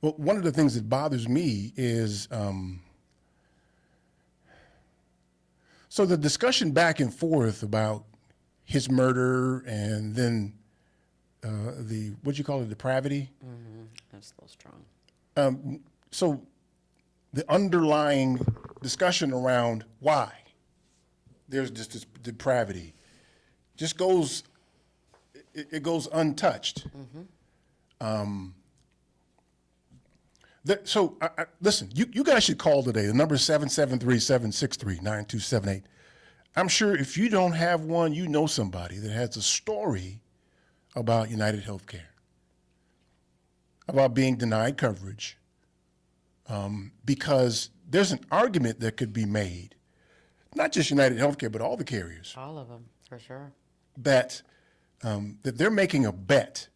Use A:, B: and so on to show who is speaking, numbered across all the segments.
A: Well, one of the things that bothers me is so the discussion back and forth about his murder and then the what you call it, depravity.
B: That's a little strong.
A: So the underlying discussion around why there's this depravity just goes it goes untouched. So listen, you guys should call today. The number is 773-763-9278. I'm sure if you don't have one, you know somebody that has a story about United Healthcare, about being denied coverage, because there's an argument that could be made, not just United Healthcare, but all the carriers,
B: All of them, for sure.
A: that that they're making a bet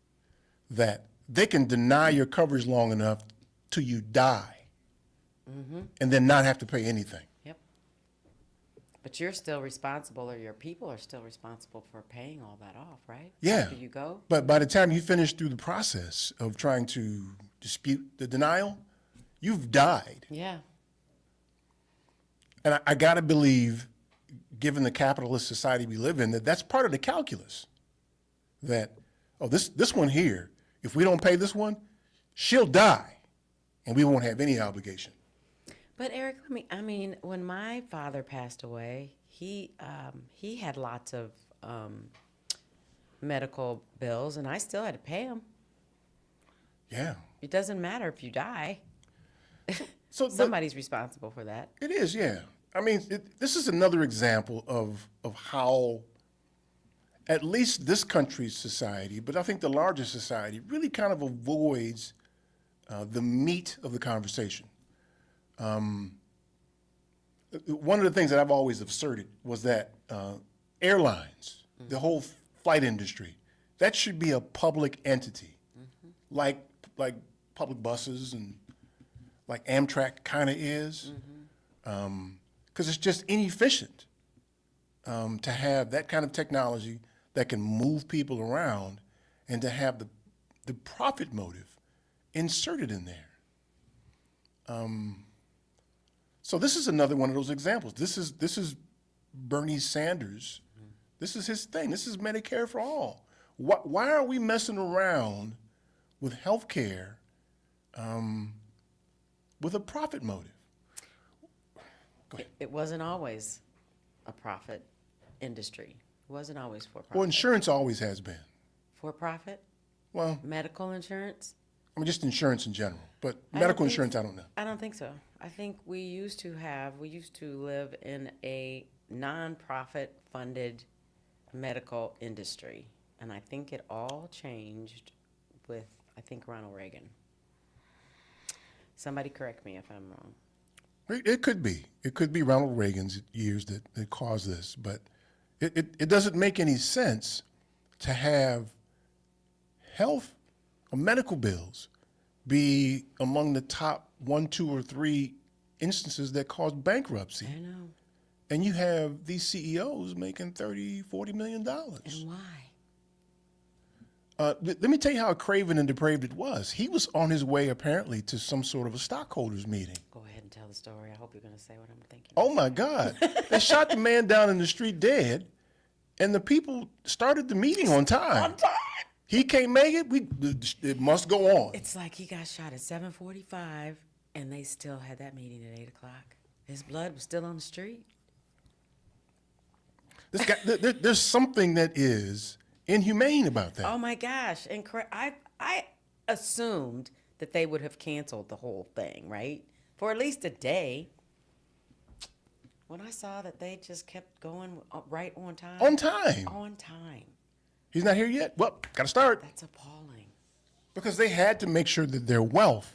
A: that they can deny your coverage long enough till you die, and then not have to pay anything.
B: Yep. But you're still responsible, or your people are still responsible for paying all that off, right?
A: Yeah.
B: After you go?
A: But by the time you finish through the process of trying to dispute the denial, you've died.
B: Yeah.
A: And I got to believe, given the capitalist society we live in, that that's part of the calculus. That, oh, this one here, if we don't pay this one, she'll die, and we won't have any obligation.
B: But Eric, I mean, when my father passed away, he had lots of medical bills, and I still had to pay them.
A: Yeah.
B: It doesn't matter if you die.
A: So
B: Somebody's responsible for that.
A: it is, yeah. I mean, this is another example of how at least this country's society, but I think the larger society, really kind of avoids the meat of the conversation. One of the things that I've always asserted was that airlines, the whole flight industry, that should be a public entity, like public buses and like Amtrak kind of is, because it's just inefficient to have that kind of technology that can move people around and to have the profit motive inserted in there. So this is another one of those examples. This is Bernie Sanders. This is his thing. This is Medicare for all. Why are we messing around with health care with a profit motive? Go ahead.
B: It wasn't always a profit industry. It wasn't always for profit.
A: Well, insurance always has been.
B: For profit?
A: Well,
B: Medical insurance?
A: I mean, just insurance in general, but
B: I don't
A: medical
B: think
A: insurance,
B: so.
A: I don't know.
B: I don't think so. I think we used to live in a non-profit funded medical industry. And I think it all changed with, I think, Ronald Reagan. Somebody correct me if I'm wrong.
A: It could be. It could be Ronald Reagan's years that caused this, but it doesn't make any sense to have health or medical bills be among the top 1, 2, or 3 instances that cause bankruptcy.
B: I know.
A: And you have these CEOs making $30, $40 million.
B: And why?
A: Let me tell you how craven and depraved it was. He was on his way, apparently, to some sort of a stockholders meeting.
B: Go ahead and tell the story. I hope you're going to say what I'm thinking.
A: Oh, my God. They shot the man down in the street dead, and the people started the meeting on time.
B: On time.
A: He can't make it. It must go on.
B: It's like he got shot at 7:45, and they still had that meeting at 8 o'clock. His blood was still on the street.
A: This guy, there's something that is inhumane about that.
B: Oh my gosh! And I assumed that they would have canceled the whole thing, right? For at least a day. When I saw that they just kept going right on time.
A: On time.
B: On time.
A: He's not here yet? Well, got to start.
B: That's appalling.
A: Because they had to make sure that their wealth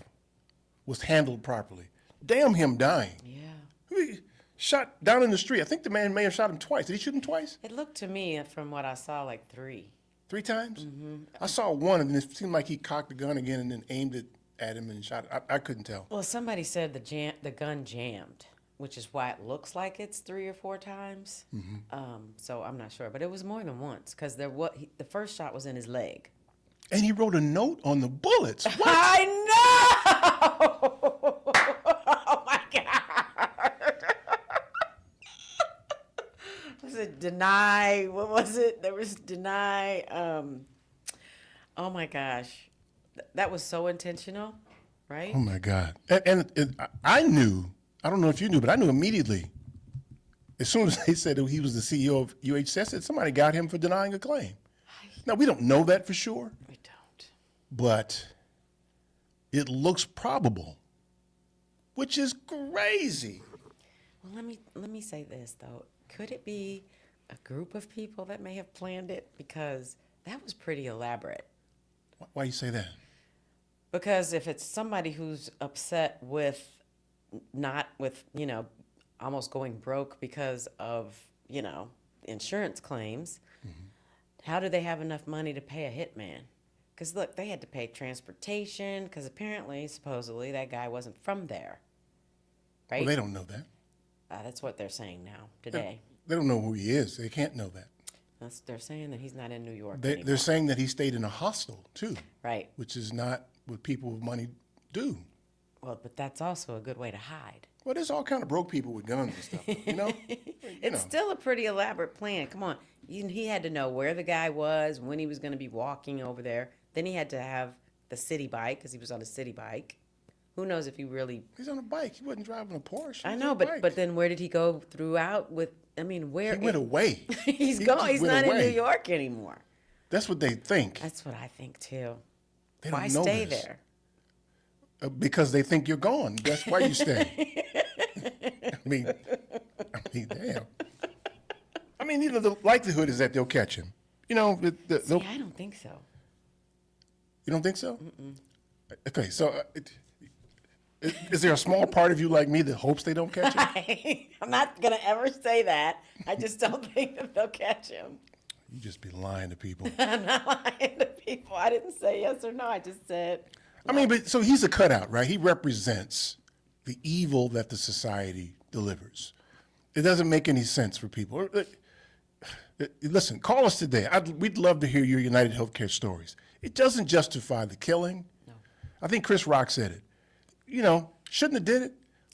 A: was handled properly. Damn him dying.
B: Yeah.
A: He shot down in the street. I think the man may have shot him twice. Did he shoot him twice?
B: It looked to me, from what I saw, like 3.
A: 3 times? I saw one, and it seemed like he cocked the gun again and then aimed it at him and shot it. I couldn't tell.
B: Well, somebody said the gun jammed, which is why it looks like it's 3 or 4 times. So I'm not sure, but it was more than once because the first shot was in his leg.
A: And he wrote a note on the bullets. What?
B: I deny, what was it? There was deny, oh my gosh. That was so intentional, right?
A: Oh my God. I knew, I don't know if you knew, but I knew immediately. As soon as they said that he was the CEO of UHC, I said somebody got him for denying a claim. Now, we don't know that for sure,
B: We don't.
A: but it looks probable, which is crazy.
B: Well, let me say this though. Could it be a group of people that may have planned it? Because that was pretty elaborate.
A: Why you say that?
B: Because if it's somebody who's upset with not with, almost going broke because of, insurance claims, how do they have enough money to pay a hitman? Because look, they had to pay transportation because apparently, supposedly, that guy wasn't from there. Right?
A: Well, they don't know that.
B: That's what they're saying now, today.
A: They don't know who he is. They can't know that.
B: They're saying that he's not in New York
A: They're
B: anymore.
A: saying that he stayed in a hostel, too,
B: Right.
A: which is not what people with money do.
B: Well, but that's also a good way to hide.
A: Well, there's all kind of broke people with guns and stuff, you know?
B: It's still a pretty elaborate plan. Come on. He had to know where the guy was, when he was going to be walking over there. Then he had to have the city bike because he was on a city bike. Who knows if he really...
A: He's on a bike. He wasn't driving a Porsche. He
B: I
A: was
B: know,
A: on a
B: but
A: bike.
B: then where did he go throughout with... I mean, where...
A: He went away.
B: He's
A: He
B: gone.
A: just
B: He's
A: went
B: not in
A: away.
B: New York anymore.
A: That's what they think.
B: That's what I think, too.
A: They don't
B: Why
A: know
B: stay
A: this.
B: there?
A: Because they think you're gone. That's why you stay. I mean, damn. I mean, the likelihood is that they'll catch him. They'll,
B: See, I don't think so.
A: you don't think so? Okay, so is there a small part of you like me that hopes they don't catch him?
B: I'm not going to ever say that. I just don't think that they'll catch him.
A: You just be lying to people.
B: I'm not lying to people. I didn't say yes or no. I just said...
A: I mean, but so he's a cutout, right? He represents the evil that the society delivers. It doesn't make any sense for people. Listen, call us today. We'd love to hear your United Healthcare stories. It doesn't justify the killing.
B: No.
A: I think Chris Rock said it. Shouldn't have did it,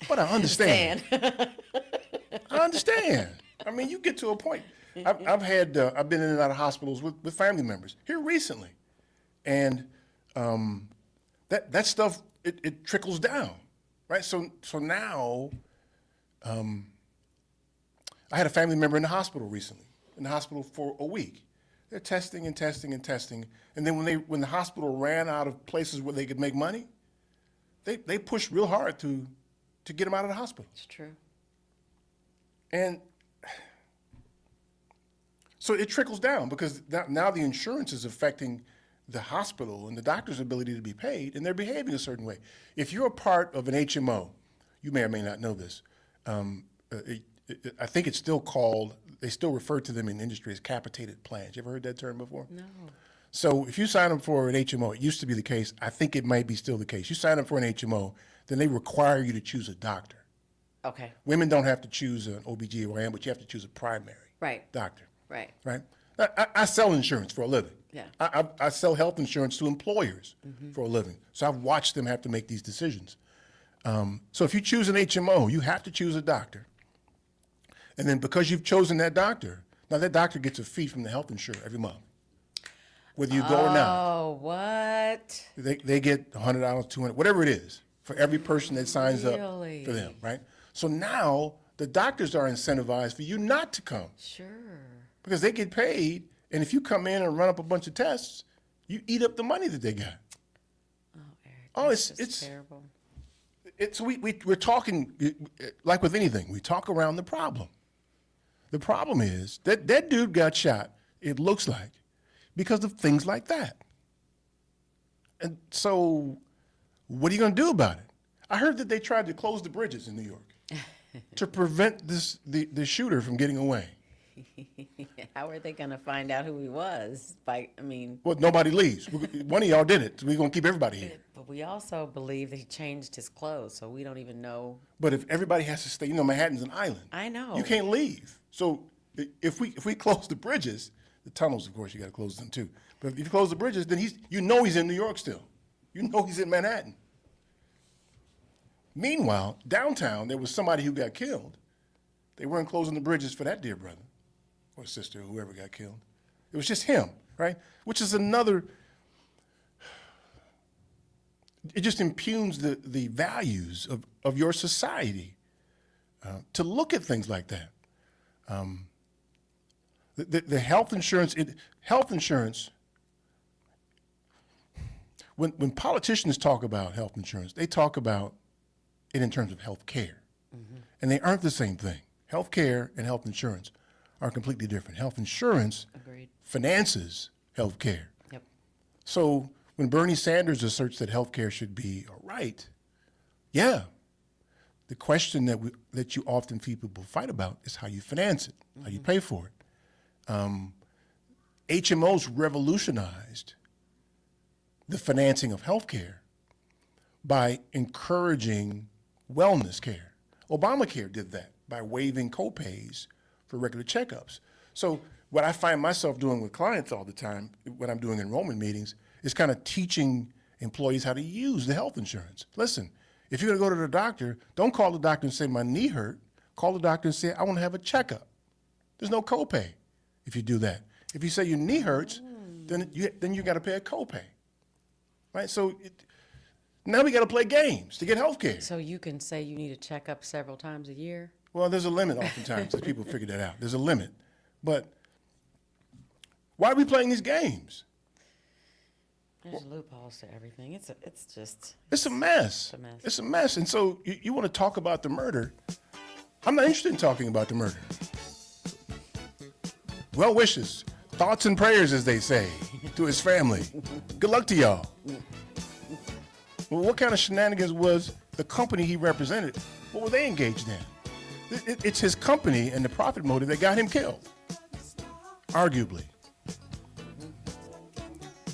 A: but I understand. I understand. I mean, you get to a point. I've been in and out of hospitals with family members here recently, and that stuff it trickles down, right? So now, I had a family member in the hospital recently, in the hospital for a week. They're testing and testing and testing, and then when the hospital ran out of places where they could make money, they pushed real hard to get them out of the hospital.
B: It's true.
A: And so it trickles down because now the insurance is affecting the hospital and the doctor's ability to be paid, and they're behaving a certain way. If you're a part of an HMO, you may or may not know this. I think it's still called, they still refer to them in the industry as capitated plans. You ever heard that term before?
B: No.
A: So if you sign up for an HMO, it used to be the case, I think it might be still the case. You sign up for an HMO, then they require you to choose a doctor.
B: Okay.
A: Women don't have to choose an OBGYN, but you have to choose a primary
B: Right.
A: doctor.
B: Right.
A: Right? I sell insurance for a living.
B: Yeah.
A: I sell health insurance to employers for a living. So I've watched them have to make these decisions. So if you choose an HMO, you have to choose a doctor. And then because you've chosen that doctor, now that doctor gets a fee from the health insurer every month, whether you go or not.
B: Oh, what?
A: They get $100, $200, whatever it is, for every person that signs up
B: Really?
A: for them, right? So now the doctors are incentivized for you not to come
B: Sure.
A: because they get paid, and if you come in and run up a bunch of tests, you eat up the money that they got.
B: Oh, Eric.
A: Oh,
B: that's
A: it's
B: just terrible.
A: we're talking like with anything. We talk around the problem. The problem is that dude got shot. It looks like because of things like that. And so, what are you going to do about it? I heard that they tried to close the bridges in New York to prevent the shooter from getting away.
B: How are they going to find out who he was?
A: Well, nobody leaves. One of y'all did it. So we're going to keep everybody here.
B: But we also believe that he changed his clothes, so we don't even know.
A: But if everybody has to stay, Manhattan's an island.
B: I know.
A: You can't leave. So if we close the bridges, the tunnels, of course, you got to close them too. But if you close the bridges, then he's in New York still. He's in Manhattan. Meanwhile, downtown, there was somebody who got killed. They weren't closing the bridges for that dear brother. or sister, or whoever got killed. It was just him, right? Which is another, it just impugns the values of your society to look at things like that. The health insurance, when politicians talk about health insurance, they talk about it in terms of health care. Mm-hmm. And they aren't the same thing. Health care and health insurance are completely different. Health insurance
B: Agreed.
A: finances health care.
B: Yep.
A: So when Bernie Sanders asserts that health care should be a right, yeah. The question that you often see people fight about is how you finance it, how you pay for it. HMOs revolutionized the financing of healthcare by encouraging wellness care. Obamacare did that by waiving copays for regular checkups. So what I find myself doing with clients all the time, when I'm doing enrollment meetings, is kind of teaching employees how to use the health insurance. Listen, if you're gonna go to the doctor, don't call the doctor and say, my knee hurt. Call the doctor and say, I wanna have a checkup. There's no copay if you do that. If you say your knee hurts, then you gotta pay a copay, right? So now we gotta play games to get health care.
B: So you can say you need a checkup several times a year?
A: Well, there's a limit oftentimes, as people figure that out. There's a limit. But why are we playing these games?
B: There's loopholes to everything. It's a mess.
A: It's a mess. It's a mess. And so you want to talk about the murder. I'm not interested in talking about the murder. Well wishes, thoughts and prayers, as they say, to his family. Good luck to y'all. Well, what kind of shenanigans was the company he represented? What were they engaged in? It's his company and the profit motive that got him killed, arguably.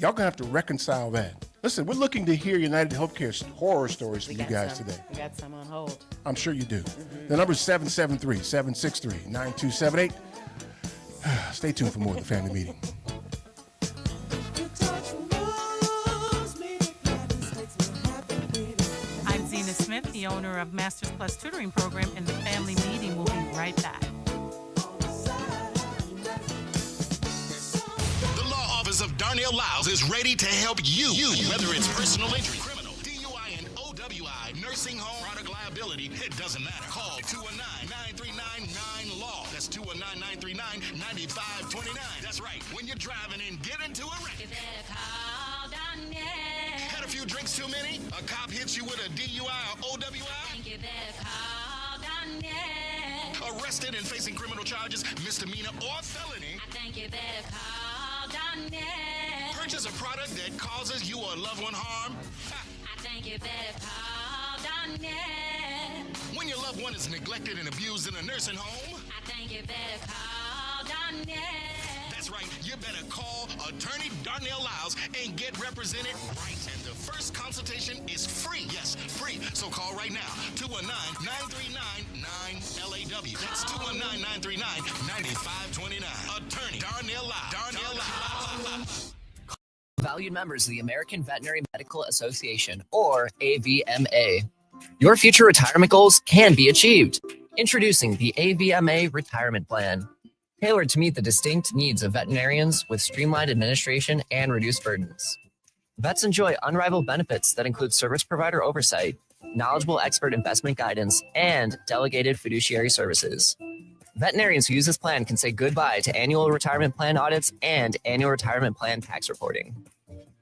A: Y'all gonna have to reconcile that. Listen, we're looking to hear United Healthcare horror stories from you guys today.
B: We got some on hold.
A: I'm sure you do. The number is 773-763-9278. Stay tuned for more of the family meeting.
C: I'm Zena Smith, the owner of Masters Plus Tutoring Program, and the family meeting will be right back.
D: Of Darnell Lyles is ready to help you. Whether it's personal injury, criminal, DUI, and OWI, nursing home, product liability, it doesn't matter. Call 219-939-9-LAW. That's 219-939-9529. That's right. When you're driving and get into a wreck. You better call Darnell. Had a few drinks too many? A cop hits you with a DUI or OWI? I think you better call Darnell. Arrested and facing criminal charges, misdemeanor or felony? I think you better call Purchase a product that causes you or a loved one harm? I think you better call Darnell. When your loved one is neglected and abused in a nursing home? I think you better call Darnell. That's right, you better call Attorney Darnell Lyles and get represented right. And the first consultation is free. Yes, free. So call right now. 219-939-9LAW. That's 219-939-9529. Attorney Darnell Lyles. Darnell Lyles.
E: Valued members of the American Veterinary Medical Association, or AVMA. Your future retirement goals can be achieved. Introducing the AVMA Retirement Plan. Tailored to meet the distinct needs of veterinarians with streamlined administration and reduced burdens. Vets enjoy unrivaled benefits that include service provider oversight, knowledgeable expert investment guidance, and delegated fiduciary services. Veterinarians who use this plan can say goodbye to annual retirement plan audits and annual retirement plan tax reporting.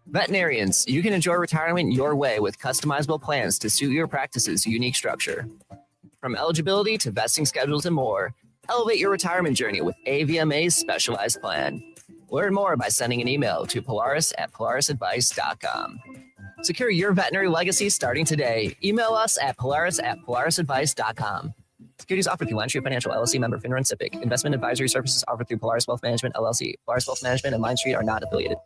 E: Veterinarians, you can enjoy retirement your way with customizable plans to suit your practice's unique structure. From eligibility to vesting schedules and more, elevate your retirement journey with AVMA's specialized plan. Learn more by sending an email to polaris@polarisadvice.com. Secure your veterinary legacy starting today. Email us at polaris@polarisadvice.com. Securities offered through LendStreet Financial LLC, member FINRA and SIPC. Investment advisory services offered through Polaris Wealth Management LLC. Polaris Wealth Management and Line Street are not affiliated.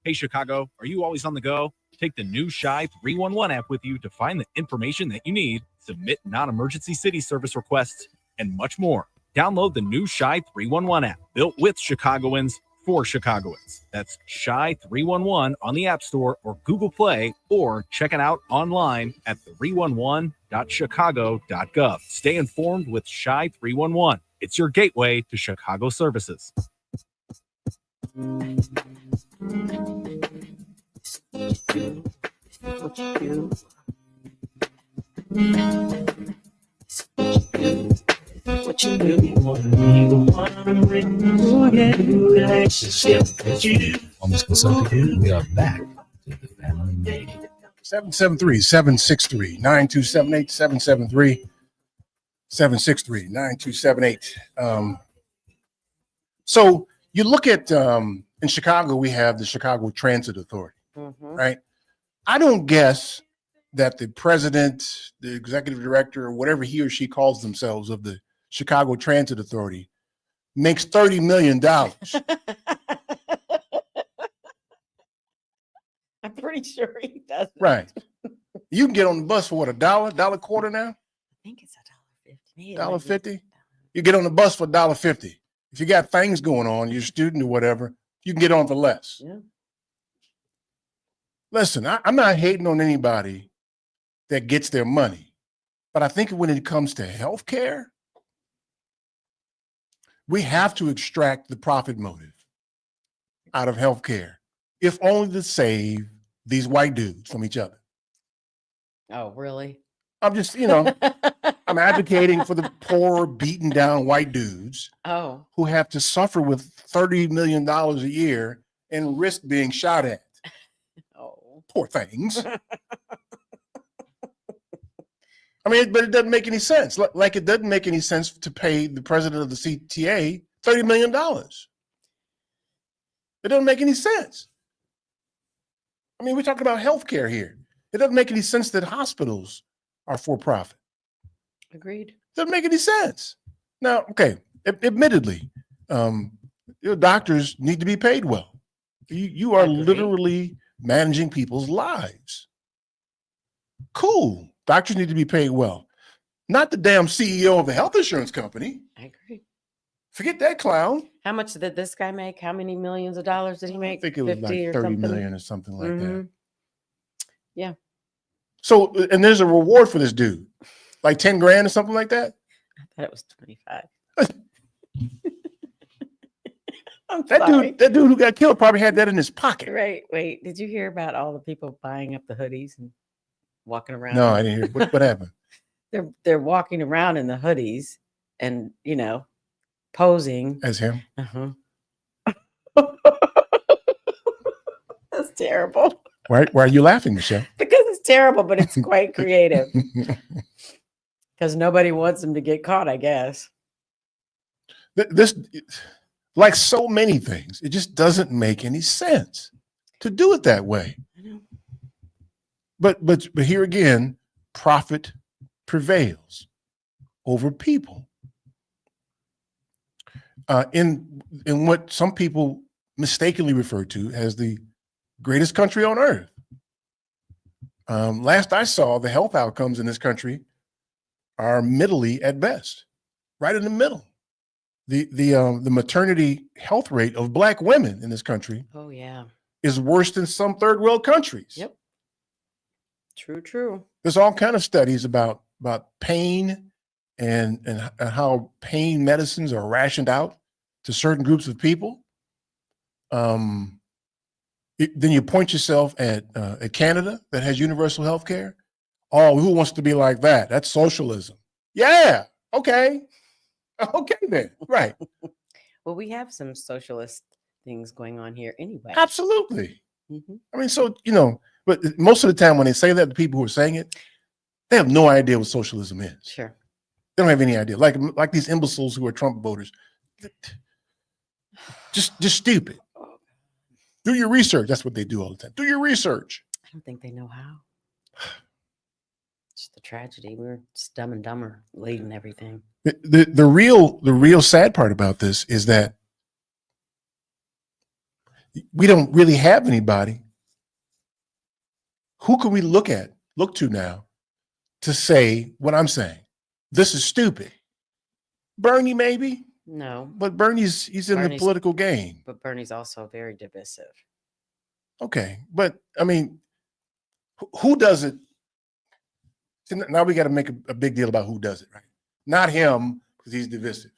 F: Hey, Chicago, are you always on the go? Take the new Shy 311 app with you to find the information that you need, submit non-emergency city service requests, and much more. Download the new Shy 311 app, built with Chicagoans for Chicagoans. That's Shy 311 on the App Store or Google Play, or check it out online at 311.chicago.gov. Stay informed with Shy 311. It's your gateway to Chicago services.
G: Almost consulted. We are back to the family meeting.
A: 773-763-9278, 773-763-9278. So you look at, in Chicago, we have the Chicago Transit Authority, right? I don't guess that the president, the executive director, or whatever he or she calls themselves of the Chicago Transit Authority makes $30 million.
B: I'm pretty sure he does.
A: Right. You can get on the bus for what, $1, quarter now?
B: I think it's $1.50.
A: $1.50? You get on the bus for $1.50. If you got things going on, you're a student or whatever, you can get on for less.
B: Yeah.
A: Listen, I'm not hating on anybody that gets their money, but I think when it comes to healthcare, we have to extract the profit motive out of healthcare, if only to save these white dudes from each other.
B: Oh, really?
A: I'm just, I'm advocating for the poor, beaten down white dudes
B: Oh,
A: who have to suffer with $30 million a year and risk being shot at.
B: oh.
A: Poor things. I mean, but it doesn't make any sense. Like it doesn't make any sense to pay the president of the CTA $30 million. It doesn't make any sense. I mean, we're talking about healthcare here. It doesn't make any sense that hospitals are for profit.
B: Agreed.
A: Doesn't make any sense. Now, okay, admittedly, doctors need to be paid well. You are
B: Agreed.
A: literally managing people's lives. Cool. Doctors need to be paid well. Not the damn CEO of the health insurance company.
B: I agree.
A: Forget that clown.
B: How much did this guy make? How many millions of dollars did he make?
A: I think it was
B: 50
A: like
B: or
A: 30
B: something?
A: million or something like that.
B: Mhm. Yeah.
A: So, and there's a reward for this dude, like 10 grand or something like that.
B: I thought it was 25. I'm
A: That
B: sorry.
A: dude who got killed probably had that in his pocket.
B: Right. Wait, did you hear about all the people buying up the hoodies and walking around?
A: No, I didn't hear. What happened?
B: They're walking around in the hoodies and, posing.
A: As him?
B: Uh-huh. That's terrible.
A: Why are you laughing, Michelle?
B: Because it's terrible, but it's quite creative. Because nobody wants them to get caught, I guess.
A: This, like so many things, it just doesn't make any sense to do it that way.
B: I know.
A: But here again, profit prevails over people. In what some people mistakenly refer to as the greatest country on earth. Last I saw, the health outcomes in this country are middly at best, right in the middle. The maternity health rate of Black women in this country
B: Oh, yeah.
A: is worse than some third world countries.
B: Yep. True.
A: There's all kind of studies about pain and how pain medicines are rationed out to certain groups of people. Then you point yourself at Canada that has universal health care. Oh, who wants to be like that? That's socialism. Yeah. Okay. Okay then. Right.
B: Well, we have some socialist things going on here anyway.
A: Absolutely.
B: Mhm.
A: I mean, so, but most of the time when they say that, the people who are saying it, they have no idea what socialism is.
B: Sure.
A: They don't have any idea. Like these imbeciles who are Trump voters. Just stupid. Do your research. That's what they do all the time. Do your research.
B: I don't think they know how. It's the tragedy. We're just dumb and dumber leading everything.
A: The real sad part about this is that we don't really have anybody. Who can we look to now to say what I'm saying? This is stupid. Bernie, maybe,
B: No,
A: but he's in the
B: Bernie's-
A: political game.
B: but Bernie's also very divisive.
A: Okay, but I mean, who does it? See, now we got to make a big deal about who does it, right? Not him, because he's divisive.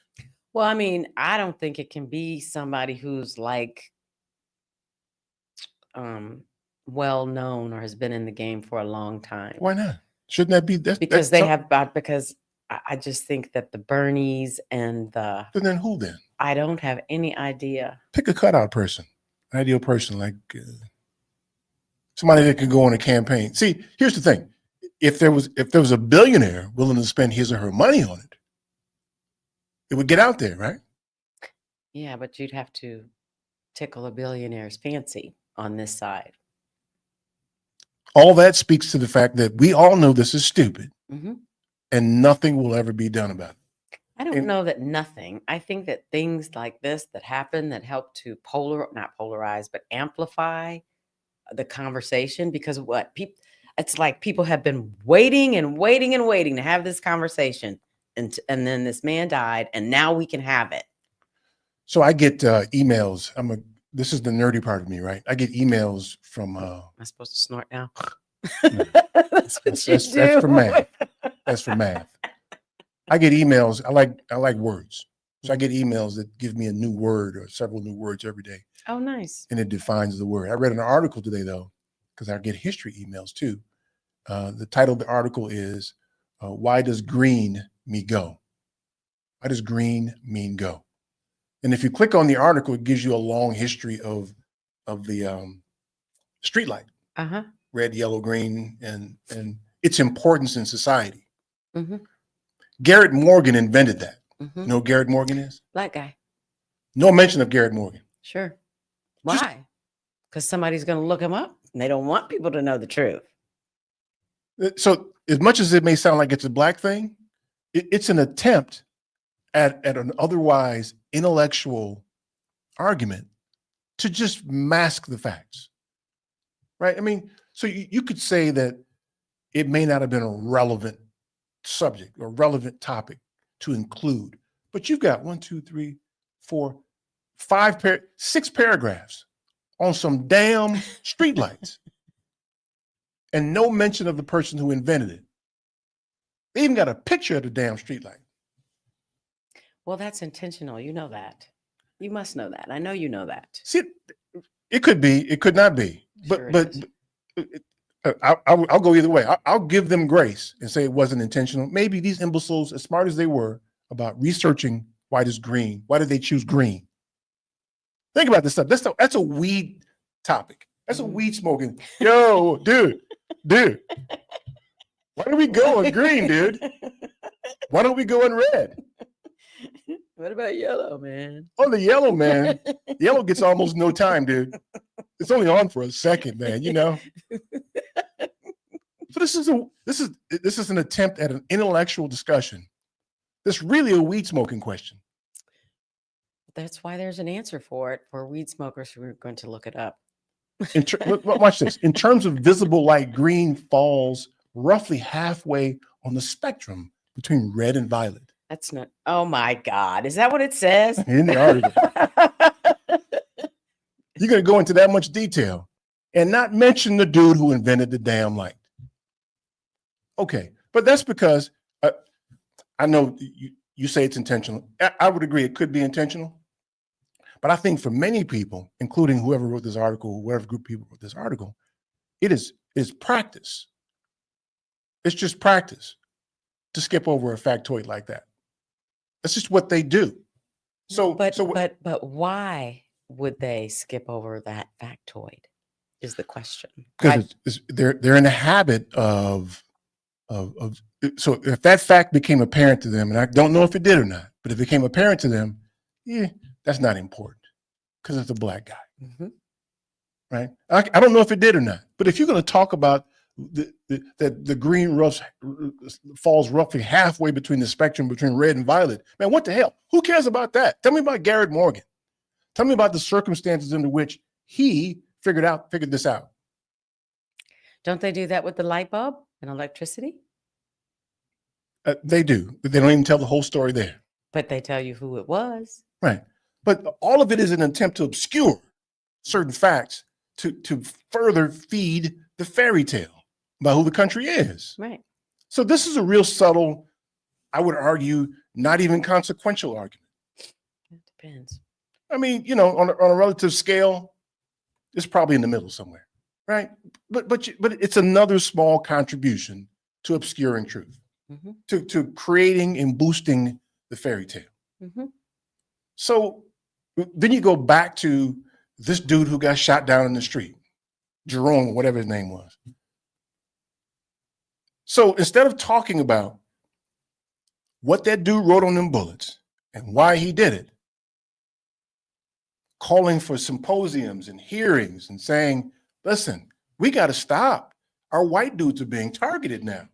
B: Well, I mean, I don't think it can be somebody who's like well known or has been in the game for a long time.
A: Why not? Shouldn't that be
B: Because they have because I just think that the Bernies and
A: Then who then?
B: I don't have any idea.
A: Pick a cutout person, an ideal person, like somebody that could go on a campaign. See, here's the thing: if there was a billionaire willing to spend his or her money on it, it would get out there, right?
B: Yeah, but you'd have to tickle a billionaire's fancy on this side.
A: All that speaks to the fact that we all know this is stupid,
B: Hmm.
A: and nothing will ever be done about it.
B: I don't
A: And-
B: know that nothing. I think that things like this that happen that help to not polarize, but amplify the conversation because what people, it's like people have been waiting and waiting and waiting to have this conversation. And then this man died and now we can have it.
A: So I get emails. This is the nerdy part of me, right? I get emails from
B: Am I supposed to snort now?
A: No.
B: That's what you
A: That's
B: do.
A: for math. That's for math. I get emails. I like words. So I get emails that give me a new word or several new words every day,
B: Oh, nice.
A: and it defines the word. I read an article today though, because I get history emails too. The title of the article is "Why Does Green Mean Go?" Why does green mean go? And if you click on the article, it gives you a long history of the street light,
B: Uh-huh.
A: red, yellow, green, and its importance in society.
B: Mm-hmm.
A: Garrett Morgan invented that.
B: Mm-hmm.
A: You know who Garrett Morgan is?
B: Black guy.
A: No mention of Garrett Morgan.
B: Sure.
A: Just-
B: Why? Because somebody's going to look him up and they don't want people to know the truth.
A: So as much as it may sound like it's a black thing, it's an attempt at an otherwise intellectual argument to just mask the facts, right? I mean, so you could say that it may not have been a relevant subject or relevant topic to include, but you've got 6 paragraphs on some damn streetlights and no mention of the person who invented it. They even got a picture of the damn streetlight.
B: Well, that's intentional. You know that. You must know that. I know you know that.
A: See, it could be, it could not be,
B: Sure it
A: but
B: is.
A: I'll go either way. I'll give them grace and say it wasn't intentional. Maybe these imbeciles, as smart as they were about researching why does green, why did they choose green? Think about this stuff. That's a weed topic. That's a weed smoking. Yo, dude. Why don't we go on green, dude? Why don't we go on red?
B: What about yellow, man?
A: Oh, the yellow, man. Yellow gets almost no time, dude. It's only on for a second, man, you know? So this is an attempt at an intellectual discussion. That's really a weed smoking question.
B: That's why there's an answer for it for weed smokers who are going to look it up.
A: Watch this. In terms of visible light, green falls roughly halfway on the spectrum between red and violet.
B: That's not. Oh my God. Is that what it says?
A: In the article, you're going to go into that much detail and not mention the dude who invented the damn light. Okay, but that's because I know you say it's intentional. I would agree it could be intentional. But I think for many people, including whoever wrote this article, whatever group of people wrote this article, it is practice. It's just practice to skip over a factoid like that. That's just what they do.
B: But why would they skip over that factoid? Is the question.
A: Because they're in the habit of so if that fact became apparent to them, and I don't know if it did or not, but if it became apparent to them, yeah, that's not important because it's a black guy, right? I don't know if it did or not, but if you're going to talk about the green falls roughly halfway between the spectrum between red and violet, man, what the hell? Who cares about that? Tell me about Garrett Morgan. Tell me about the circumstances under which he figured this out.
B: Don't they do that with the light bulb and electricity?
A: They do, but they don't even tell the whole story there.
B: But they tell you who it was.
A: Right. But all of it is an attempt to obscure certain facts to further feed the fairy tale about who the country is.
B: Right.
A: So this is a real subtle, I would argue, not even consequential argument.
B: Depends.
A: I mean, you know, on a relative scale, it's probably in the middle somewhere, right? But it's another small contribution to obscuring truth,
B: Mhm.
A: to creating and boosting the fairy tale.
B: Mhm.
A: So then you go back to this dude who got shot down in the street, Jerome, whatever his name was. So instead of talking about what that dude wrote on them bullets and why he did it, calling for symposiums and hearings and saying, listen, we got to stop. Our white dudes are being targeted now.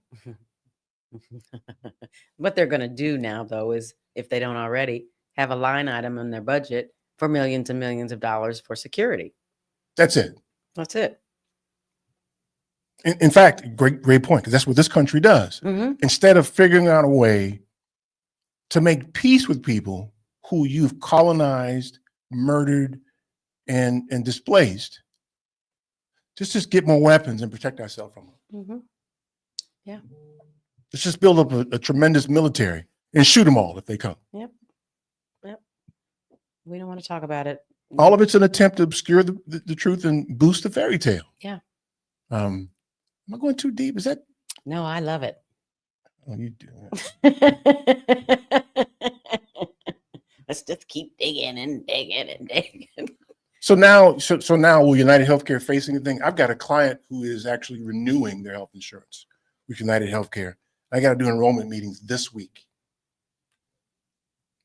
B: What they're going to do now, though, is if they don't already have a line item in their budget for millions and millions of dollars for security.
A: That's it.
B: That's it.
A: In fact, great point, because that's what this country does.
B: Mm-hmm.
A: Instead of figuring out a way to make peace with people who you've colonized, murdered, and displaced, just get more weapons and protect ourselves from them.
B: Mm-hmm. Yeah.
A: Let's just build up a tremendous military and shoot them all if they come.
B: Yep. We don't want to talk about it.
A: All of it's an attempt to obscure the truth and boost the fairy tale.
B: Yeah.
A: Am I going too deep? Is that?
B: No, I love it.
A: Oh, you do.
B: Let's just keep digging and digging and digging.
A: So now will United Healthcare face anything? I've got a client who is actually renewing their health insurance with United Healthcare. I got to do enrollment meetings this week.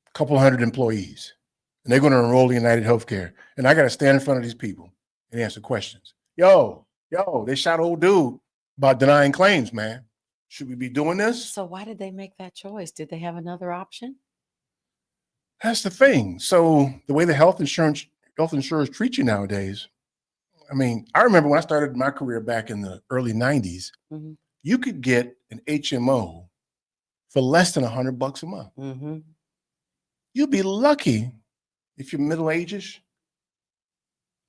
A: A couple hundred employees, and they're going to enroll in United Healthcare. And I got to stand in front of these people and answer questions. Yo, they shot old dude about denying claims, man. Should we be doing this?
B: So why did they make that choice? Did they have another option?
A: That's the thing. So the way the health insurers treat you nowadays, I mean, I remember when I started my career back in the early 90s,
B: Mm-hmm.
A: you could get an HMO for less than $100 a month.
B: Mm-hmm.
A: You'd be lucky if you're middle ages,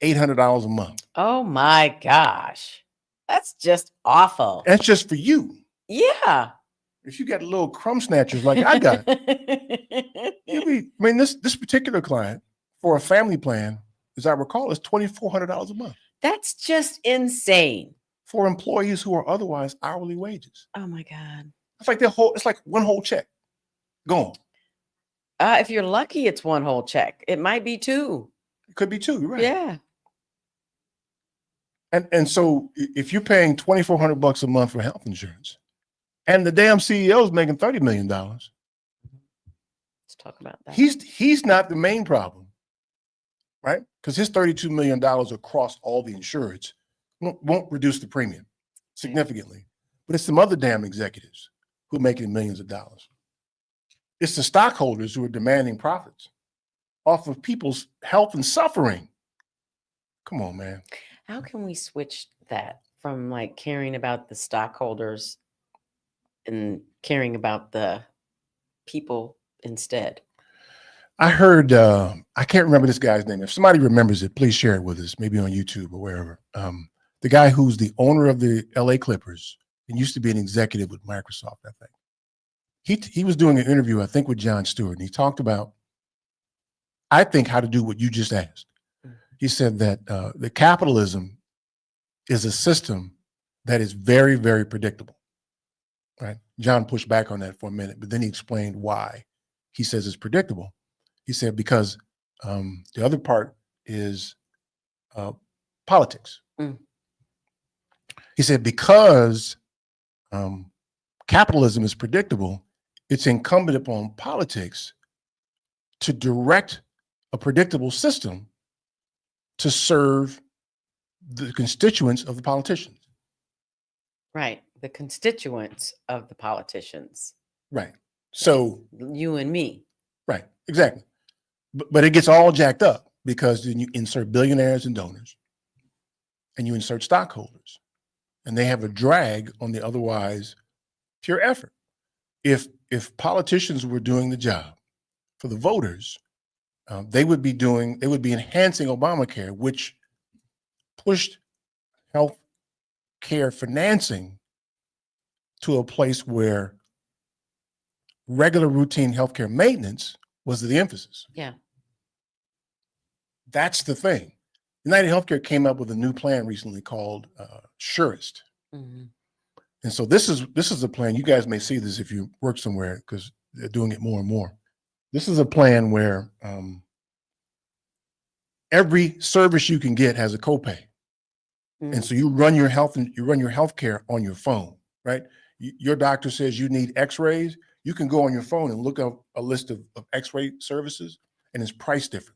A: $800 a month.
B: Oh my gosh. That's just awful.
A: That's just for you.
B: Yeah.
A: If you got little crumb snatchers like I got, this particular client for a family plan, as I recall, is $2,400 a month
B: That's just insane.
A: for employees who are otherwise hourly wages.
B: Oh my God.
A: It's like it's like one whole check gone.
B: If you're lucky, it's one whole check. It might be two.
A: It could be two, you're right.
B: Yeah.
A: And so if you're paying $2,400 a month for health insurance, and the damn CEO is making $30 million,
B: Let's talk about that.
A: he's not the main problem, right? Because his $32 million across all the insureds won't reduce the premium significantly. But it's some other damn executives who are making millions of dollars. It's the stockholders who are demanding profits off of people's health and suffering. Come on, man.
B: How can we switch that from like caring about the stockholders and caring about the people instead?
A: I heard, I can't remember this guy's name. If somebody remembers it, please share it with us, maybe on YouTube or wherever. The guy who's the owner of the LA Clippers and used to be an executive with Microsoft, I think. He was doing an interview, I think, with Jon Stewart, and he talked about, I think, how to do what you just asked. He said that the capitalism is a system that is very, very predictable, right? John pushed back on that for a minute, but then he explained why he says it's predictable. He said, because the other part is politics.
B: Mm.
A: He said, because capitalism is predictable, it's incumbent upon politics to direct a predictable system to serve the constituents of the politicians.
B: Right. The constituents of the politicians.
A: Right. So,
B: You and me.
A: right, exactly. But it gets all jacked up because then you insert billionaires and donors and you insert stockholders, and they have a drag on the otherwise pure effort. If politicians were doing the job for the voters, they would be enhancing Obamacare, which pushed health care financing to a place where regular routine healthcare maintenance was the emphasis.
B: Yeah.
A: That's the thing. United Healthcare came up with a new plan recently called Surest.
B: Mhm.
A: And so this is a plan. You guys may see this if you work somewhere because they're doing it more and more. This is a plan where every service you can get has a copay.
B: Mm.
A: And so you run your health care on your phone, right? Your doctor says you need x-rays. You can go on your phone and look up a list of x-ray services, and it's priced differently.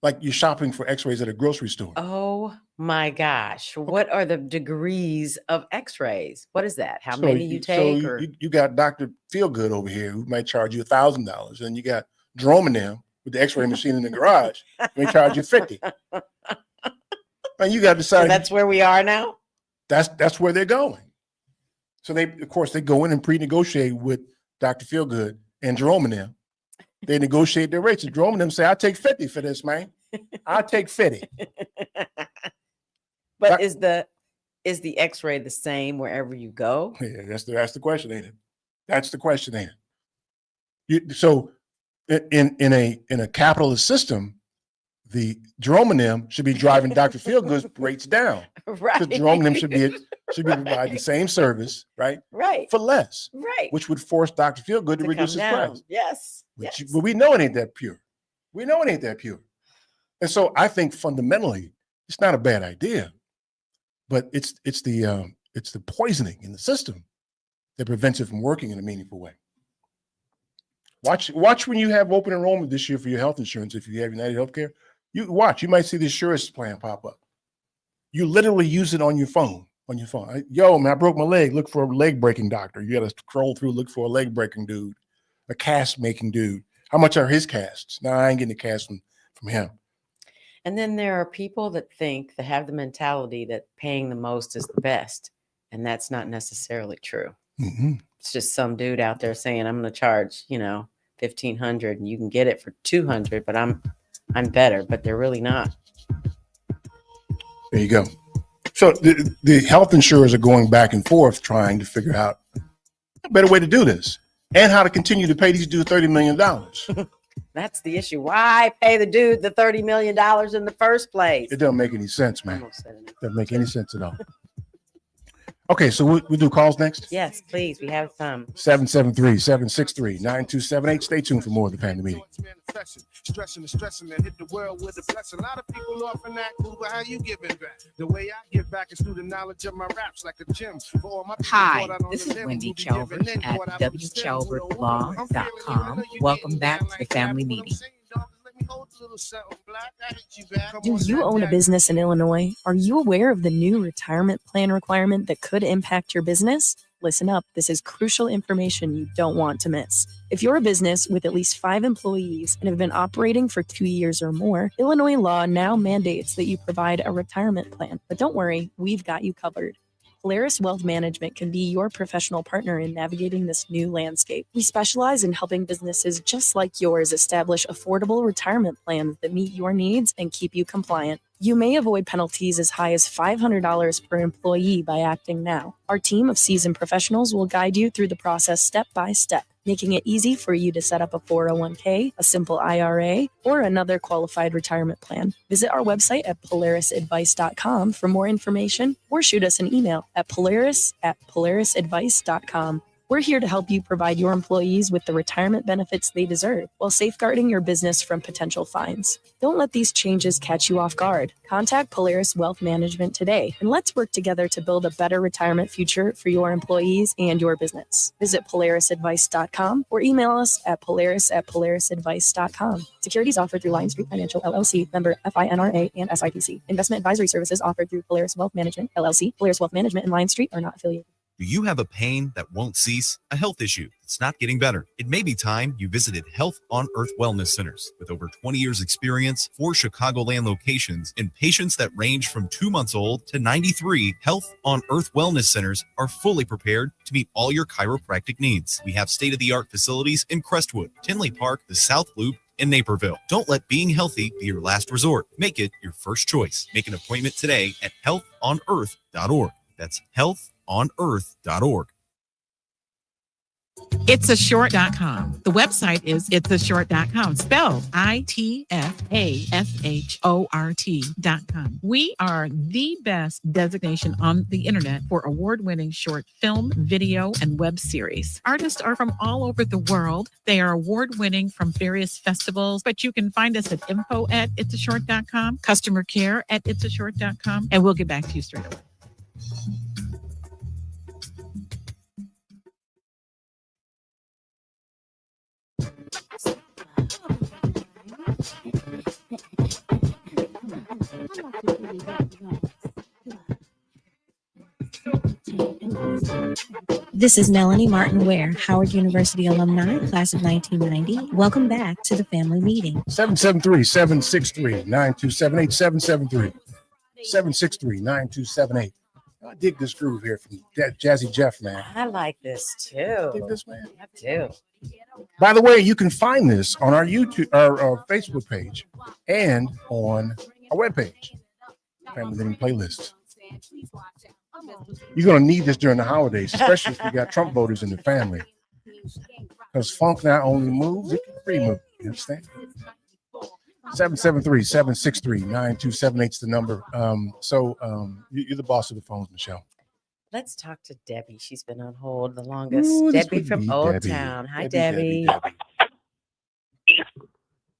A: Like you're shopping for x-rays at a grocery store.
B: Oh my gosh. What are the degrees of x-rays? What is that? How
A: So
B: many you take?
A: So
B: or
A: you got Dr. Feelgood over here who might charge you $1,000, and you got Jerome and them with the x-ray machine in the garage, they charge you $50. And you got to
B: So
A: decide
B: that's where we are now?
A: that's where they're going. So they go in and pre-negotiate with Dr. Feelgood and Jerome and them. They negotiate their rates. And Jerome and them say, I'll take 50 for this, man. I'll take 50.
B: But
A: Doc-
B: is the x-ray the same wherever you go?
A: Yeah, that's the question, ain't it? That's the question, ain't it? So in a capitalist system, the Jerome and them should be driving Dr. Feelgood's rates down.
B: Right.
A: Because Jerome and them should be providing the same service, right?
B: Right.
A: For less,
B: Right.
A: which would force Dr. Feelgood to reduce his
B: come down.
A: price.
B: Yes.
A: Yes.
B: Yes.
A: But we know it ain't that pure. We know it ain't that pure. And so I think fundamentally, it's not a bad idea, but it's the poisoning in the system that prevents it from working in a meaningful way. Watch when you have open enrollment this year for your health insurance. If you have United Healthcare, you might see the Surest plan pop up. You literally use it on your phone. Yo, man, I broke my leg. Look for a leg breaking doctor. You got to scroll through, look for a leg breaking dude, a cast making dude. How much are his casts? No, I ain't getting a cast from him.
B: And then there are people that have the mentality that paying the most is the best. And that's not necessarily true.
A: Mm-hmm.
B: It's just some dude out there saying, I'm going to charge, $1,500 and you can get it for $200, but I'm better, but they're really not.
A: There you go. So the health insurers are going back and forth trying to figure out a better way to do this and how to continue to pay these dudes $30 million.
B: That's the issue. Why pay the dude the $30 million in the first place?
A: It doesn't make any sense, man.
B: Almost said it.
A: Doesn't make any sense at all. Okay, so we do calls next.
B: Yes, please. We have some.
A: 773-763-9278. Stay tuned for more of the Family Meeting.
H: Stressing and hit the world with a blessing. A lot of people often act cool, but how you giving back? The way I give back is through the knowledge of my raps, like a gym. For all my people
I: Hi,
H: caught out on
I: this
H: the
I: is
H: limb,
I: Wendy
H: who be
I: Calvert
H: giving in,
I: at
H: caught out on the stem, who don't know. I'm feeling you, I
I: www.calvertlaw.com.
H: know you
I: Welcome
H: getting
I: back
H: down
I: to the
H: like
I: family
H: that, but I'm
I: meeting.
H: saying, dog, let me hold a little something black. I hit you back. Come
J: Do
H: on,
J: you
H: Jack,
J: own a
H: Jack.
J: business in Illinois? Are you aware of the new retirement plan requirement that could impact your business? Listen up, this is crucial information you don't want to miss. If you're a business with at least 5 employees and have been operating for 2 years or more, Illinois law now mandates that you provide a retirement plan. But don't worry, we've got you covered. Polaris Wealth Management can be your professional partner in navigating this new landscape. We specialize in helping businesses just like yours establish affordable retirement plans that meet your needs and keep you compliant. You may avoid penalties as high as $500 per employee by acting now. Our team of seasoned professionals will guide you through the process step by step, making it easy for you to set up a 401k, a simple IRA, or another qualified retirement plan. Visit our website at polarisadvice.com for more information or shoot us an email at polarisadvice.com. We're here to help you provide your employees with the retirement benefits they deserve while safeguarding your business from potential fines. Don't let these changes catch you off guard. Contact Polaris Wealth Management today, and let's work together to build a better retirement future for your employees and your business. Visit polarisadvice.com or email us at polarisadvice.com. Securities offered through Lion Street Financial LLC, member FINRA and SIPC. Investment advisory services offered through Polaris Wealth Management LLC. Polaris Wealth Management and Lion Street are not affiliated.
K: Do you have a pain that won't cease? A health issue that's not getting better? It may be time you visited Health on Earth Wellness Centers. With over 20 years experience, 4 Chicagoland locations, and patients that range from 2 months old to 93, Health on Earth Wellness Centers are fully prepared to meet all your chiropractic needs. We have state-of-the-art facilities in Crestwood, Tinley Park, the South Loop, in Naperville. Don't let being healthy be your last resort. Make it your first choice. Make an appointment today at healthonearth.org. That's healthonearth.org.
C: itsashort.com. The website is itsashort.com, spelled ITFASHORT.com. We are the best designation on the internet for award-winning short film, video, and web series. Artists are from all over the world. They are award-winning from various festivals, but you can find us at info@itsashort.com, customer care at itsashort.com, and we'll get back to you straight away.
I: This is Melanie Martin Ware, Howard University alumni, class of 1990. Welcome back to the family meeting.
A: 773-763-9278, 773-763-9278. I dig this groove here from Jazzy Jeff, man.
B: I like this too.
A: Dig this, man.
B: I do.
A: By the way, you can find this on our YouTube, our Facebook page, and on our webpage, Family Living Playlist. You're gonna need this during the holidays, especially if you got Trump voters in the family, because funk not only moves, it can free move. You understand? 773-763-9278 is the number. You're the boss of the phones, Michelle.
B: Let's talk to Debbie. She's been on hold the longest.
A: Ooh, this
B: Debbie
A: would
B: from
A: be
B: Old
A: Debbie.
B: Town. Hi,
A: Debbie.
B: Debbie.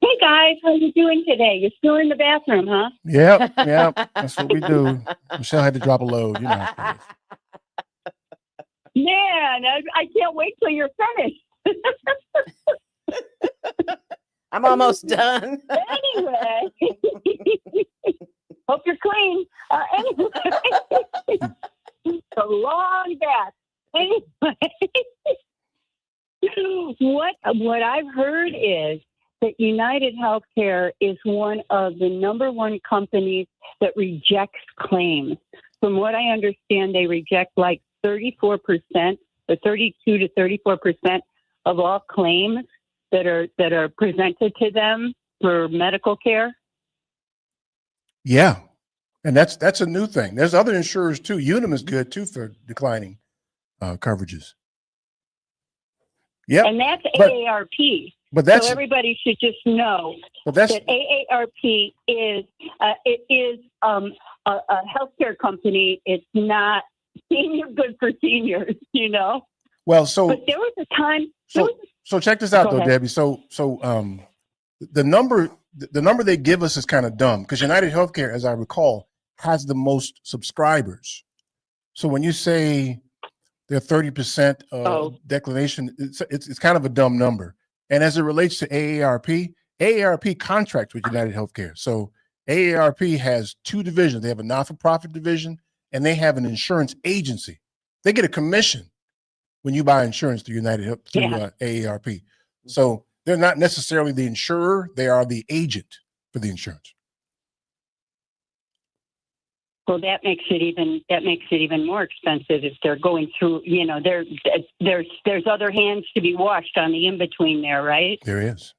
L: Hey guys, how you doing today? You're still in the bathroom, huh?
A: Yep, that's what we do. Michelle had to drop a load, you know. How it is.
L: Man, I can't wait till you're finished.
B: I'm almost done.
L: Anyway, hope you're clean. Anyway, it's a long bath. Anyway, what I've heard is that United Healthcare is one of the number one companies that rejects claims. From what I understand, they reject like 34%, or 32 to 34% of all claims that are presented to them for medical care.
A: Yeah, and that's a new thing. There's other insurers too. Unum is good too for declining coverages. Yeah,
L: And that's AARP.
A: but that's
L: so everybody should just know
A: but that's
L: that AARP is a healthcare company. It's not good for seniors, you know.
A: well. So
L: But there was a time.
A: so check this out
L: Go
A: though,
L: ahead.
A: Debbie. So the number they give us is kind of dumb because United Healthcare, as I recall, has the most subscribers. So when you say they're 30% declination, it's kind of a dumb number. And as it relates to AARP contracts with United Healthcare. So AARP has two divisions. They have a not-for-profit division and they have an insurance agency. They get a commission when you buy insurance through AARP. So they're not necessarily the insurer; they are the agent for the insurance.
L: Well, that makes it even more expensive if they're going through. You know, there's other hands to be washed on the in between there, right?
A: There is.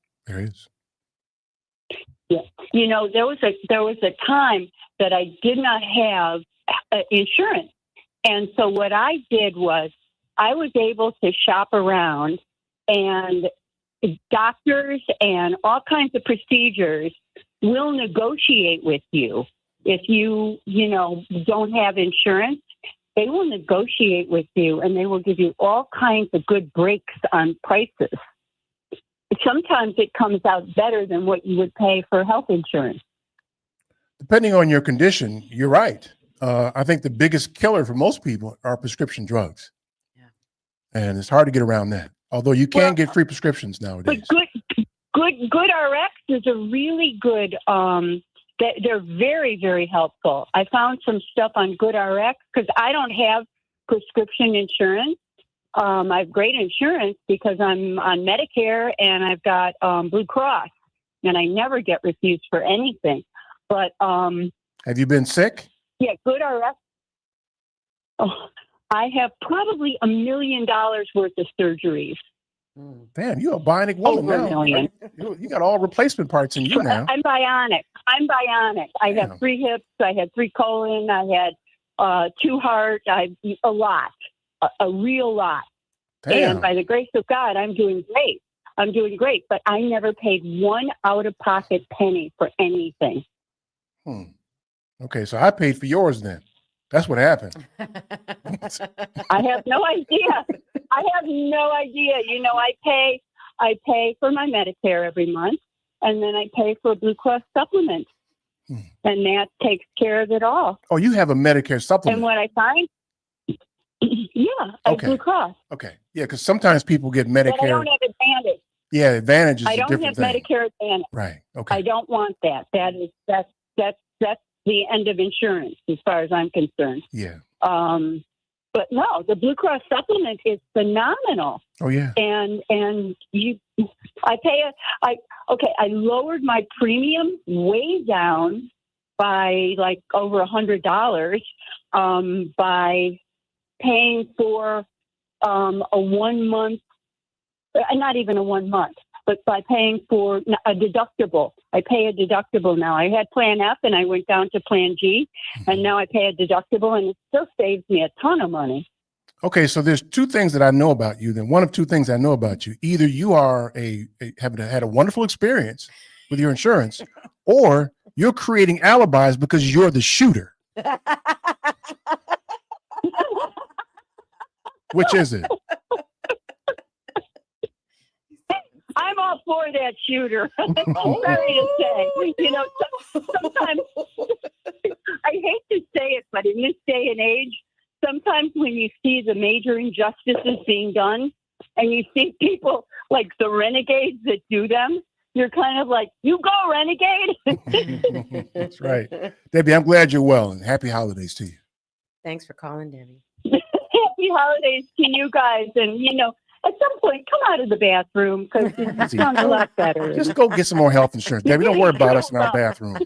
L: Yeah. You know, there was a time that I did not have insurance, and so what I did was I was able to shop around, and doctors and all kinds of procedures will negotiate with you. If you don't have insurance, they will negotiate with you and they will give you all kinds of good breaks on prices. Sometimes it comes out better than what you would pay for health insurance.
A: Depending on your condition, you're right. I think the biggest killer for most people are prescription drugs.
B: Yeah.
A: And it's hard to get around that. Although you can get free prescriptions nowadays.
L: But GoodRx is a really good. They're very, very helpful. I found some stuff on GoodRx because I don't have prescription insurance. I have great insurance because I'm on Medicare and I've got Blue Cross, and I never get refused for anything. But
A: have you been sick?
L: Yeah, GoodRx. Oh, I have probably $1 million worth of surgeries.
A: Damn, you're a bionic woman
L: Over
A: now.
L: $1 million.
A: You got all replacement parts in you now.
L: I'm bionic. I have 3 hips. I had 3 colon. I had 2 heart. A lot, a real lot.
A: Damn.
L: And by the grace of God, I'm doing great. I'm doing great, but I never paid one out-of-pocket penny for anything.
A: Okay, so I paid for yours then. That's what happened.
L: I have no idea. I have no idea. You know, I pay for my Medicare every month, and then I pay for a Blue Cross supplement, and that takes care of it all.
A: Oh, you have a Medicare supplement.
L: And what I find,
A: Okay.
L: Blue Cross.
A: Okay, yeah, because sometimes people get Medicare.
L: But I don't have Advantage.
A: Yeah, Advantage is
L: I
A: a
L: don't
A: different
L: have
A: thing.
L: Medicare Advantage.
A: Right. Okay.
L: I don't want that. That's the end of insurance as far as I'm concerned.
A: Yeah.
L: But no, the Blue Cross supplement is phenomenal.
A: Oh yeah.
L: And I lowered my premium way down by like over $100 by paying for a 1 month, not even a 1 month, but by paying for a deductible. I pay a deductible now. I had Plan F and I went down to Plan G, and now I pay a deductible, and it still saves me a ton of money.
A: Okay, so there's two things that I know about you. Then one of two things I know about you: either you are have had a wonderful experience with your insurance, or you're creating alibis because you're the shooter. Which is it?
L: I'm all for that shooter. I'm sorry to say. You know, sometimes I hate to say it, but in this day and age, sometimes when you see the major injustices being done and you see people like the renegades that do them, you're kind of like, you go, renegade.
A: That's right. Debbie, I'm glad you're well, and happy holidays to you.
B: Thanks for calling, Debbie.
L: Happy holidays to you guys. And, you know, at some point, come out of the bathroom because it sounds a lot better.
A: Just go get some more health insurance. Debbie, don't worry about us in our bathroom.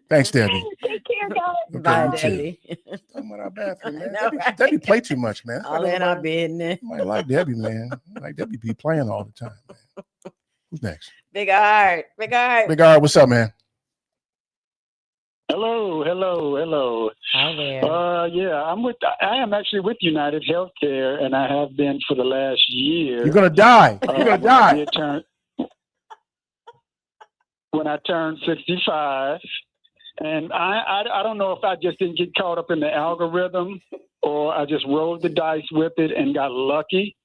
A: Thanks, Debbie.
L: Take care, guys.
A: Okay,
B: Bye,
A: you too.
B: Debbie.
A: Talking about our bathroom, man.
B: No, right.
A: Debbie play too much, man.
B: All in our business.
A: I like Debbie, man. Like Debbie be playing all the time, man. Who's next?
B: Big Art. Big Art.
A: Big R, what's up, man?
M: Hello.
B: Hi there.
M: Yeah, I am actually with United Healthcare, and I have been for the last year.
A: You're gonna die. You're gonna die.
M: When I turned 65, and I don't know if I just didn't get caught up in the algorithm, or I just rolled the dice with it and got lucky,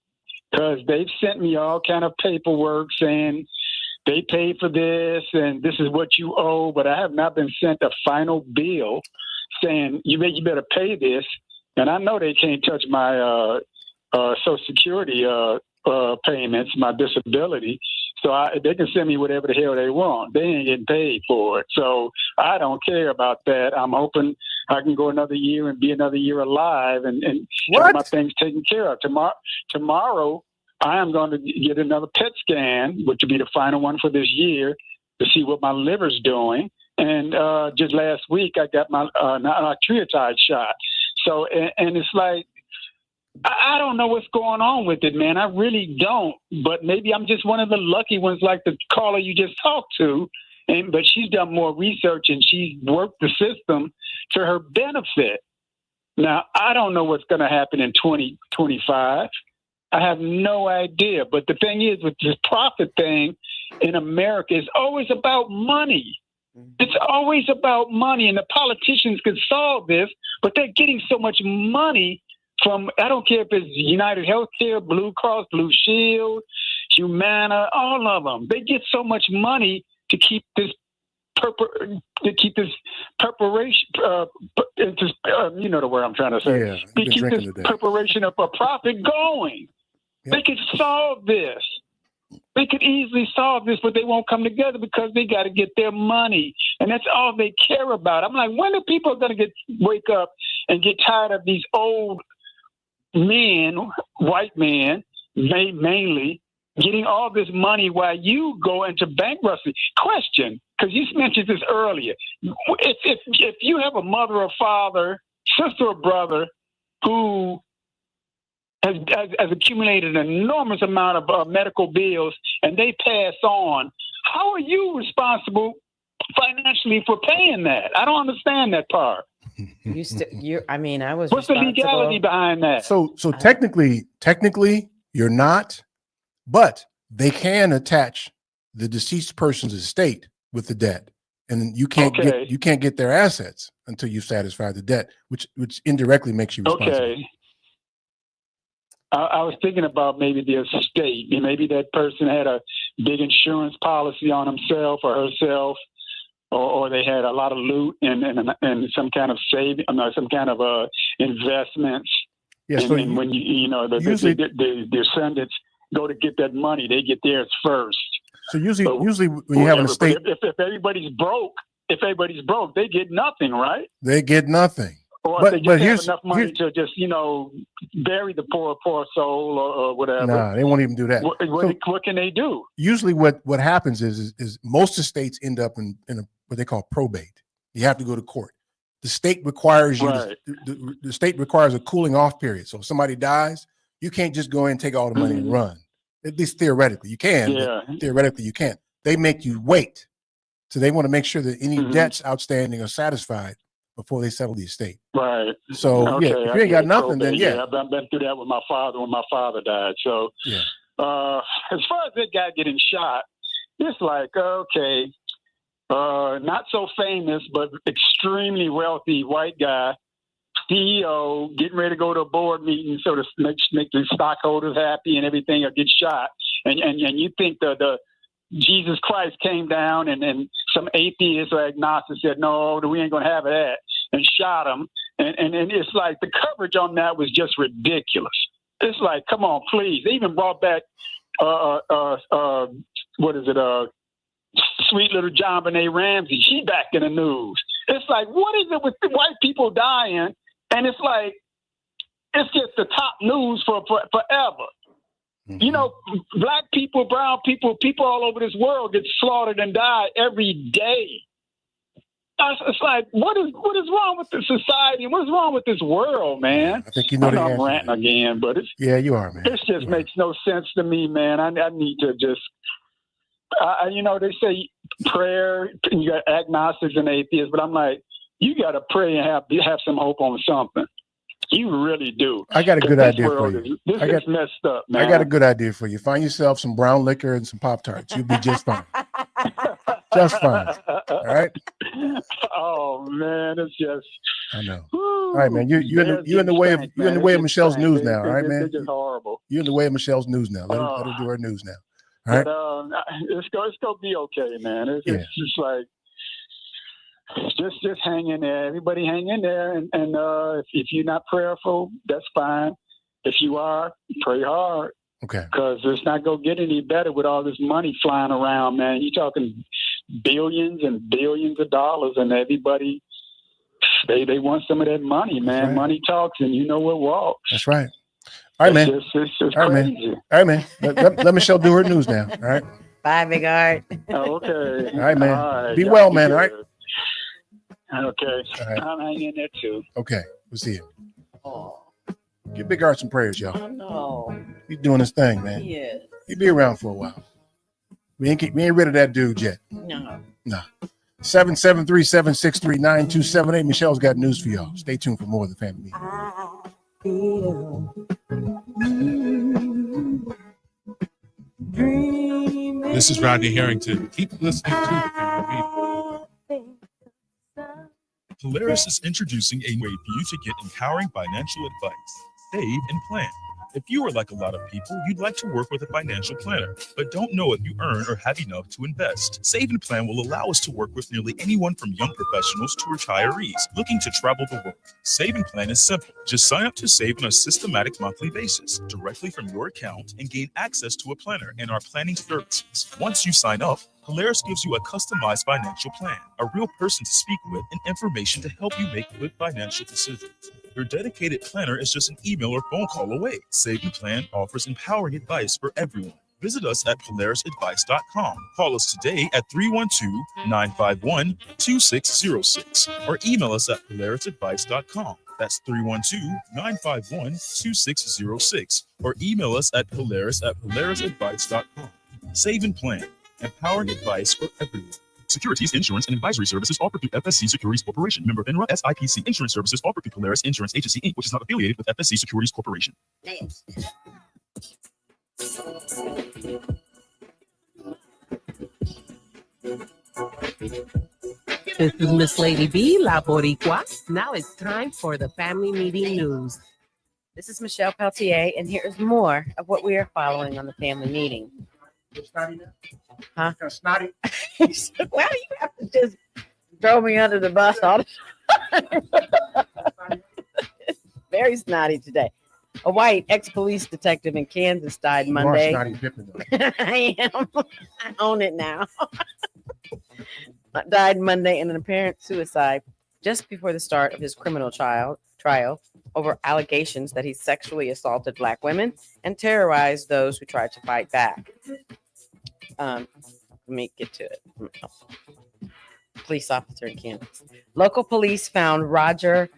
M: because they've sent me all kind of paperwork saying they paid for this and this is what you owe, but I have not been sent a final bill saying you better pay this. And I know they can't touch my Social Security payments, my disability. So they can send me whatever the hell they want. They ain't getting paid for it. So I don't care about that. I'm hoping I can go another year and be another year alive and have my things taken care of. Tomorrow, I am going to get another PET scan, which will be the final one for this year, to see what my liver's doing. And just last week, I got my triatide shot. So, and it's like, I don't know what's going on with it, man. I really don't. But maybe I'm just one of the lucky ones, like the caller you just talked to. But she's done more research and she's worked the system to her benefit. Now, I don't know what's going to happen in 2025. I have no idea. But the thing is, with this profit thing in America, it's always about money. It's always about money. And the politicians could solve this, but they're getting so much money from, I don't care if it's United Healthcare, Blue Cross, Blue Shield, Humana, all of them. They get so much money to keep this preparation, you know the word I'm trying to say.
A: Yeah,
M: to keep this preparation of a profit going. Yep. They could solve this. They could easily solve this, but they won't come together because they got to get their money. And that's all they care about. I'm like, when are people going to wake up and get tired of these old men, white men, mainly, getting all this money while you go into bankruptcy? Question, because you mentioned this earlier. If you have a mother or father, sister or brother who has accumulated an enormous amount of medical bills and they pass on, how are you responsible financially for paying that? I don't understand that part.
B: I was.
M: What's the legality
B: responsible.
M: behind that?
A: So technically, you're not, but they can attach the deceased person's estate with the debt, and you can't get their assets until you satisfy the debt, which indirectly makes you responsible.
M: Okay. I was thinking about maybe the estate. Maybe that person had a big insurance policy on himself or herself, or they had a lot of loot and some kind of saving, some kind of investments.
A: Yeah,
M: and,
A: so
M: and when the descendants go to get that money, they get theirs first.
A: So usually when you have an estate,
M: if everybody's broke, they get nothing, right?
A: They get nothing.
M: Or if they just have enough money to just, bury the poor soul or whatever.
A: Nah, they won't even do that.
M: What can they do? Usually
A: what happens is most estates end up in what they call probate. You have to go to court. The state requires you,
M: right.
A: the state requires a cooling off period. So if somebody dies, you can't just go in and take all the money and run. At least theoretically, you can.
M: Yeah.
A: But theoretically, you can't. They make you wait. So they want to make sure that any debts outstanding are satisfied before they settle the estate.
M: Right.
A: So if you ain't got nothing, then
M: I've been through that with my father when my father died. So
A: yeah.
M: As far as that guy getting shot, it's like, okay, not so famous, but extremely wealthy white guy, CEO, getting ready to go to a board meeting so to make the stockholders happy and everything, or get shot. And you think the Jesus Christ came down and some atheist or agnostic said, no, we ain't going to have that, and shot him. And it's like the coverage on that was just ridiculous. It's like, come on, please. They even brought back, sweet little John Benet Ramsey. She back in the news. It's like, what is it with the white people dying? And it's like, it's just the top news for forever. Black people, brown people, people all over this world get slaughtered and die every day. It's like, what is wrong with the society? What is wrong with this world, man?
A: I think you know the answer.
M: I'm ranting again, but
A: you are, man.
M: This just makes no sense to me, man. I need to just, they say prayer, and you got agnostics and atheists, but I'm like, you got to pray and have some hope on something. You really do.
A: I got a good idea for you.
M: This is messed up, man.
A: I got a good idea for you. Find yourself some brown liquor and some Pop-Tarts. You'll be just fine. Just fine. All right?
M: Oh, man, it's just...
A: I know. All right, man. You're in the way of Michelle's news now, all right, man?
M: It's just horrible.
A: You're in the way of Michelle's news now. Let her do her news now. All right?
M: But, it's going to be okay, man. It's just like... Just hang in there. Everybody hang in there. And if you're not prayerful, that's fine. If you are, pray hard.
A: Okay.
M: Because it's not going to get any better with all this money flying around, man. You're talking billions and billions of dollars, and everybody, they want some of that money, man. Right. Money talks, and you know what walks.
A: That's right. All right, man.
M: It's just
A: all right,
M: crazy.
A: Man. All right, man. Let Michelle do her news now. All right.
B: Bye, Big Art.
M: Okay.
A: All right, man.
M: All right.
A: Be well, man. All right.
M: Okay.
A: All right.
M: I'm hanging in there too.
A: Okay. We'll see you. Oh. Give Big Art some prayers, y'all.
B: Oh, no.
A: He's doing his thing, man.
B: He is.
A: He'll be around for a while. We ain't rid of that dude yet.
B: No.
A: Nah. 773-763-9278. Michelle's got news for y'all. Stay tuned for more of the family meeting.
N: This is Rodney Harrington. Keep listening to the family meeting. Polaris is introducing a way for you to get empowering financial advice. Save and plan. If you are like a lot of people, you'd like to work with a financial planner, but don't know if you earn or have enough to invest. Save and Plan will allow us to work with nearly anyone from young professionals to retirees looking to travel the world. Save and Plan is simple. Just sign up to save on a systematic monthly basis directly from your account and gain access to a planner and our planning services. Once you sign up, Polaris gives you a customized financial plan, a real person to speak with, and information to help you make good financial decisions. Your dedicated planner is just an email or phone call away. Save and Plan offers empowering advice for everyone. Visit us at polarisadvice.com. Call us today at 312-951-2606 or email us at polarisadvice.com. That's 312-951-2606 or email us at polarisadvice.com. Save and Plan, empowering advice for everyone. Securities, insurance, and advisory services offered through FSC Securities Corporation. Member FINRA. SIPC. Insurance services offered through Polaris Insurance Agency, Inc., which is not affiliated with FSC Securities Corporation.
O: This is Miss Lady B, La Boricua. Now it's time for the family meeting news.
B: This is Michelle Peltier, and here's more of what we are following on the family meeting.
A: Snotty now?
B: Huh?
A: Kind of snotty?
B: Why do you have to just throw me under the bus all the time? Very snotty today. A white ex-police detective in Kansas died Monday.
A: Snotty dipping, though.
B: I am. I own it now. Died Monday in an apparent suicide just before the start of his criminal trial over allegations that he sexually assaulted Black women and terrorized those who tried to fight back. Let me get to it. Police officer in Kansas. Local police found Roger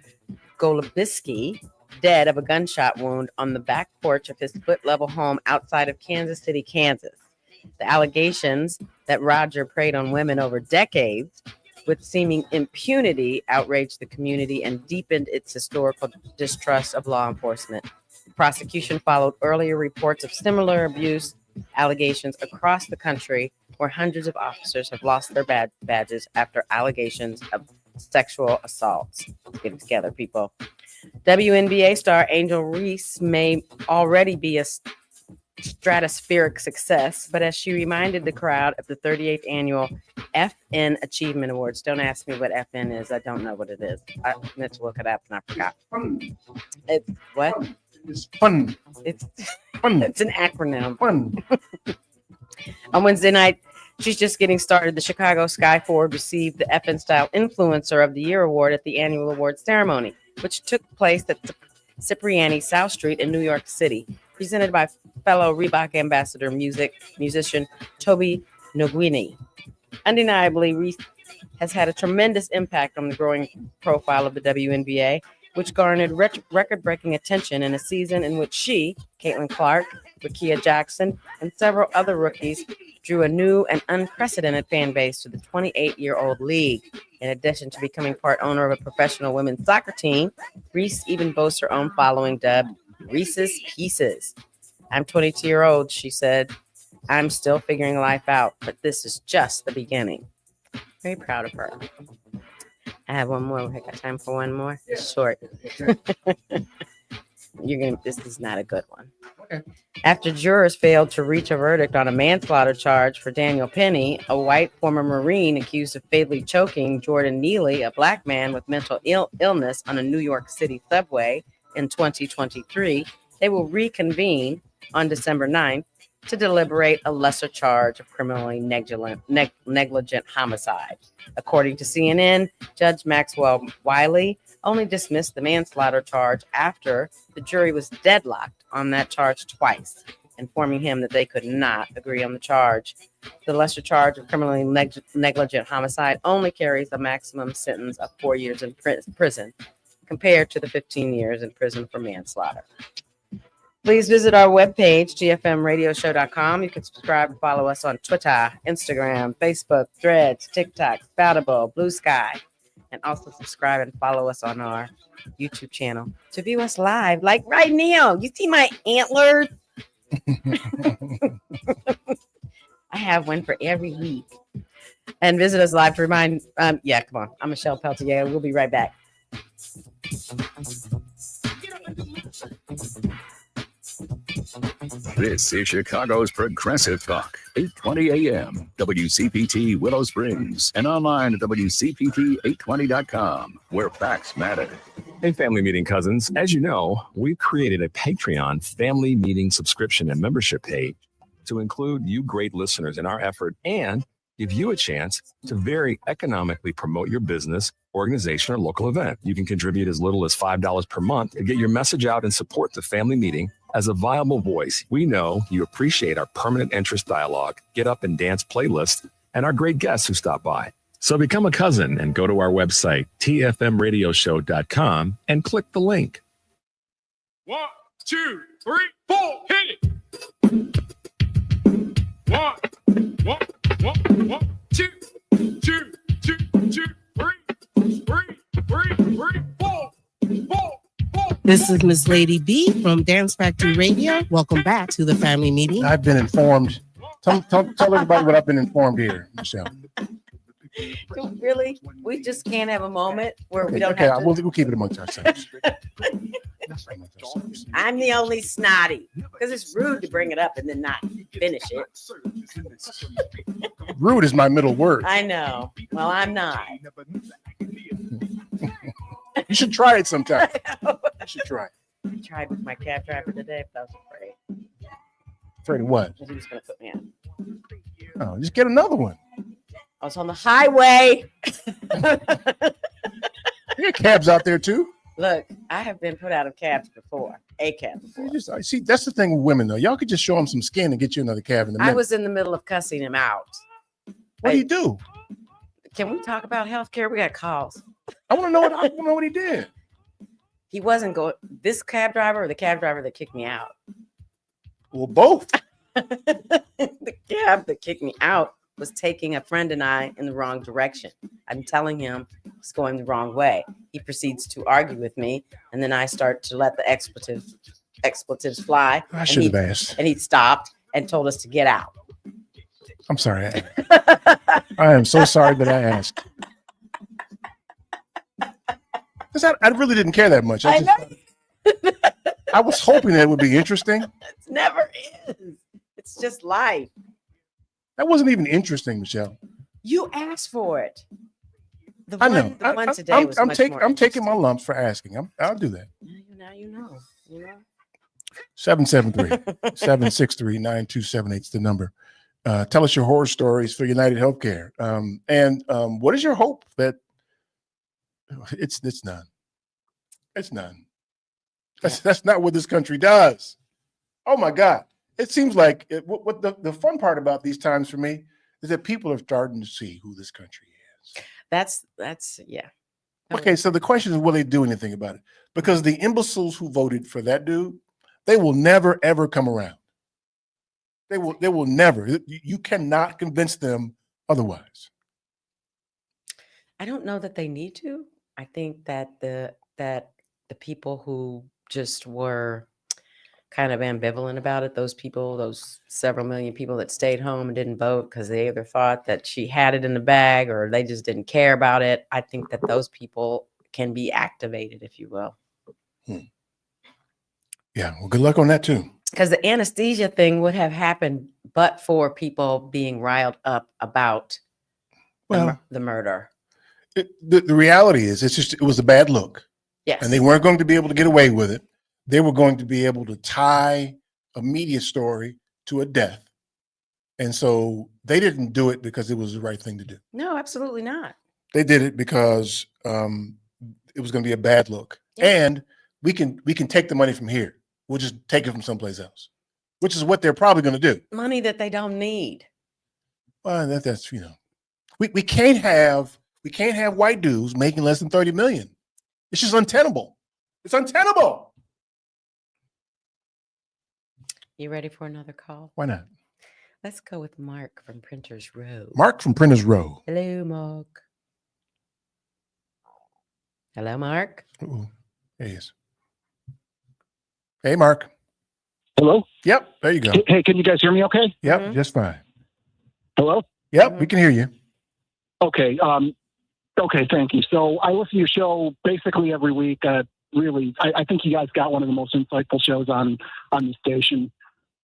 B: Golubisky dead of a gunshot wound on the back porch of his split-level home outside of Kansas City, Kansas. The allegations that Roger preyed on women over decades with seeming impunity outraged the community and deepened its historical distrust of law enforcement. The prosecution followed earlier reports of similar abuse allegations across the country, where hundreds of officers have lost their badges after allegations of sexual assaults. Let's get it together, people. WNBA star Angel Reese may already be a stratospheric success, but as she reminded the crowd of the 38th annual FN Achievement Awards. Don't ask me what FN is. I don't know what it is. I meant to look it up and I forgot. It's what?
A: It's fun.
B: It's
A: fun.
B: It's an acronym.
A: Fun.
B: On Wednesday night, she's just getting started. The Chicago Sky Forward received the FN Style Influencer of the Year award at the annual award ceremony, which took place at Cipriani South Street in New York City, presented by fellow Reebok ambassador musician Toby Noguini. Undeniably, Reese has had a tremendous impact on the growing profile of the WNBA, which garnered record-breaking attention in a season in which she, Caitlin Clark, Rickea Jackson, and several other rookies drew a new and unprecedented fan base to the 28-year-old league. In addition to becoming part owner of a professional women's soccer team, Reese even boasts her own following dubbed Reese's Pieces. I'm 22-year-old, she said. I'm still figuring life out, but this is just the beginning. Very proud of her. I have one more. I got time for one more. It's short. This is not a good one.
A: Okay.
B: After jurors failed to reach a verdict on a manslaughter charge for Daniel Penny, a white former Marine accused of fatally choking Jordan Neely, a Black man with mental illness, on a New York City subway in 2023, they will reconvene on December 9th to deliberate a lesser charge of criminally negligent homicide. According to CNN, Judge Maxwell Wiley only dismissed the manslaughter charge after the jury was deadlocked on that charge twice, informing him that they could not agree on the charge. The lesser charge of criminally negligent homicide only carries a maximum sentence of 4 years in prison, compared to the 15 years in prison for manslaughter. Please visit our webpage, gfmradioshow.com. You can subscribe and follow us on Twitter, Instagram, Facebook, Threads, TikTok, Spoutable, Blue Sky, and also subscribe and follow us on our YouTube channel to view us live, like right now. You see my antlers? I have one for every week. And visit us live to remind, come on. I'm Michelle Peltier. We'll be right back.
P: This is Chicago's Progressive Talk, 820 AM, WCPT Willow Springs, and online at WCPT820.com, where facts matter.
Q: Hey, family meeting cousins. As you know, we've created a Patreon family meeting subscription and membership page to include you great listeners in our effort and give you a chance to very economically promote your business, organization, or local event. You can contribute as little as $5 per month to get your message out and support the family meeting as a viable voice. We know you appreciate our permanent interest dialogue, get up and dance playlist, and our great guests who stop by. So become a cousin and go to our website, tfmradioshow.com, and click the link.
N: 1, 2, 3, 4, hit it. 1, 2, 2,
O: This is Miss Lady B from Dance Factory Radio. Welcome back to the family meeting.
A: I've been informed. Tell everybody what I've been informed here, Michelle.
B: Really? We just can't have a moment where we don't
A: Okay,
B: have to.
A: we'll keep it amongst ourselves.
B: I'm the only snotty because it's rude to bring it up and then not finish it.
A: Rude is my middle word.
B: I know. Well, I'm not.
A: You should try it sometime. You should try it.
B: I tried with my cab driver today, but I was afraid.
A: Afraid of what?
B: He was going to put me on.
A: Oh, just get another one.
B: I was on the highway.
A: There are cabs out there too.
B: Look, I have been put out of cabs before. A cab before.
A: I see. That's the thing with women, though. Y'all could just show them some skin and get you another cab in the
B: I
A: minute.
B: was in the middle of cussing him out.
A: What do you do?
B: Can we talk about healthcare? We got calls.
A: I want to know what. I want to know what he did.
B: He wasn't going. This cab driver or the cab driver that kicked me out?
A: Well, both.
B: The cab that kicked me out was taking a friend and I in the wrong direction. I'm telling him it's going the wrong way. He proceeds to argue with me, and then I start to let the expletives fly.
A: I should have asked.
B: And he stopped and told us to get out.
A: I'm sorry. I am so sorry that I asked. Because I really didn't care that much. I was hoping that it would be interesting.
B: It never is. It's just life.
A: That wasn't even interesting, Michelle.
B: You asked for it.
A: I know.
B: The one today was much more
A: I'm taking my lumps for asking. I'll do that.
B: Now you know.
A: 773-763-9278 is the number. Tell us your horror stories for United Healthcare. And what is your hope that it's none? It's none. That's not what this country does. Oh my God. It seems like what the fun part about these times for me is that people are starting to see who this country is.
B: That's yeah.
A: Okay, so the question is, will they do anything about it? Because the imbeciles who voted for that dude, they will never ever come around. They will never. You cannot convince them otherwise.
B: I don't know that they need to. I think that the people who just were kind of ambivalent about it, those several million people that stayed home and didn't vote because they either thought that she had it in the bag or they just didn't care about it. I think that those people can be activated, if you will.
A: Yeah, well, good luck on that too.
B: Because the anesthesia thing would have happened but for people being riled up about the murder.
A: The reality is, it was a bad look.
B: Yes.
A: And they weren't going to be able to get away with it. They were going to be able to tie a media story to a death. And so they didn't do it because it was the right thing to do.
B: No, absolutely not.
A: They did it because it was going to be a bad look. Yeah. And we can take the money from here. We'll just take it from someplace else, which is what they're probably going to do.
B: Money that they don't need.
A: Well, that's we can't have white dudes making less than 30 million. It's just untenable. It's untenable.
B: You ready for another call?
A: Why not?
B: Let's go with Mark from Printers Row.
A: Mark from Printers Row.
B: Hello, Mark. Hello, Mark.
A: Ooh, there he is. Hey, Mark.
M: Hello?
A: Yep, there you go.
M: Hey, can you guys hear me okay?
A: Yep, just fine.
M: Hello?
A: Yep, we can hear you.
M: Okay. Okay, thank you. So I listen to your show basically every week. Really, I think you guys got one of the most insightful shows on the station.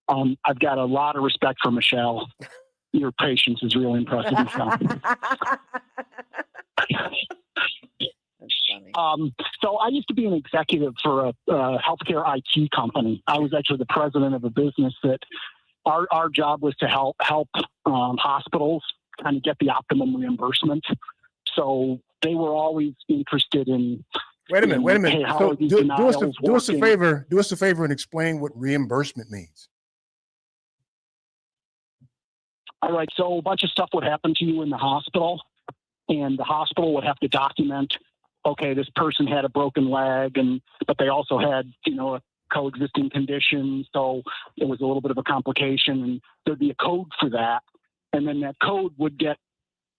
M: I've got a lot of respect for Michelle. Your patience is really impressive, Michelle. So I used to be an executive for a healthcare IT company. I was actually the president of a business that our job was to help hospitals kind of get the optimum reimbursement. So they were always interested in.
A: Wait a minute.
M: Hey,
A: So do us a favor. Do us a favor and explain what reimbursement means.
M: All right. So a bunch of stuff would happen to you in the hospital, and the hospital would have to document, okay, this person had a broken leg, but they also had, a coexisting condition. So it was a little bit of a complication, and there'd be a code for that. And then that code would get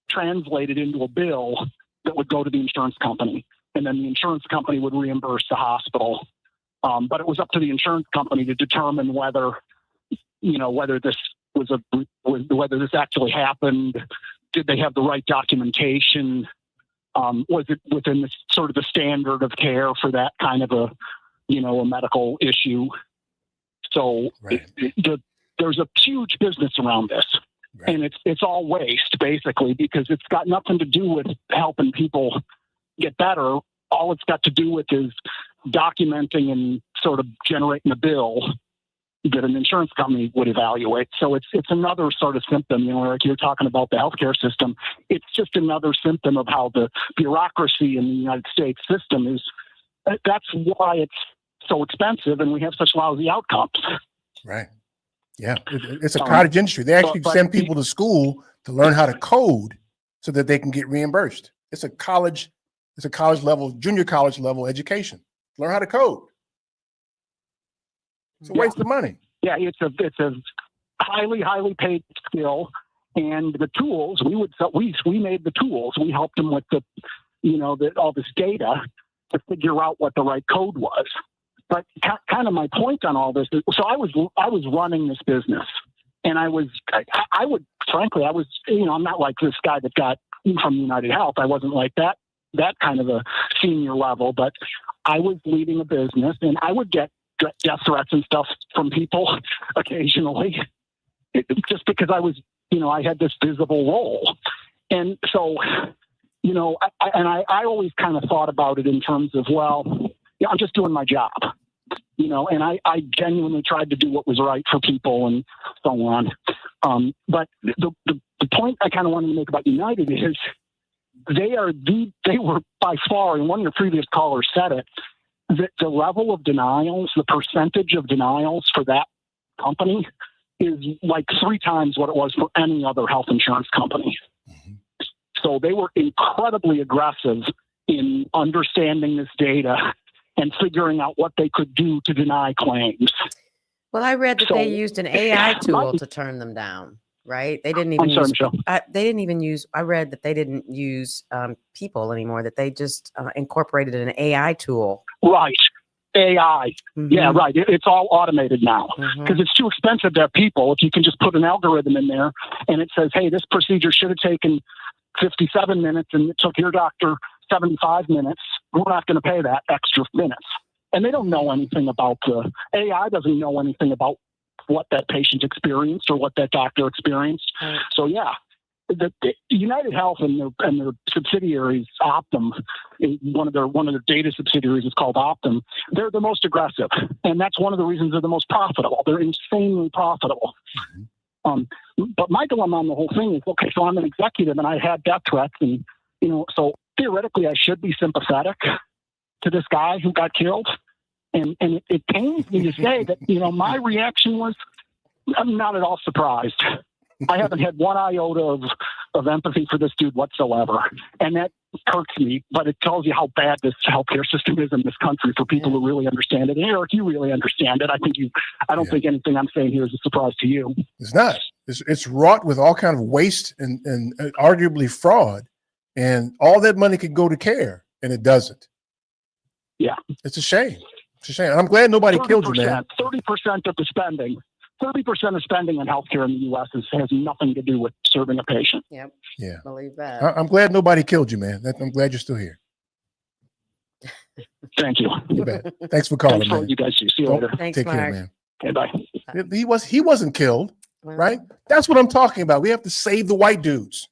M: translated into a bill that would go to the insurance company. And then the insurance company would reimburse the hospital
R: But it was up to the insurance company to determine whether this whether this actually happened. Did they have the right documentation? Was it within the sort of the standard of care for that kind of a medical issue? So there's a huge business around this, and it's all waste basically, because it's got nothing to do with helping people get better. All it's got to do with is documenting and sort of generating a bill that an insurance company would evaluate. So it's another sort of symptom, like you're talking about the healthcare system. It's just another symptom of how the bureaucracy in the United States system is. That's why it's so expensive and we have such lousy outcomes.
A: Right. Yeah. It's a cottage industry. They actually send people to school to learn how to code so that they can get reimbursed. It's a college level, junior college level education. Learn how to code. It's a waste of money.
R: Yeah, it's a highly paid skill, and the tools we made the tools. We helped them with all this data to figure out what the right code was. But kind of my point on all this is, so I was running this business, and I would frankly I'm not like this guy that got from United Health. I wasn't like that kind of a senior level, but I was leading a business, and I would get death threats and stuff from people occasionally, just because I had this visible role. And so, I always kind of thought about it in terms of, I'm just doing my job, and I genuinely tried to do what was right for people and so on. But the point I kind of wanted to make about United is they were by far, and one of your previous callers said it, the level of denials, the percentage of denials for that company is like 3 times what it was for any other health insurance company. Mm-hmm. So they were incredibly aggressive in understanding this data and figuring out what they could do to deny claims.
B: Well, I read that they used an AI tool to turn them down, right? They didn't even I read that they didn't use people anymore, that they just incorporated an AI tool.
R: Right. AI. Mm-hmm. Yeah, right. It's all automated now because it's too expensive to have people. If you can just put an algorithm in there and it says, hey, this procedure should have taken 57 minutes and it took your doctor 75 minutes, we're not going to pay that extra minutes. And they don't know anything about AI doesn't know anything about what that patient experienced or what that doctor experienced. Right. So yeah, the United Health and their subsidiaries, Optum, one of their data subsidiaries is called Optum. They're the most aggressive, and that's one of the reasons they're the most profitable. They're insanely profitable. Mm-hmm. But my dilemma on the whole thing is, okay, so I'm an executive and I had death threats, and so theoretically I should be sympathetic to this guy who got killed. And it pains me to say that, my reaction was, I'm not at all surprised. I haven't had one iota of empathy for this dude whatsoever. And that hurts me, but it tells you how bad this healthcare system is in this country for people who really understand it. And Eric, you really understand it. I don't think anything I'm saying here is a surprise to you.
A: It's not. It's wrought with all kind of waste and arguably fraud. And all that money could go to care, and it doesn't.
R: Yeah.
A: It's a shame. It's a shame. I'm glad nobody killed you, man.
R: 30% of the spending. 30% of spending on healthcare in the U.S. has nothing to do with serving a patient.
B: Yep.
A: Yeah.
B: Believe that.
A: I'm glad nobody killed you, man. I'm glad you're still here.
R: Thank you.
A: You bet. Thanks for calling,
R: man. You guys. See you later.
B: Thanks,
A: Take
B: Mark.
A: care, man.
R: Okay, bye.
A: He wasn't killed, right? That's what I'm talking about. We have to save the white dudes.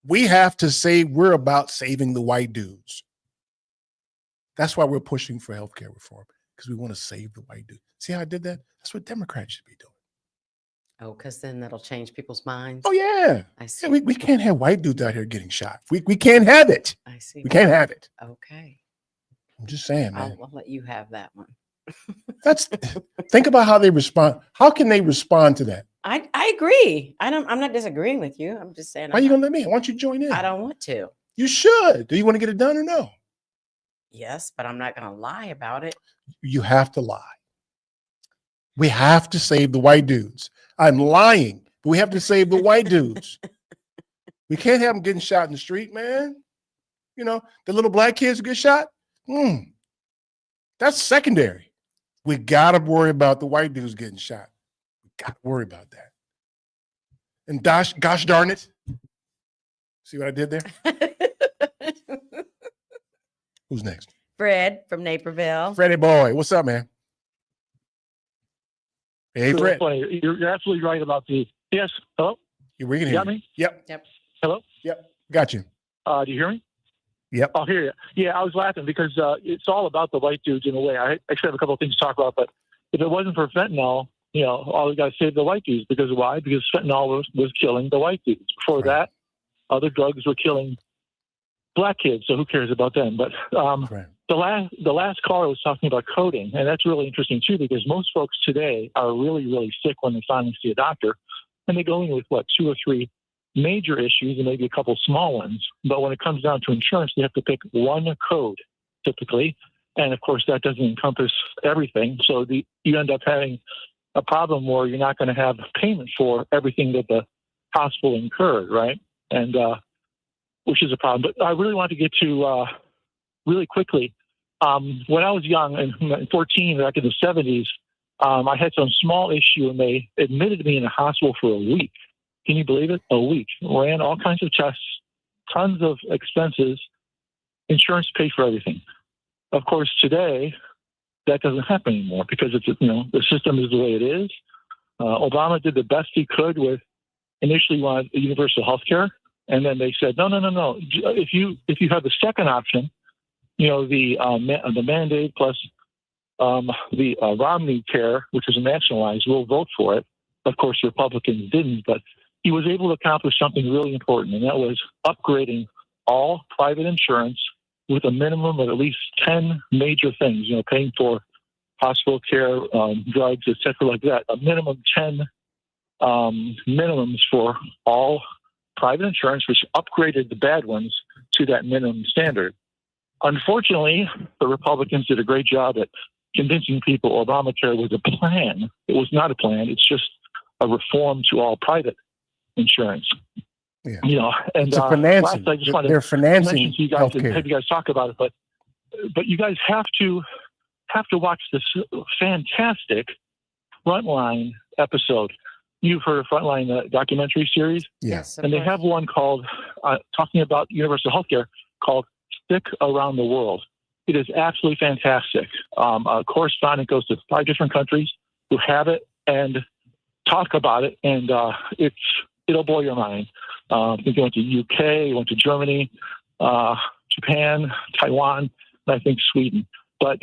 A: We're about saving the white dudes. That's why we're pushing for healthcare reform, because we want to save the white dude. See how I did that? That's what Democrats should be doing.
B: Oh, because then that'll change people's minds.
A: Oh, yeah.
B: I see.
A: Yeah, we can't have white dudes out here getting shot. We can't have it.
B: I see.
A: We can't have it.
B: Okay.
A: I'm just saying, man.
B: I'll let you have that one.
A: Think about how they respond. How can they respond to that?
B: I agree. I'm not disagreeing with you. I'm just saying.
A: Why are you going to let me? Why don't you join in?
B: I don't want to.
A: You should. Do you want to get it done or no?
B: Yes, but I'm not going to lie about it.
A: You have to lie. We have to save the white dudes. I'm lying, but we have to save the white dudes. We can't have them getting shot in the street, man. The little black kids who get shot. That's secondary. We gotta worry about the white dudes getting shot. We gotta worry about that. And gosh darn it. See what I did there? Who's next?
B: Fred from Naperville.
A: Freddie boy, what's up, man? Hey,
S: So
A: Fred.
S: funny. You're absolutely right about the. Yes. Hello.
A: We can
S: You
A: hear
S: got
A: you.
S: me?
A: Yep.
S: Hello.
A: Yep. Got you.
S: Do you hear me?
A: Yep.
S: I'll hear you. Yeah, I was laughing because it's all about the white dudes in a way. I actually have a couple of things to talk about, but if it wasn't for fentanyl, all we got to save the white dudes. Because why? Because fentanyl was killing the white dudes. Before that, other drugs were killing black kids. So who cares about them? But the last caller was talking about coding, and that's really interesting too, because most folks today are really, really sick when they finally see a doctor, and they go in with 2 or 3 major issues and maybe a couple small ones. But when it comes down to insurance, they have to pick one code typically. And of course, that doesn't encompass everything. So you end up having a problem where you're not going to have payment for everything that the hospital incurred, right? And which is a problem. But I really want to get to really quickly. When I was young, and 14, back in the 70s, I had some small issue and they admitted me in the hospital for a week. Can you believe it? A week. Ran all kinds of tests, tons of expenses. Insurance paid for everything. Of course, today, that doesn't happen anymore because it's the system is the way it is. Obama did the best he could with initially wanted universal health care, and then they said, no. If you have the second option, the mandate plus the Romney care, which is nationalized, we'll vote for it. Of course, Republicans didn't, but he was able to accomplish something really important, and that was upgrading all private insurance with a minimum of at least 10 major things, paying for hospital care, drugs, et cetera, like that. A minimum 10 minimums for all private insurance, which upgraded the bad ones to that minimum standard. Unfortunately, the Republicans did a great job at convincing people Obamacare was a plan. It was not a plan. It's just a reform to all private insurance.
A: Yeah.
S: And
A: it's a financing.
S: last, I just wanted
A: They're
S: to
A: financing
S: mention to you guys and
A: healthcare.
S: have you guys talk about it, but you guys have to watch this fantastic Frontline episode. You've heard of Frontline documentary series?
A: Yes.
S: And they have one called, talking about universal healthcare, called Sick Around the World. It is absolutely fantastic. A correspondent goes to 5 different countries who have it and talk about it, and it'll blow your mind. I think you went to UK, you went to Germany, Japan, Taiwan, and I think Sweden. But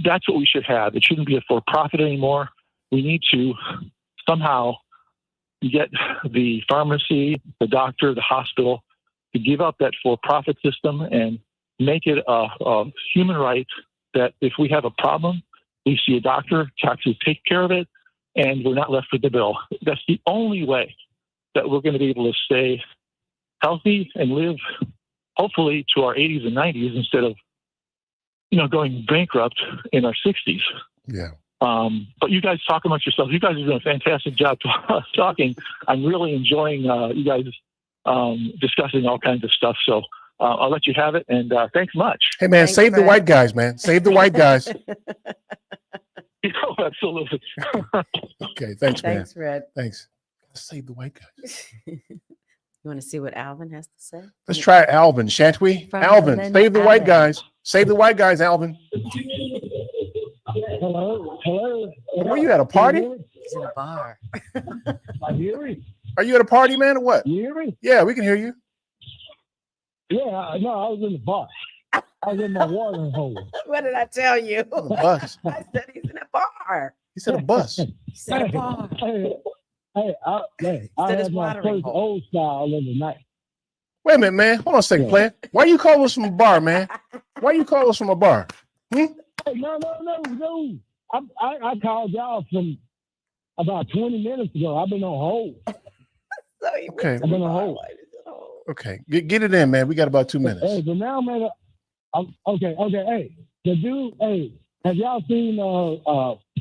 S: that's what we should have. It shouldn't be a for-profit anymore. We need to somehow get the pharmacy, the doctor, the hospital to give up that for-profit system and make it a human right that if we have a problem, we see a doctor, taxes take care of it, and we're not left with the bill. That's the only way that we're going to be able to stay healthy and live, hopefully, to our 80s and 90s instead of, going bankrupt in our 60s.
A: Yeah.
S: But you guys talk amongst yourselves. You guys are doing a fantastic job talking. I'm really enjoying you guys discussing all kinds of stuff. So I'll let you have it, and thanks much.
A: Hey, man,
B: Thanks,
A: save the
B: Fred.
A: white guys, man. Save the white guys.
S: Absolutely.
A: Okay, thanks, man.
B: Thanks, Fred.
A: Thanks. Save the white guys.
B: You want to see what Alvin has to say?
A: Let's try Alvin, shan't we?
B: From
A: Alvin,
B: London,
A: save the white
B: Alvin.
A: guys. Save the white guys, Alvin.
T: Hello.
A: Were you at a party?
B: He's in a bar.
T: I hear me.
A: Are you at a party, man, or what?
T: You hear me?
A: Yeah, we can hear you.
T: Yeah, no, I was in the bus. I was in my watering hole.
B: What did I tell you?
A: On the bus.
B: I said he's in a bar.
A: He said a bus.
B: He said a bar.
T: I
B: Said
T: had
B: it's
T: my
B: watering
T: first
B: hole.
T: old style of the night.
A: Wait a minute, man. Hold on a second, player. Why you call us from a bar, man? Why you call us from a bar?
T: Hey, no. I called y'all from about 20 minutes ago. I've been on hold.
A: Okay.
T: I've been on hold.
A: Okay. Get it in, man. We got about 2 minutes.
T: Hey, but now, man, okay. Hey, the dude, have y'all seen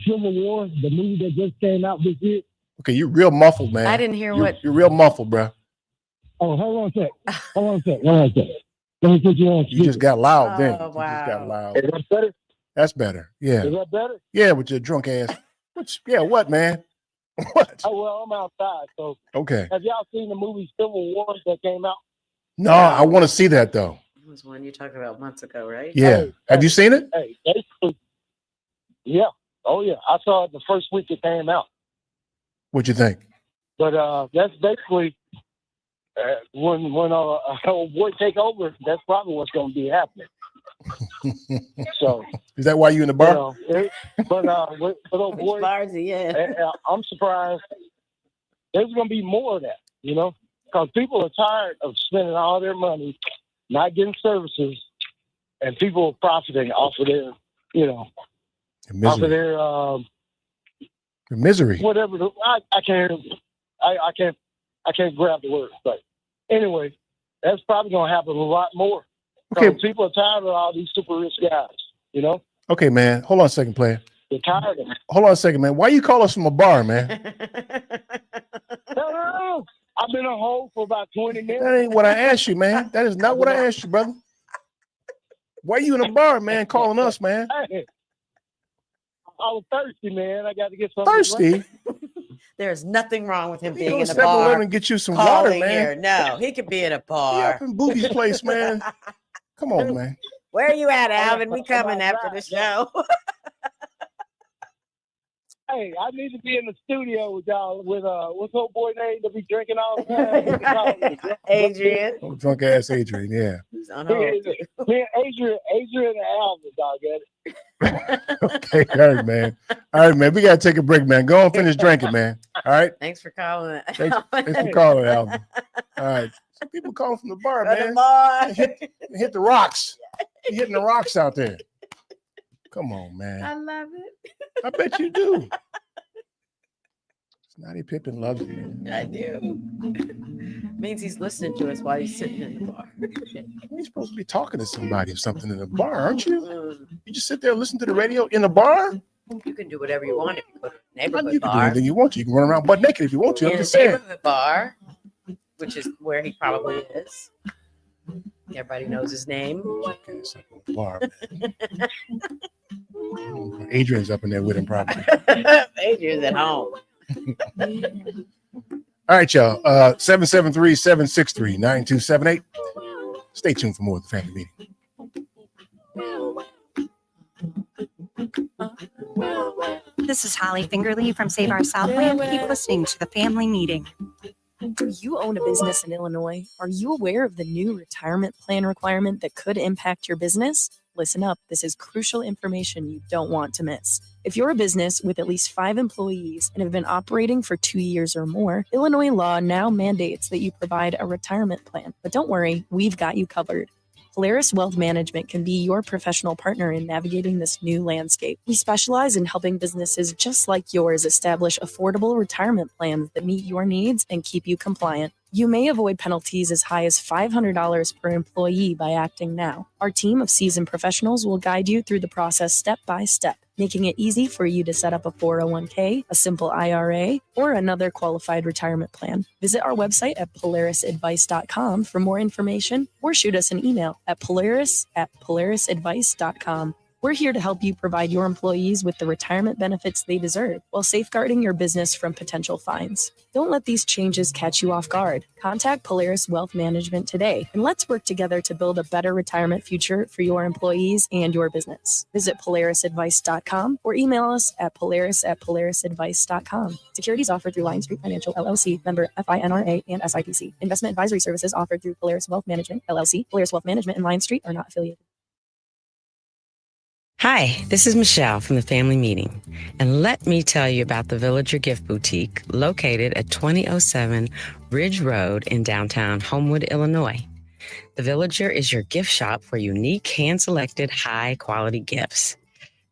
T: Civil War, the movie that just came out this year?
A: Okay, you're real muffled, man.
B: I didn't hear
A: You're-
B: what-
A: You're real muffled, bro.
T: Oh, hold on a sec. Let me put you on.
A: You just got loud then.
B: Oh,
A: You just got
B: wow.
A: loud.
T: Hey, that's better.
A: That's better. Yeah.
T: Is that better?
A: Yeah, with your drunk ass. Yeah, what, man? What?
T: Oh, well, I'm outside. So,
A: Okay.
T: have y'all seen the movie Civil War that came out?
A: No, I want to see that though.
B: That was one you talked about months ago, right?
A: Yeah. Have you seen it?
T: Hey, basically, yeah. Oh, yeah. I saw it the first week it came out.
A: What'd you think?
T: But that's basically when old boy take over, that's probably what's going to be happening. So
A: Is that why you in the bar?
T: But old boy, I'm surprised there's going to be more of that, because people are tired of spending all their money, not getting services, and people are profiting off of their, off of their
A: The misery.
T: whatever. I can't grab the word, but anyway, that's probably going to happen a lot more.
A: Okay.
T: People are tired of all these super rich guys,
A: Okay, man. Hold on a second, player.
T: They're tired of it.
A: Hold on a second, man. Why you call us from a bar, man?
T: No. I've been on hold for about 20 minutes.
A: That ain't what I asked you, man. That is not what I asked you, brother. Why you in a bar, man, calling us, man?
T: Hey, I was thirsty, man. I got to get something.
A: Thirsty?
B: There's nothing wrong with him
A: You
B: being
A: go
B: in a
A: 7-Eleven
B: bar.
A: and get you some
B: calling
A: water, man.
B: here. No, he could be in a
A: Yeah,
B: bar.
A: up in Booby's place, man. Come on, man.
B: Where are you at, Alvin? We coming after the show.
T: Hey, I need to be in the studio with y'all with what's old boy name to be drinking all the time?
B: Adrian.
A: Oh, drunk ass Adrian, yeah.
B: He's on hold.
T: Man, Adrian and Alvin, dog, get it.
A: Okay, all right, man. All right, man. We gotta take a break, man. Go and finish drinking, man. All right.
B: Thanks for calling.
A: Thanks for calling, Alvin. All right. Some people calling from the bar,
B: Go to
A: man.
B: the bar.
A: Hit the rocks. You're hitting the rocks out there. Come on, man.
B: I love it.
A: I bet you do. Snotty Pippin loves you.
B: I do. Means he's listening to us while he's sitting in the bar.
A: You're supposed to be talking to somebody or something in the bar, aren't you? You just sit there and listen to the radio in the bar?
B: You can do whatever you want if you go to a
A: You
B: neighborhood
A: can do
B: bar.
A: anything you want to. You can run around butt naked if you want to. I'm
B: In a
A: just saying.
B: neighborhood bar, which is where he probably is. Everybody knows his name.
A: Bar, man. Adrian's up in there with him probably.
B: Adrian's at home.
A: All right, y'all. 773-763-9278. Stay tuned for more of the family meeting.
U: This is Holly Fingerly from Save Our Southland. Keep listening to the family meeting.
J: Do you own a business in Illinois? Are you aware of the new retirement plan requirement that could impact your business? Listen up. This is crucial information you don't want to miss. If you're a business with at least 5 employees and have been operating for 2 years or more, Illinois law now mandates that you provide a retirement plan. But don't worry, we've got you covered. Polaris Wealth Management can be your professional partner in navigating this new landscape. We specialize in helping businesses just like yours establish affordable retirement plans that meet your needs and keep you compliant. You may avoid penalties as high as $500 per employee by acting now. Our team of seasoned professionals will guide you through the process step by step, making it easy for you to set up a 401k, a simple IRA, or another qualified retirement plan. Visit our website at polarisadvice.com for more information or shoot us an email at polarisadvice.com. We're here to help you provide your employees with the retirement benefits they deserve while safeguarding your business from potential fines. Don't let these changes catch you off guard. Contact Polaris Wealth Management today, and let's work together to build a better retirement future for your employees and your business. Visit polarisadvice.com or email us at polarisadvice.com. Securities offered through Lion Street Financial LLC, member FINRA and SIPC. Investment advisory services offered through Polaris Wealth Management LLC. Polaris Wealth Management and Lion Street are not affiliated.
B: Hi, this is Michelle from the Family Meeting, and let me tell you about the Villager Gift Boutique located at 2007 Ridge Road in downtown Homewood, Illinois. The Villager is your gift shop for unique, hand-selected, high-quality gifts.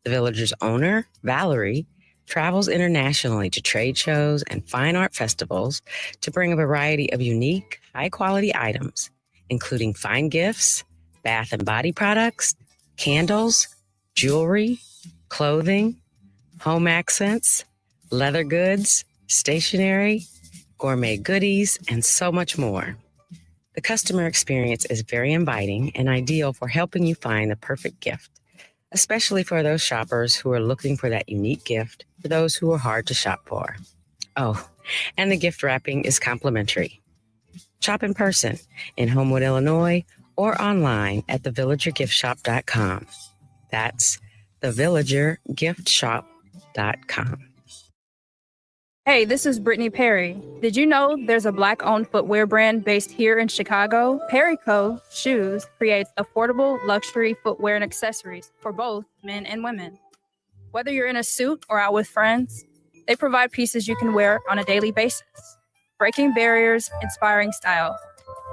B: The Villager's owner, Valerie, travels internationally to trade shows and fine art festivals to bring a variety of unique, high-quality items, including fine gifts, bath and body products, candles, jewelry, clothing, home accents, leather goods, stationery, gourmet goodies, and so much more. The customer experience is very inviting and ideal for helping you find the perfect gift. especially for those shoppers who are looking for that unique gift for those who are hard to shop for. Oh, and the gift wrapping is complimentary. Shop in person in Homewood, Illinois, or online at thevillagergiftshop.com. That's thevillagergiftshop.com.
D: Hey, this is Brittany Perry. Did you know there's a Black-owned footwear brand based here in Chicago? Perry Co. Shoes creates affordable luxury footwear and accessories for both men and women. Whether you're in a suit or out with friends, they provide pieces you can wear on a daily basis. Breaking barriers, inspiring style.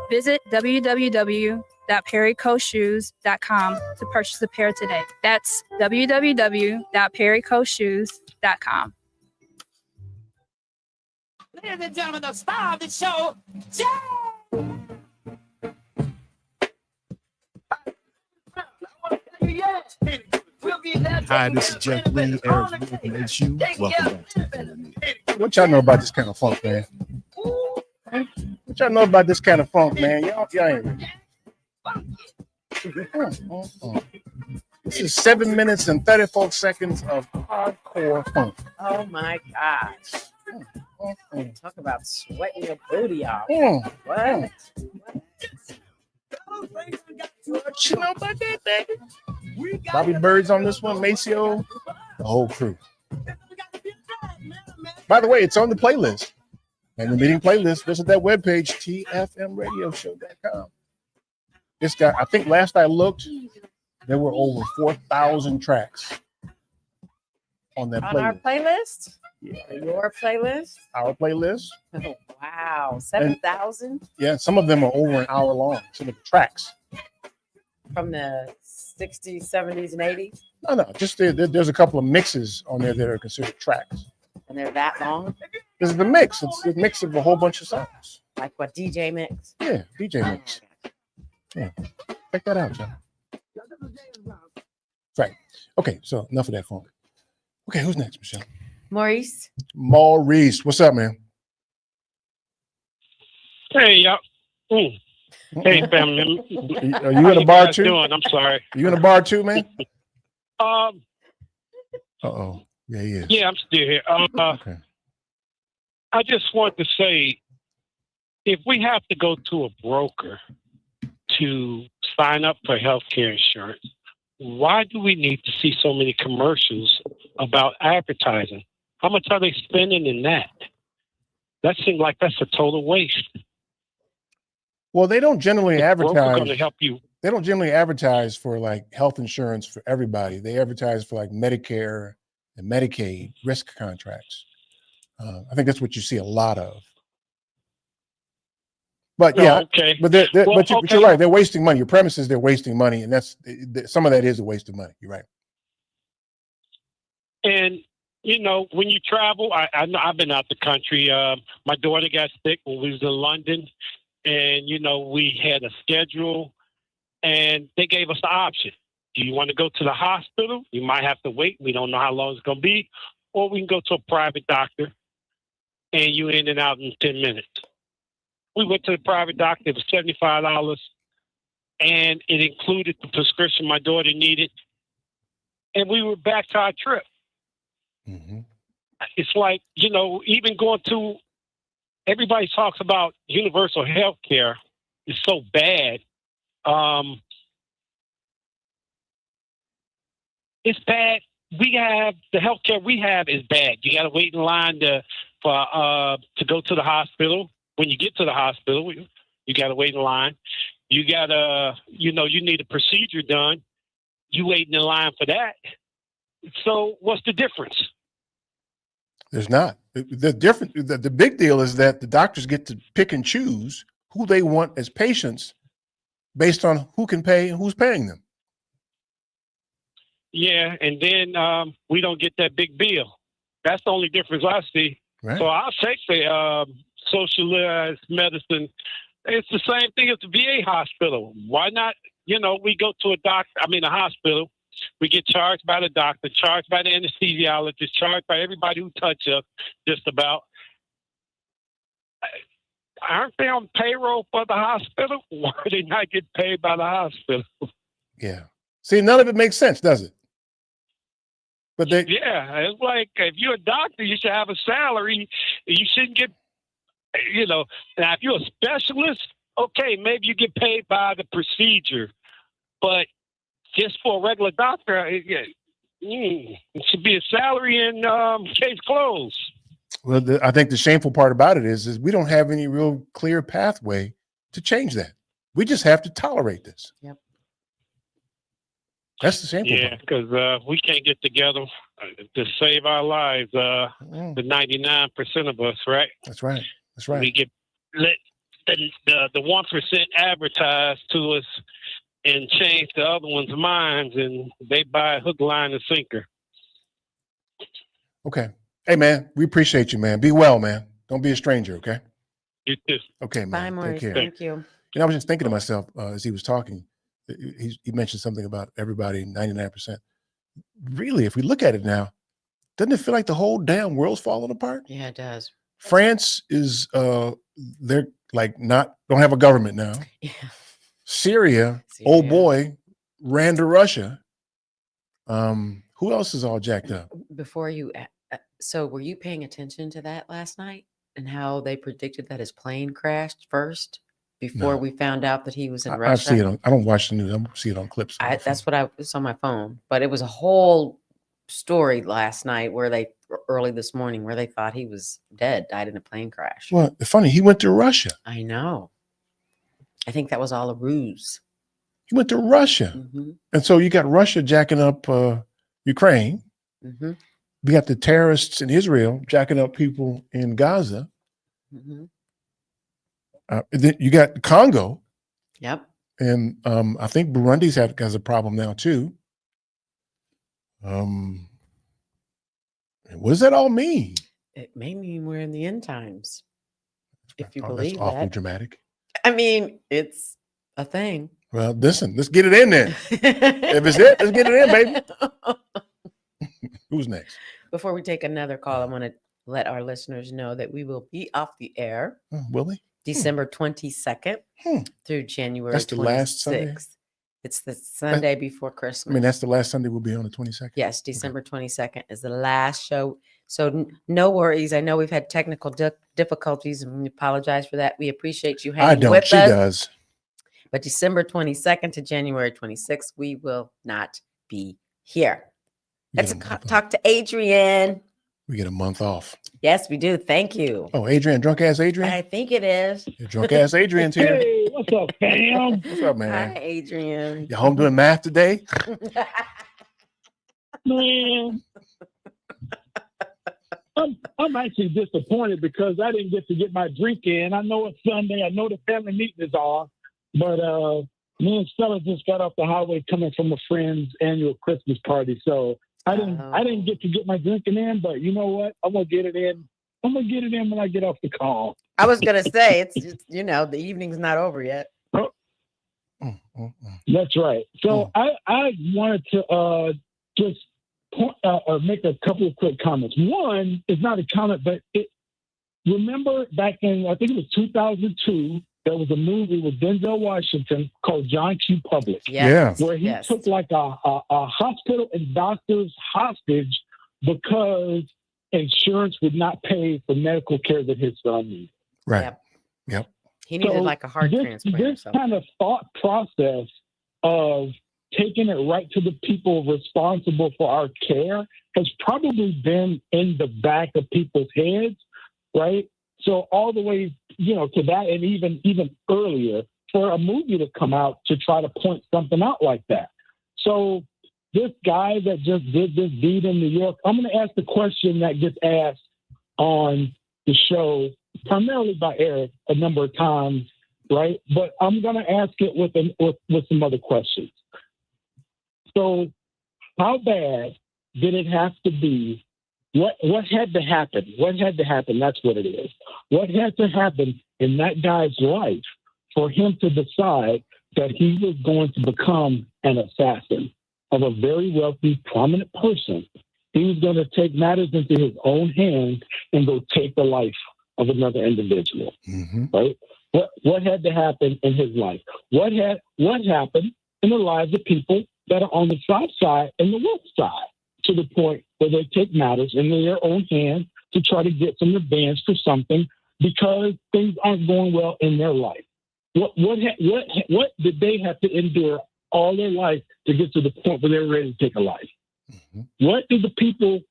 D: Visit www.perrycoshoes.com to purchase a pair today. That's www.perrycoshoes.com.
O: Ladies and gentlemen, the star of the show, Jay!
A: Hi, this is Jeff Lee, Eric Wolf, and it's you. Welcome back. What y'all know about this kind of funk, man? What y'all know about this kind of funk, man? Y'all ain't ready. This is 7 minutes and 34 seconds of hardcore funk.
B: Oh my gosh. Talk about sweating your booty off. What?
A: What you know about that, baby? Bobby Bird's on this one, Maceo, the whole crew. By the way, it's on the playlist. And the meeting playlist, visit that webpage, tfmradioshow.com. This guy, I think last I looked, there were over 4,000 tracks on that
B: On our
A: playlist.
B: playlist? Yeah. Your playlist?
A: Our playlist.
B: Oh, wow. 7,000
A: Yeah, some of them are over an hour long. Some of the tracks.
B: from the 60s, 70s, and 80s?
A: No, just there's a couple of mixes on there that are considered tracks.
B: And they're that long?
A: This is the mix. It's a mix of a whole bunch of songs.
B: Like what, DJ mix?
A: Yeah, DJ mix. Yeah, check that out, John. Right. Okay, so enough of that funk. Okay, who's next, Michelle?
B: Maurice?
A: Maurice, what's up, man?
V: Hey, y'all. Hey, family.
A: Are you in a bar too?
V: Doing? I'm sorry.
A: You in a bar too, man?
V: Um.
A: Uh-oh. Yeah, he is.
V: Yeah, I'm still here.
A: Okay.
V: I just want to say, if we have to go to a broker to sign up for healthcare insurance, why do we need to see so many commercials about advertising? How much are they spending in that? That seems like that's a total waste.
A: Well, they don't generally advertise.
V: Going to help you.
A: They don't generally advertise for like health insurance for everybody. They advertise for like Medicare and Medicaid risk contracts. I think that's what you see a lot of. But yeah,
V: okay.
A: But but you're right. They're wasting money. Your premise is they're wasting money, and that's some of that is a waste of money. You're right.
V: And you know, when you travel, I know I've been out the country. My daughter got sick when we was in London, and you know, we had a schedule, and they gave us the option. Do you want to go to the hospital? You might have to wait. We don't know how long it's going to be, or we can go to a private doctor, and you in and out in 10 minutes. We went to the private doctor. It was $75, and it included the prescription my daughter needed, and we were back to our trip.
A: Mm-hmm.
V: It's like, you know, even going to, everybody talks about universal health care is so bad. It's bad. We have, the health care we have is bad. You got to wait in line to go to the hospital. When you get to the hospital, you got to wait in line. You got to, you know, you need a procedure done. You waiting in line for that. So what's the difference?
A: There's not. The big deal is that the doctors get to pick and choose who they want as patients based on who can pay and who's paying them.
V: Yeah, and then we don't get that big bill. That's the only difference I see.
A: Right.
V: So I'll take the socialized medicine. It's the same thing as the VA hospital. Why not? You know, we go to a hospital. We get charged by the doctor, charged by the anesthesiologist, charged by everybody who touch us, just about. Aren't they on payroll for the hospital? Why do they not get paid by the hospital?
A: Yeah. See, none of it makes sense, does it? But they,
V: Yeah, it's like if you're a doctor, you should have a salary. You shouldn't get, now if you're a specialist, okay, maybe you get paid by the procedure. But just for a regular doctor, it should be a salary and case closed.
A: well, I think the shameful part about it is we don't have any real clear pathway to change that. We just have to tolerate this.
B: Yep.
A: That's the shameful
V: Yeah,
A: part.
V: because we can't get together to save our lives. The 99% of us, right?
A: That's right. That's
V: We
A: right.
V: get let the 1% advertised to us and change the other one's minds, and they buy hook, line, and sinker.
A: Okay. Hey, man, we appreciate you, man. Be well, man. Don't be a stranger, okay?
V: You too.
A: Okay,
B: Bye,
A: man.
B: Maurice.
A: Take care.
B: Thank you.
A: I was just thinking to myself as he was talking, he mentioned something about everybody, 99%. Really, if we look at it now, doesn't it feel like the whole damn world's falling apart?
B: Yeah, it does.
A: France is, they're like don't have a government now.
B: Yeah.
A: Syria, old boy, ran to Russia. Who else is all jacked up?
B: Before you, so were you paying attention to that last night and how they predicted that his plane crashed first before we found out that he was in Russia?
A: I see it I don't watch the news. I see it on clips.
B: That's what it's on my phone, but it was a whole story last night early this morning where they thought he was dead, died in a plane crash.
A: Well, it's funny. He went to Russia.
B: I know. I think that was all a ruse.
A: He went to Russia.
B: Mm-hmm.
A: And so you got Russia jacking up Ukraine.
B: Mm-hmm.
A: We got the terrorists in Israel jacking up people in Gaza.
B: Mm-hmm.
A: Then you got Congo.
B: Yep.
A: And I think Burundi's has a problem now too. What does that all mean?
B: It may mean we're in the end times. If you
A: That's
B: believe
A: awfully
B: that.
A: dramatic.
B: I mean, it's a thing.
A: Well, listen, let's get it in then. If it's it, let's get it in, baby. Who's next?
B: Before we take another call, I want to let our listeners know that we will be off the air
A: Oh, will they?
B: December 22nd through January
A: That's the
B: 26th.
A: last Sunday?
B: It's the Sunday before Christmas.
A: I mean, that's the last Sunday we'll be on the 22nd.
B: Yes, December 22nd is the last show. So no worries. I know we've had technical difficulties and we apologize for that. We appreciate you hanging
A: I don't.
B: with
A: She
B: us.
A: does.
B: But December 22nd to January 26th, we will not be here. Let's talk to Adrian.
A: We get a month off.
B: Yes, we do. Thank you.
A: Oh, Adrian, drunk ass Adrian?
B: I think it is.
A: Drunk ass Adrian's here.
T: Hey, what's up, fam?
A: What's up, man?
B: Hi, Adrian.
A: You home doing math today?
T: Man, I'm actually disappointed because I didn't get to get my drink in. I know it's Sunday. I know the family meeting is off, but me and Stella just got off the highway coming from a friend's annual Christmas party, so I didn't get to get my drinking in. But you know what? I'm gonna get it in. I'm gonna get it in when I get off the call.
B: I was gonna say it's just, the evening's not over yet.
T: That's right. So I wanted to just make a couple of quick comments. One is not a comment, but remember back in, I think it was 2002, there was a movie with Denzel Washington called John Q. Public.
A: Yes.
T: Where he took like a hospital and doctors hostage because insurance would not pay for medical care that his son needed.
A: Right. Yep.
B: He needed like a heart transplant.
T: This kind of thought process of taking it right to the people responsible for our care has probably been in the back of people's heads, right? So all the way, to that, and even earlier, for a movie to come out to try to point something out like that. So this guy that just did this deed in New York, I'm going to ask the question that gets asked on the show, primarily by Eric, a number of times, right? But I'm going to ask it with some other questions. So how bad did it have to be? What had to happen? What had to happen? That's what it is. What had to happen in that guy's life for him to decide that he was going to become an assassin of a very wealthy, prominent person? He was going to take matters into his own hands and go take the life of another individual, right? What had to happen in his life? What happened in the lives of people that are on the south side and the west side, to the point where they take matters into their own hands to try to get some advance for something because things aren't going well in their life. What did they have to endure all their life to get to the point where they're ready to take a life? What did the people?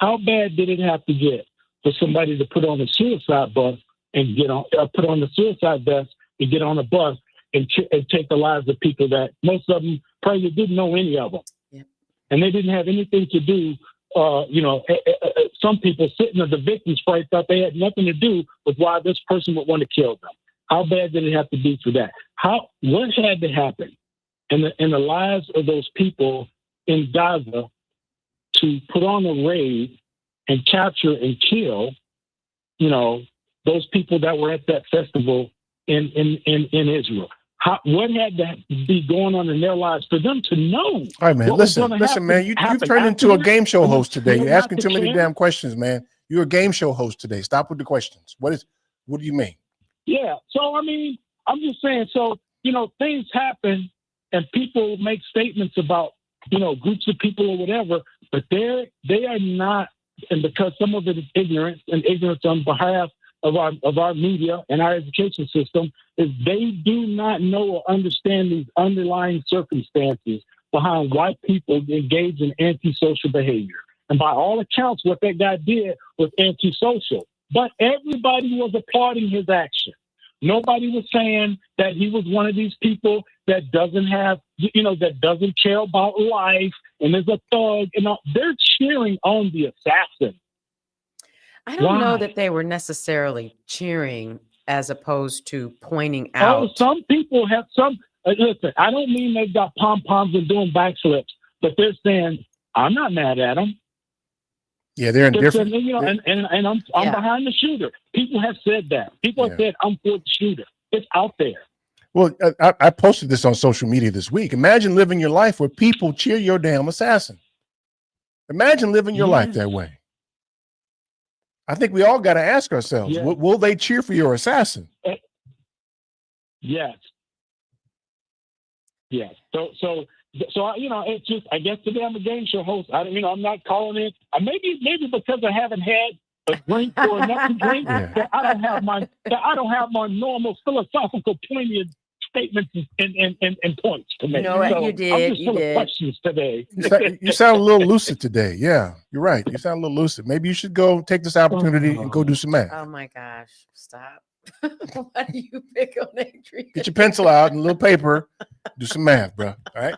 T: How bad did it have to get for somebody to put on a suicide bus and put on the suicide vest and get on a bus and take the lives of people that most of them probably didn't know any of them, and they didn't have anything to do. Some people sitting as the victims probably thought they had nothing to do with why this person would want to kill them. How bad did it have to be for that? What had to happen in the lives of those people in Gaza to put on a raid and capture and kill, those people that were at that festival in Israel? What had to be going on in their lives for them to know?
A: All right, man. Listen, man. You've turned into a game show host today. You're asking too many damn questions, man. You're a game show host today. Stop with the questions. What do you mean?
T: Yeah. So I'm just saying. So things happen, and people make statements about groups of people or whatever, but they are not, and because some of it is ignorance on behalf of our media and our education system, is they do not know or understand these underlying circumstances behind why people engage in antisocial behavior. And by all accounts, what that guy did was antisocial. But everybody was applauding his action. Nobody was saying that he was one of these people that doesn't care about life and is a thug. And they're cheering on the assassin.
B: I don't know that they were necessarily cheering as opposed to pointing out.
T: Some people have listen, I don't mean they've got pom-poms and doing backflips, but they're saying, I'm not mad at them.
A: Yeah, they're indifferent.
T: And I'm behind the shooter. People have said that. People have said, I'm for the shooter. It's out there.
A: Well, I posted this on social media this week. Imagine living your life where people cheer your damn assassin. Imagine living your life that way. I think we all got to ask ourselves, will they cheer for your assassin?
T: Yes. Yes. So it's just, I guess today I'm a game show host. I'm not calling it. Maybe because I haven't had a drink or enough to drink that I don't have my normal philosophical poignant statements and points to make.
B: You did.
T: I'm just full of questions today.
A: You sound a little lucid today. Yeah, you're right. You sound a little lucid. Maybe you should go take this opportunity and go do some math.
B: Oh my gosh! Stop. Why do you pick on Adrian?
A: Get your pencil out and a little paper. Do some math, bro. All right.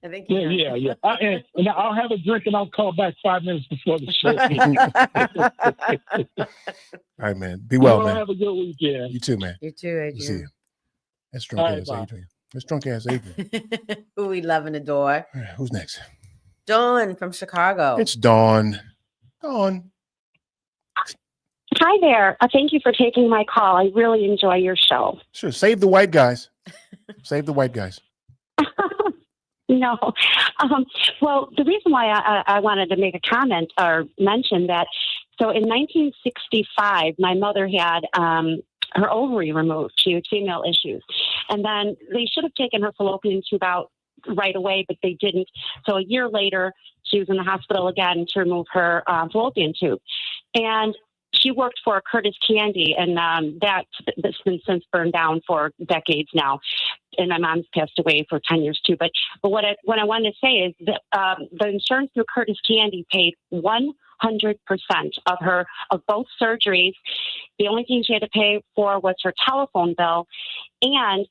B: I think.
T: Yeah. And I'll have a drink and I'll call back 5 minutes before the show.
A: All right, man. Be well, man.
T: Have a good weekend.
A: You too, man.
B: You too, Adrian.
A: See you. That's drunk ass Adrian. That's drunk ass Adrian.
B: Who we love and adore.
A: All right, who's next?
B: Dawn from Chicago.
A: It's Dawn. Dawn.
E: Hi there. Thank you for taking my call. I really enjoy your show.
A: Sure. Save the white guys. Save the white guys.
E: No. Well, the reason why I wanted to make a comment or mention that, so in 1965, my mother had her ovary removed. She had female issues. And then they should have taken her fallopian tube out right away, but they didn't. So a year later, she was in the hospital again to remove her fallopian tube. And she worked for Curtis Candy, and that's been since burned down for decades now. And my mom's passed away for 10 years too. But what I wanted to say is that the insurance through Curtis Candy paid 100% of both surgeries. The only thing she had to pay for was her telephone bill. And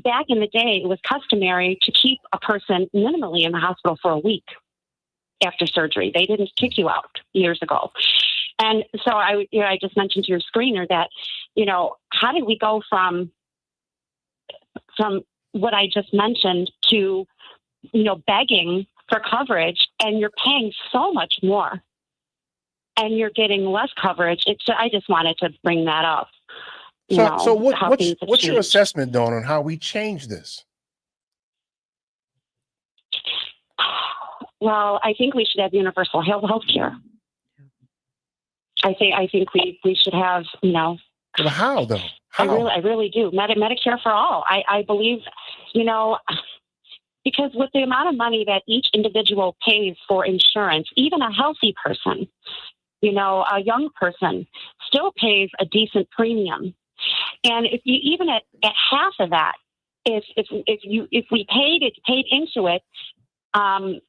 E: back in the day, it was customary to keep a person minimally in the hospital for a week after surgery. They didn't kick you out years ago. And so I just mentioned to your screener that, how did we go from what I just mentioned to, begging for coverage, and you're paying so much more and you're getting less coverage? I just wanted to bring that up.
A: So what's your assessment, Dawn, on how we change this?
E: Well, I think we should have universal health care. I think we should have,
A: But how though? How?
E: I really do. Medicare for all. I believe, Because with the amount of money that each individual pays for insurance, even a healthy person, a young person still pays a decent premium. And if you even at half of that, if we paid into it, or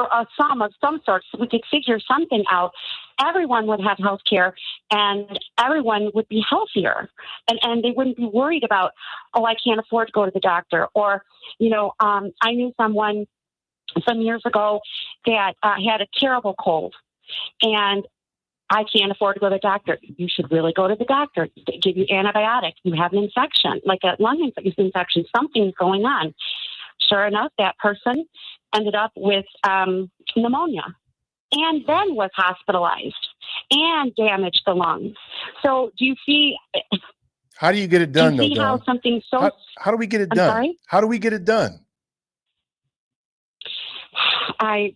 E: a sum of some sort, so we could figure something out, everyone would have health care and everyone would be healthier. And they wouldn't be worried about, I can't afford to go to the doctor. Or, I knew someone some years ago that had a terrible cold, and I can't afford to go to the doctor. You should really go to the doctor. They give you antibiotics. You have an infection, like a lung infection, something's going on. Sure enough, that person ended up with pneumonia and then was hospitalized and damaged the lungs. So do you see?
A: How do you get it done,
E: do you see
A: though,
E: how
A: Dawn?
E: something so...
A: How do we get it
E: I'm
A: done?
E: sorry?
A: How do we get it done?
E: I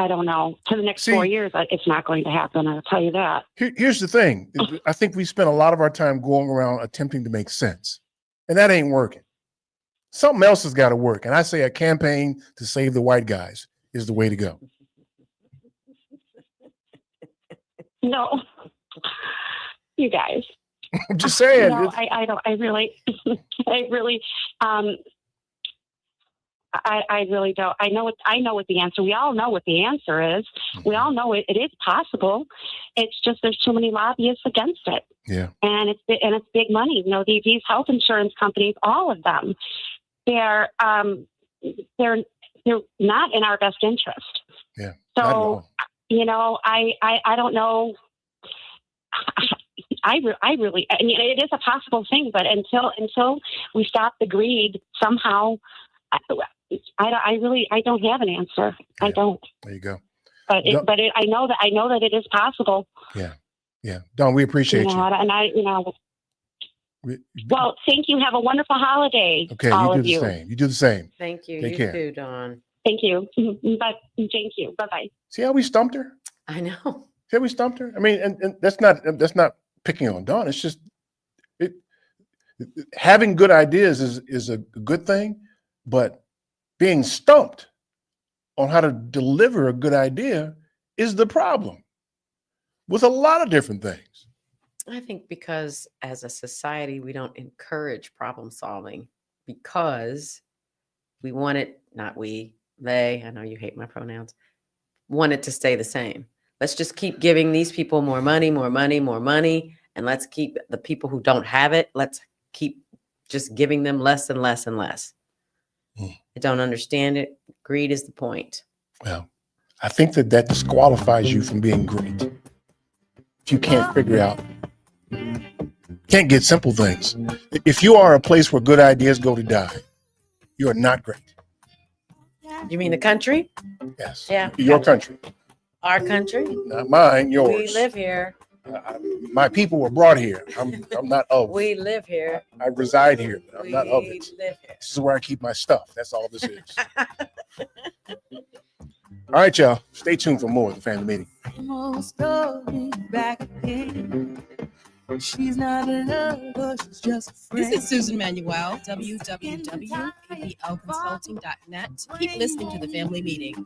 E: don't know. For the next 4 years, it's not going to happen. I'll tell you that.
A: Here's the thing. I think we spend a lot of our time going around attempting to make sense, and that ain't working. Something else has got to work. And I say a campaign to save the white guys is the way to go.
E: No, you guys.
A: I'm just saying.
E: No, I really don't. I know what the answer. We all know what the answer is. We all know it is possible. It's just there's too many lobbyists against it.
A: Yeah.
E: And it's big money. These health insurance companies, all of them, they're not in our best interest.
A: Yeah.
E: So I don't know. I mean, it is a possible thing, but until we stop the greed somehow, I don't have an answer.
A: Yeah.
E: I don't.
A: There you go.
E: But I know that it is possible.
A: Yeah. Yeah. Dawn, we appreciate you.
E: And well, thank you. Have a wonderful holiday.
A: Okay.
E: all
A: You
E: of
A: do the
E: you.
A: same. You do the same.
B: Thank you.
A: Take
B: You
A: care.
B: too, Dawn.
E: Thank you. But thank you. Bye-bye.
A: See how we stumped her?
B: I know.
A: See how we stumped her? I mean, and that's not picking on Dawn. It's just having good ideas is a good thing, but being stumped on how to deliver a good idea is the problem with a lot of different things.
B: I think because as a society, we don't encourage problem solving because we want it, not we, they, I know you hate my pronouns, want it to stay the same. Let's just keep giving these people more money, and let's keep the people who don't have it, let's keep just giving them less and less and less. I don't understand it. Greed is the point.
A: Well, I think that disqualifies you from being great. If you can't figure out, can't get simple things. If you are a place where good ideas go to die, you are not great.
B: You mean the country?
A: Yes.
B: Yeah.
A: Your country.
B: Our country?
A: Not mine, yours.
B: We live here.
A: My people were brought here. I'm not of.
B: We live here.
A: I reside here, but I'm not of
B: We
A: it.
B: live here.
A: This is where I keep my stuff. That's all this is. All right, y'all. Stay tuned for more of the family meeting.
F: Back again. She's not a lover, she's just a friend.
G: This is Susan Manuel, www.applconsulting.net. Keep listening to the family meeting.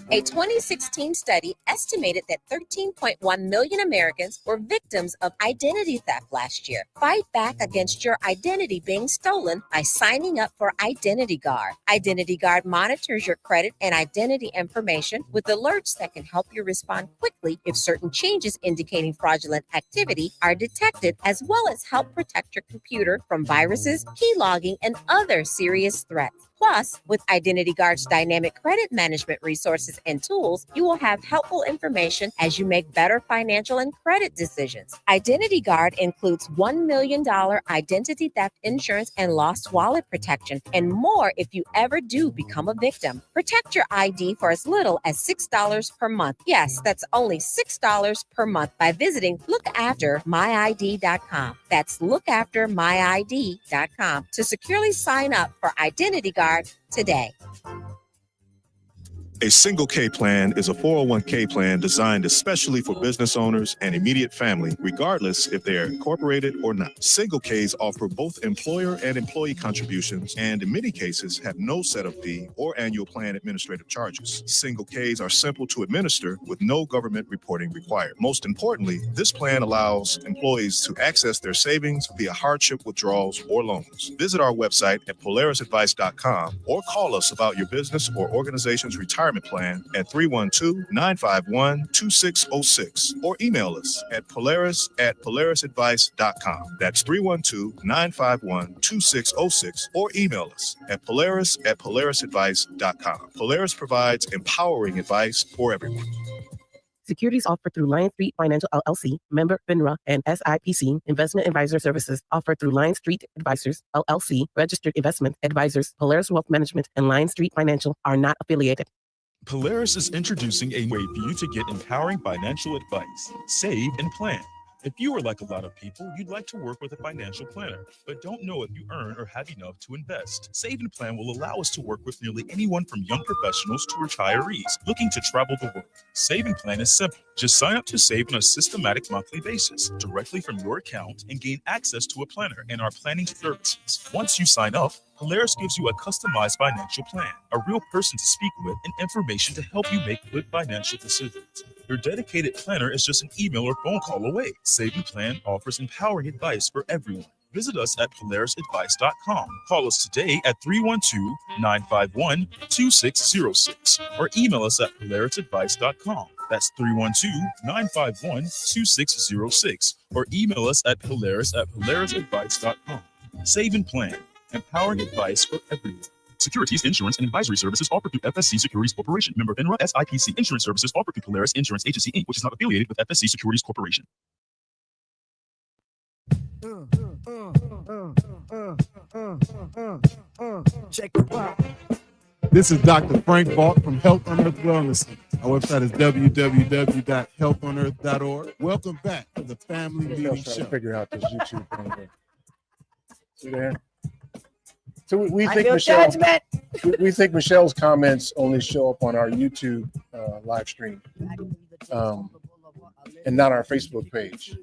W: A 2016 study estimated that 13.1 million Americans were victims of identity theft last year. Fight back against your identity being stolen by signing up for Identity Guard. Identity Guard monitors your credit and identity information with alerts that can help you respond quickly if certain changes indicating fraudulent activity are detected, as well as help protect your computer from viruses, keylogging, and other serious threats. Plus, with Identity Guard's dynamic credit management resources and tools, you will have helpful information as you make better financial and credit decisions. Identity Guard includes $1 million identity theft insurance and lost wallet protection, and more if you ever do become a victim. Protect your ID for as little as $6 per month. Yes, that's only $6 per month by visiting lookaftermyid.com. That's lookaftermyid.com to securely sign up for Identity Guard today.
C: A single K plan is a 401k plan designed especially for business owners and immediate family, regardless if they are incorporated or not. Single Ks offer both employer and employee contributions, and in many cases have no setup fee or annual plan administrative charges. Single Ks are simple to administer with no government reporting required. Most importantly, this plan allows employees to access their savings via hardship withdrawals or loans. Visit our website at polarisadvice.com or call us about your business or organization's retirement plan at 312-951-2606 or email us at polarisadvice.com. That's 312-951-2606 or email us at polarisadvice.com. Polaris provides empowering advice for everyone.
O: Securities offered through Lion Street Financial LLC, member FINRA, and SIPC. Investment advisor services offered through Lion Street Advisors LLC, registered investment advisors. Polaris Wealth Management and Lion Street Financial are not affiliated.
N: Polaris is introducing a way for you to get empowering financial advice, save and plan. If you are like a lot of people, you'd like to work with a financial planner, but don't know if you earn or have enough to invest. Save and Plan will allow us to work with nearly anyone from young professionals to retirees looking to travel the world. Save and Plan is simple. Just sign up to save on a systematic monthly basis directly from your account and gain access to a planner and our planning services. Once you sign up, Polaris gives you a customized financial plan, a real person to speak with, and information to help you make good financial decisions. Your dedicated planner is just an email or phone call away. Save and Plan offers empowering advice for everyone. Visit us at polarisadvice.com. Call us today at 312-951-2606 or email us at polarisadvice.com. That's 312-951-2606 or email us at polarisadvice.com. Save and Plan, empowering advice for everyone. Securities, insurance, and advisory services offered through FSC Securities Corporation. Member FINRA, SIPC. Insurance services offered through Polaris Insurance Agency, Inc., which is not affiliated with FSC Securities Corporation.
H: Check it out. This is Dr. Frank Balk from Health on Earth Wellness. Our website is www.healthonearth.org. Welcome back to the Family Meeting Show.
A: Figure out this YouTube thing here. See there? So we
B: I
A: think
B: feel
A: Michelle.
B: judgment.
A: We think Michelle's comments only show up on our YouTube live stream, and not our Facebook page.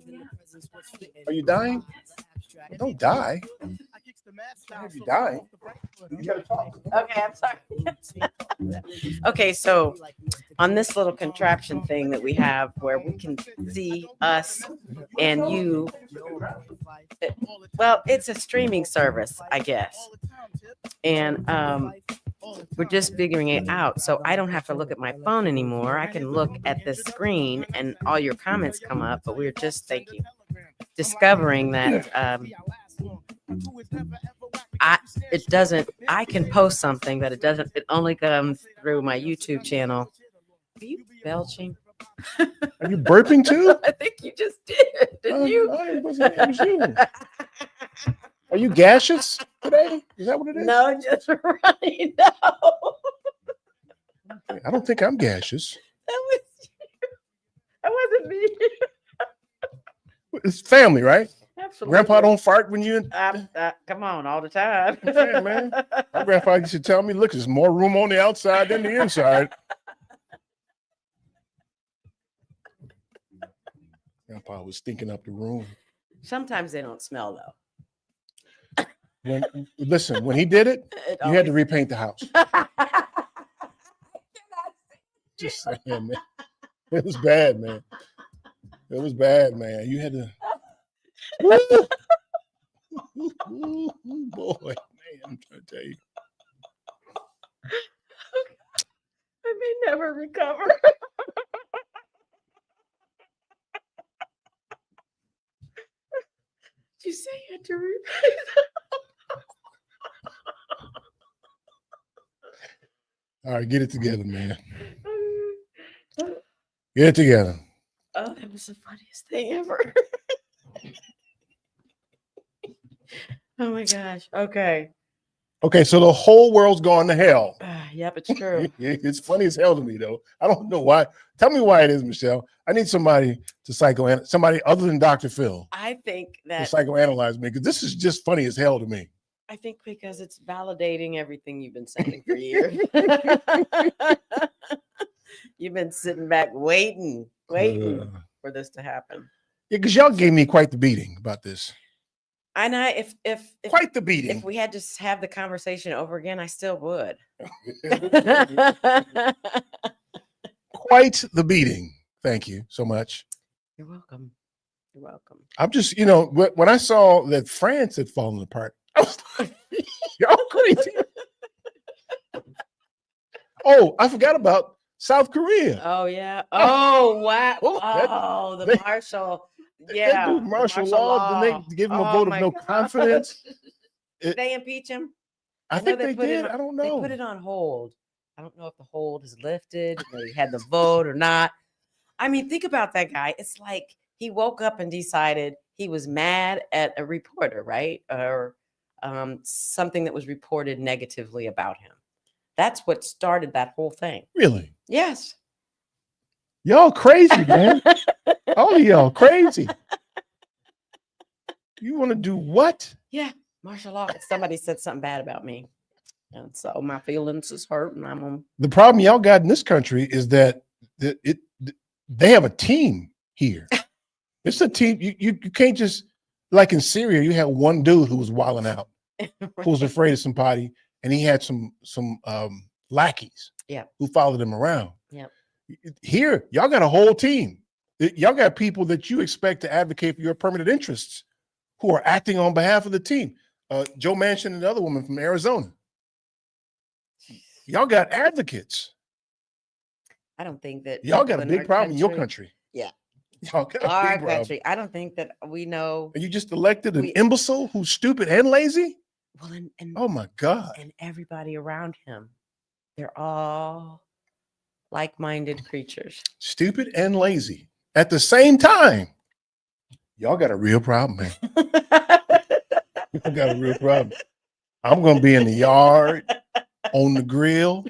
A: Are you dying? Don't die. If you die, you gotta talk.
B: Okay, I'm sorry. Okay, so on this little contraption thing that we have where we can see us and you, well, it's a streaming service, I guess. And we're just figuring it out. So I don't have to look at my phone anymore. I can look at the screen and all your comments come up, but we're just discovering that I can post something, but it only comes through my YouTube channel. Are you belching?
A: Are you burping too?
B: I think you just did, didn't you?
A: It was you. Are you gaseous today? Is that what it is?
B: No, just running. No.
A: I don't think I'm gaseous.
B: That wasn't me.
A: It's family, right?
B: Absolutely.
A: Grandpa don't fart when you.
B: Come on, all the time.
A: Okay, man. My grandpa used to tell me, "Look, there's more room on the outside than the inside." Grandpa was stinking up the room.
B: Sometimes they don't smell though.
A: When he did it, you had to repaint the house. Just saying, man. It was bad, man. It was bad, man. You had to. Boy, man, I'm trying to tell you.
B: I may never recover. Did you say you had to repaint?
A: All right, get it together, man. Get it together.
B: Oh, that was the funniest thing ever. Oh my gosh. Okay.
A: Okay, so the whole world's gone to hell.
B: Yep, it's true.
A: It's funny as hell to me, though. I don't know why. Tell me why it is, Michelle. I need somebody to psychoanalyze, somebody other than Dr. Phil
B: I think
A: to
B: that
A: psychoanalyze me, because this is just funny as hell to me.
B: I think because it's validating everything you've been saying for years. You've been sitting back waiting for this to happen.
A: Yeah, because y'all gave me quite the beating about this.
B: And if
A: Quite the beating.
B: If we had to have the conversation over again, I still would.
A: Quite the beating. Thank you so much.
B: You're welcome. You're welcome.
A: I'm just, when I saw that France had fallen apart, I was like, y'all crazy. Oh, I forgot about South Korea.
B: Oh, yeah. Oh, wow. The martial. Yeah.
A: They do martial law. Then they give him a vote of no confidence.
B: Did they impeach him?
A: I think they
B: put
A: did.
B: I
A: don't know.
B: They put it on hold. I don't know if the hold is lifted, or he had the vote or not. I mean, think about that guy. It's like he woke up and decided he was mad at a reporter, right? Or something that was reported negatively about him. That's what started that whole thing.
A: Really?
B: Yes.
A: Y'all crazy, man. All of y'all crazy. You want to do what?
B: Yeah, martial law. Somebody said something bad about me. And so my feelings is hurt, and I'm on.
A: The problem y'all got in this country is that they have a team here. It's a team. You can't just, like in Syria, you had one dude who was wilding out, who was afraid of somebody, and he had some lackeys who followed him around.
B: Yep.
A: Here, y'all got a whole team. Y'all got people that you expect to advocate for your permanent interests who are acting on behalf of the team. Joe Manchin and the other woman from Arizona. Y'all got advocates.
B: I don't think that
A: y'all got a big problem in your country.
B: Yeah.
A: Y'all got
B: Our
A: a big
B: country.
A: problem.
B: I don't think that we know.
A: And you just elected an imbecile who's stupid and lazy?
B: Well, and
A: oh my God.
B: And everybody around him, they're all like-minded creatures.
A: Stupid and lazy. At the same time, y'all got a real problem, man. Y'all got a real problem. I'm going to be in the yard, on the grill,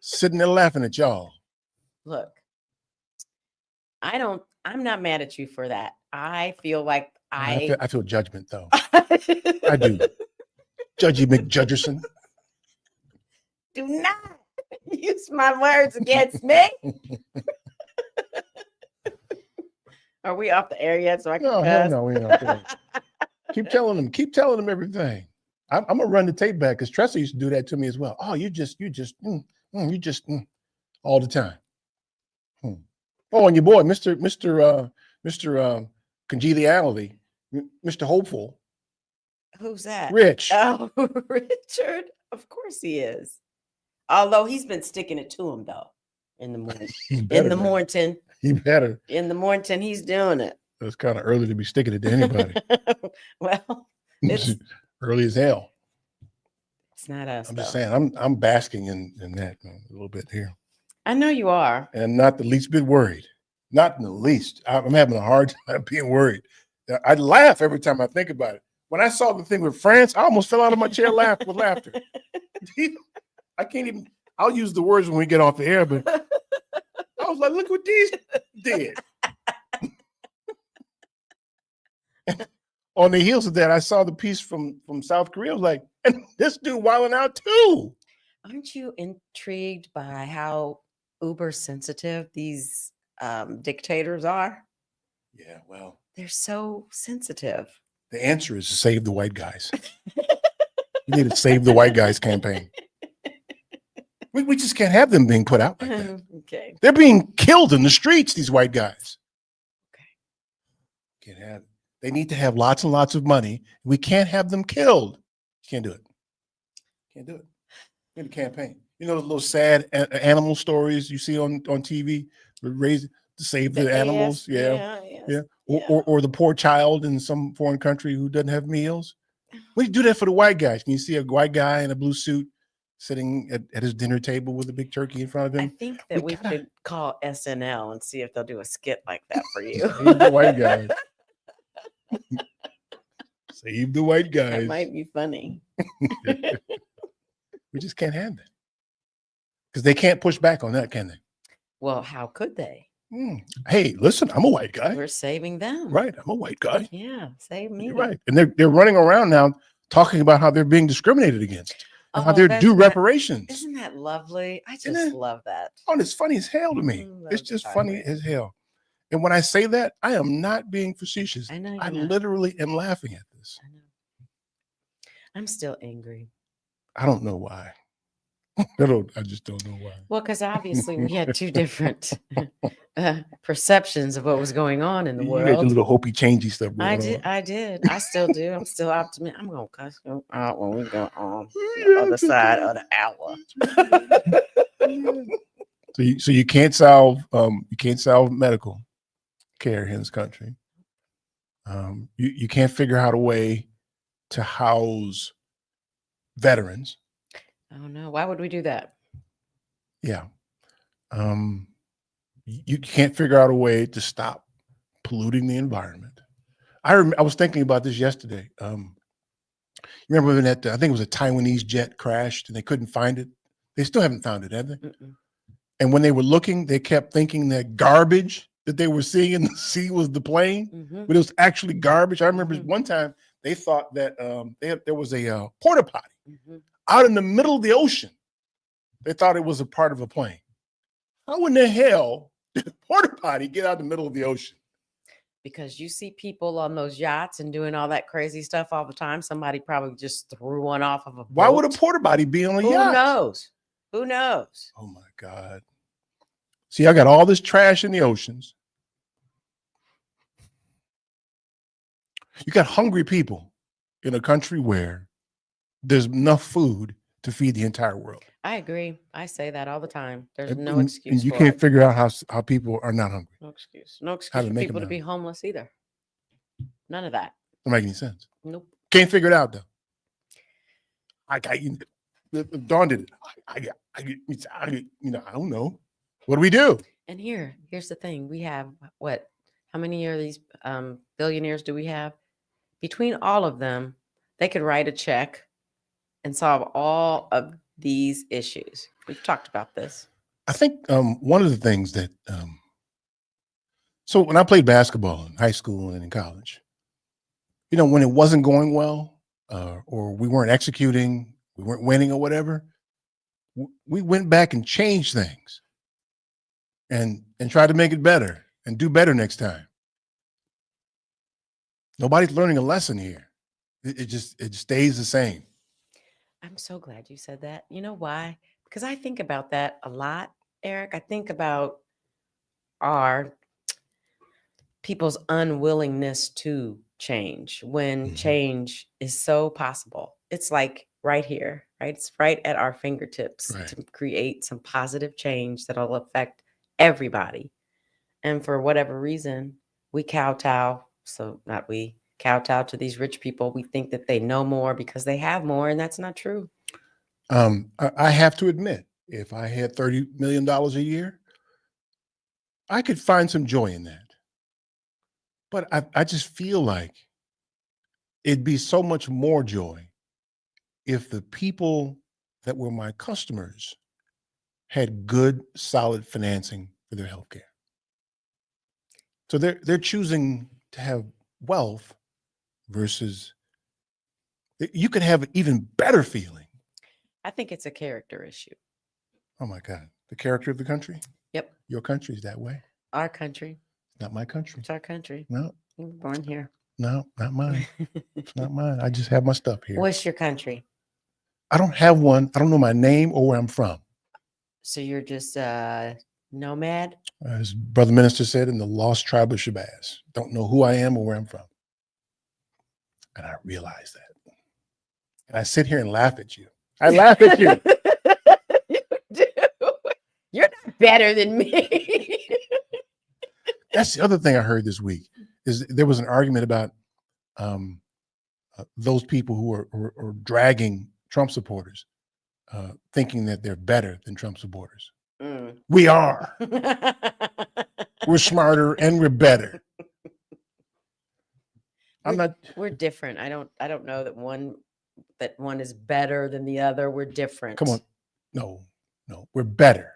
A: sitting there laughing at y'all.
B: Look, I'm not mad at you for that. I feel like
A: I feel judgment, though. I do. Judgy McJudgerson.
B: Do not use my words against me. Are we off the air yet? So I can cuss?
A: No, we don't. Keep telling them everything. I'm gonna run the tape back because Tressa used to do that to me as well. Oh, you just all the time. Oh, and your boy, Mr. Congeniality, Mr. Hopeful.
B: Who's that?
A: Rich.
B: Oh, Richard. Of course he is. Although he's been sticking it to him though. In the morning. In the morning.
A: He better.
B: In the morning, he's doing it.
A: It's kind of early to be sticking it to anybody.
B: Well, it's
A: early as hell.
B: It's not us.
A: I'm just saying, I'm basking in that a little bit here.
B: I know you are.
A: And not the least bit worried. Not in the least. I'm having a hard time being worried. I laugh every time I think about it. When I saw the thing with France, I almost fell out of my chair with laughter. I can't even, I'll use the words when we get off the air, but I was like, look what these did. On the heels of that, I saw the piece from South Korea. I was like, and this dude wilding out too.
B: Aren't you intrigued by how uber sensitive these dictators are?
A: Yeah, well,
B: they're so sensitive.
A: The answer is to save the white guys. We need to save the white guys campaign. We just can't have them being put out like that.
B: Okay.
A: They're being killed in the streets, these white guys.
B: Okay.
A: Can't have it. They need to have lots and lots of money. We can't have them killed. Can't do it. Can't do it. In the campaign. You know those little sad animal stories you see on TV? Raise to save the animals. Yeah. Or the poor child in some foreign country who doesn't have meals. We do that for the white guys. Can you see a white guy in a blue suit sitting at his dinner table with a big turkey in front of him?
B: I think that we should call SNL and see if they'll do a skit like that for you.
A: Save the white guys. Save the white guys.
B: That might be funny.
A: We just can't have that. Because they can't push back on that, can they?
B: Well, how could they?
A: Hey, listen, I'm a white guy.
B: We're saving them.
A: Right, I'm a white guy.
B: Yeah, save me.
A: You're right. And they're running around now talking about how they're being discriminated against and how
B: Oh,
A: they're
B: that's
A: due
B: not-
A: reparations.
B: Isn't that lovely? I
A: Isn't
B: just
A: it?
B: love that.
A: Oh, it's funny as hell to me.
B: Mm,
A: It's
B: love
A: just
B: the
A: funny as hell. And when I say that, I am not being facetious.
B: I know you're
A: I
B: not.
A: literally am laughing at this.
B: I'm still angry.
A: I don't know why. I just don't know why.
B: Well, because obviously we had two different perceptions of what was going on in the
A: You had the
B: world.
A: little hopey changey stuff going
B: I
A: on.
B: did. I did. I still do. I'm still optimistic. I'm gonna cuss you out when we go on the other side of the hour.
A: So you can't solve medical care in this country. You can't figure out a way to house veterans.
B: Oh no! Why would we do that?
A: Yeah. You can't figure out a way to stop polluting the environment. I was thinking about this yesterday. Remember when I think it was a Taiwanese jet crashed and they couldn't find it? They still haven't found it, have they? And when they were looking, they kept thinking that garbage that they were seeing in the sea was the plane, but it was actually garbage. I remember one time they thought that there was a porta potty out in the middle of the ocean. They thought it was a part of a plane. How in the hell did a porta potty get out in the middle of the ocean?
B: Because you see people on those yachts and doing all that crazy stuff all the time. Somebody probably just threw one off of a boat.
A: Why would a porta potty be on a
B: Who
A: yacht?
B: knows? Who knows?
A: Oh my God. See, I got all this trash in the oceans. You got hungry people in a country where there's enough food to feed the entire world.
B: I agree. I say that all the time. There's
A: And-
B: no
A: and
B: excuse
A: you
B: for
A: can't
B: it.
A: figure out how people are not hungry.
B: No excuse. No
A: How
B: excuse
A: to
B: for
A: make
B: people
A: them
B: to be homeless either. None of that.
A: Doesn't make any sense.
B: Nope.
A: Can't figure it out though. Dawn did it. I don't know. What do we do?
B: And here's the thing. We have what? How many of these billionaires do we have? Between all of them, they could write a check and solve all of these issues. We've talked about this.
A: I think one of the things that so when I played basketball in high school and in college, when it wasn't going well, or we weren't executing, we weren't winning or whatever, we went back and changed things and tried to make it better and do better next time. Nobody's learning a lesson here. It just stays the same.
B: I'm so glad you said that. You know why? Because I think about that a lot, Eric. I think about our people's unwillingness to change when change is so possible. It's like right here, right? It's right at our fingertips to create some positive change that'll affect everybody. And for whatever reason, we kowtow. So not we kowtow to these rich people. We think that they know more because they have more, and that's not true.
A: I have to admit, if I had $30 million a year, I could find some joy in that. But I just feel like it'd be so much more joy if the people that were my customers had good, solid financing for their healthcare. So they're choosing to have wealth versus you could have an even better feeling.
B: I think it's a character issue.
A: Oh my God. The character of the country?
B: Yep.
A: Your country is that way.
B: Our country.
A: Not my country.
B: It's our country.
A: No.
B: You were born here.
A: No, not mine. It's not mine. I just have my stuff here.
B: What's your country?
A: I don't have one. I don't know my name or where I'm from.
B: So you're just nomad?
A: As Brother Minister said, in the lost tribe of Shabazz. Don't know who I am or where I'm from. And I realize that. And I sit here and laugh at you. I laugh at you.
B: You do. You're not better than me.
A: That's the other thing I heard this week is there was an argument about those people who are dragging Trump supporters, thinking that they're better than Trump supporters.
B: Mm.
A: We are. We're smarter and we're better.
B: We're different. I don't know that one is better than the other. We're different.
A: Come on. No, we're better.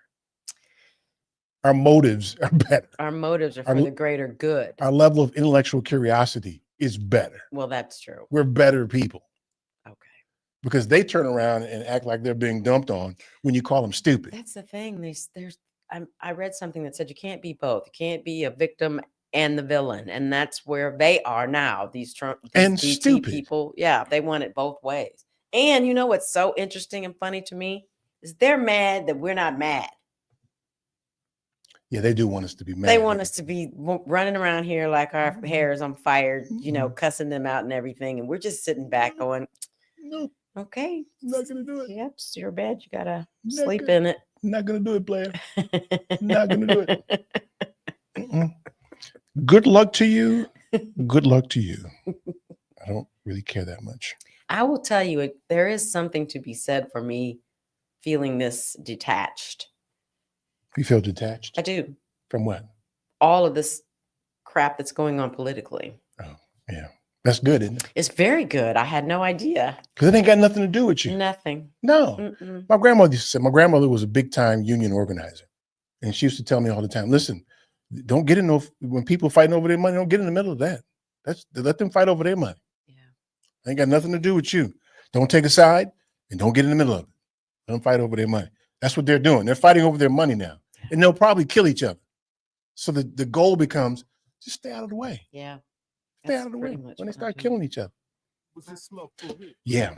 A: Our motives are better.
B: Our motives are for the greater good.
A: Our level of intellectual curiosity is better.
B: Well, that's true.
A: We're better people. because they turn around and act like they're being dumped on when you call them stupid.
B: That's the thing. I read something that said you can't be both. You can't be a victim and the villain, and that's where they are now. These
A: And
B: DT
A: stupid.
B: people, yeah, they want it both ways. And you know what's so interesting and funny to me is they're mad that we're not mad.
A: Yeah, they do want us to be mad.
B: They want us to be running around here like our hair is on fire,
A: Mm-hmm.
B: cussing them out and everything, and we're just sitting back going,
A: No,
B: okay,
A: I'm not gonna do it.
B: yep, it's your bed. You gotta
A: Not
B: sleep
A: gonna-
B: in it.
A: I'm not gonna do it, player. Not gonna do it. Mm-mm. Good luck to you. Good luck to you. I don't really care that much.
B: I will tell you, there is something to be said for me feeling this detached.
A: You feel detached
B: I do.
A: from what?
B: All of this crap that's going on politically.
A: Yeah, that's good, isn't it?
B: It's very good. I had no idea.
A: Because it ain't got nothing to do with you.
B: Nothing.
A: No.
B: Mm-mm.
A: My grandmother used to say, my grandmother was a big time union organizer. And she used to tell me all the time, listen, don't get in no, when people fighting over their money, don't get in the middle of that. Let them fight over their money. Yeah. Ain't got nothing to do with you. Don't take a side and don't get in the middle of it. Let them fight over their money. That's what they're doing. They're fighting over their money now. And they'll probably kill each other. So the goal becomes just stay out of the way.
B: Yeah.
A: Stay
B: That's
A: out of the way
B: pretty much
A: when they
B: what
A: start
B: I do.
A: killing each other. Yeah.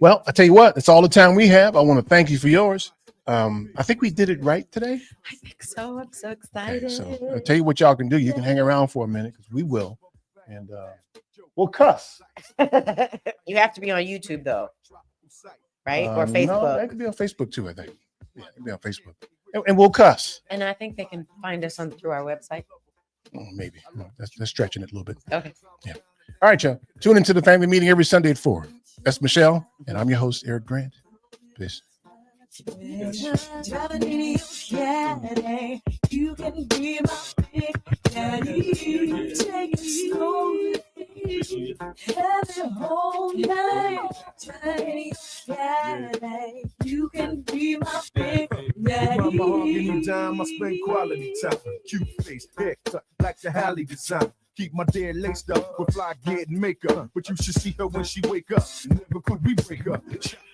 A: Well, I tell you what, it's all the time we have. I want to thank you for yours. I think we did it right today.
B: I think so. I'm so excited.
A: So I'll tell you what y'all can do. You can hang around for a minute because we will. And we'll cuss.
B: You have to be on YouTube though, right? Or
A: No,
B: Facebook.
A: that could be on Facebook too, I think. Yeah, it could be on Facebook. And we'll cuss.
B: And I think they can find us through our website.
A: Oh, maybe. No, that's stretching it a little bit.
B: Okay.
A: Yeah. All right, y'all. Tune into the family meeting every Sunday at 4. That's Michelle, and I'm your host, Eric Grant. Peace.
F: Driving in your Caddy, you can be my big daddy. Take it slowly, every whole night. Driving in your Caddy, you can be my big daddy.
I: My mahogany dime, I spend quality time. Cute face, haircut, like the Halle design. Keep my dad laced up with fly getting makeup. But you should see her when she wake up. Never could we break up.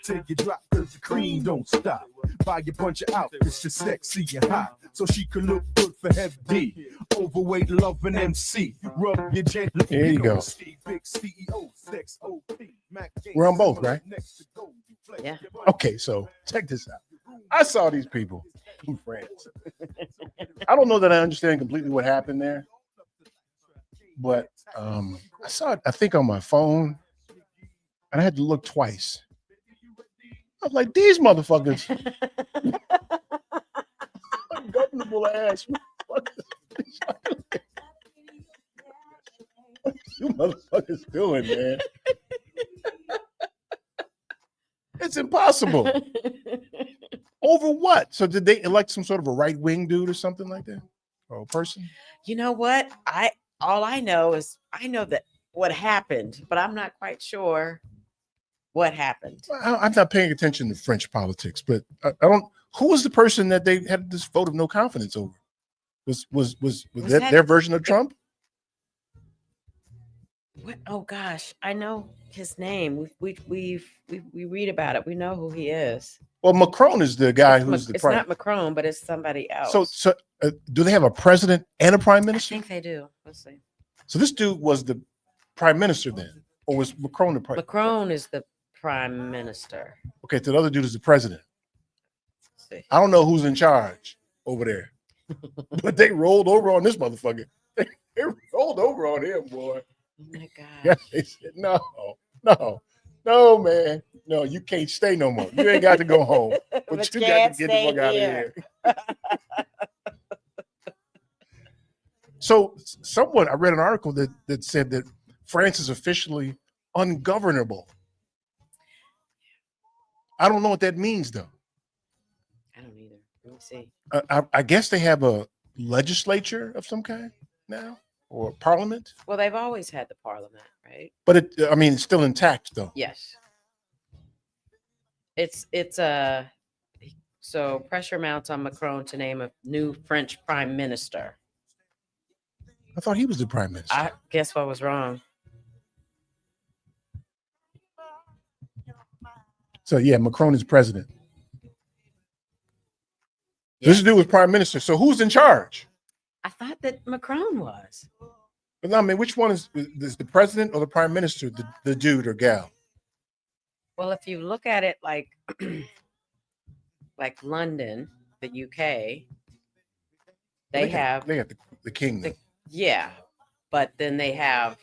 I: Take your drop, cause the cream don't stop. Buy a bunch of outfits to sexy and hot. So she could look good for Heavy D. Overweight, love an MC. Rub your gently.
A: There you go.
I: Big CEO, sex OP.
A: We're on both, right?
B: Yeah.
A: Okay, so check this out. I saw these people in France. I don't know that I understand completely what happened there, but I saw it, I think, on my phone, and I had to look twice. I was like, these motherfuckers. Ungovernable ass motherfuckers. What you motherfuckers doing, man? It's impossible. Over what? So did they elect some sort of a right-wing dude or something like that? Or a person?
B: You know what? All I know is I know that what happened, but I'm not quite sure what happened.
A: I'm not paying attention to French politics, but I don't. Who was the person that they had this vote of no confidence over? Was that their version of Trump?
B: What? Oh gosh, I know his name. We read about it. We know who he is.
A: Well, Macron is the guy who's the
B: It's
A: prime.
B: not Macron, but it's somebody else.
A: So do they have a president and a prime
B: I
A: minister?
B: think they do. Let's see.
A: So this dude was the prime minister then, or was Macron the prime?
B: Macron is the prime minister.
A: Okay, so the other dude is the president.
B: Let's see.
A: I don't know who's in charge over there, but they rolled over on this motherfucker. They rolled over on him, boy.
B: Oh my God.
A: Yeah, they said, no, man. No, you can't stay no more. You ain't got to go home. But you got to get the fuck out of here. So I read an article that said that France is officially ungovernable. I don't know what that means, though.
B: I don't either. Let me see.
A: I guess they have a legislature of some kind now, or parliament.
B: Well, they've always had the parliament, right?
A: But it's still intact, though.
B: Yes. It's so pressure mounts on Macron to name a new French prime minister.
A: I thought he was the prime minister.
B: I guess I was wrong.
A: So yeah, Macron is president. This dude was prime minister. So who's in charge?
B: I thought that Macron was.
A: But no, I mean, which one is the president or the prime minister? The dude or gal?
B: Well, if you look at it like like London, the UK, they have
A: the king.
B: yeah, but then they have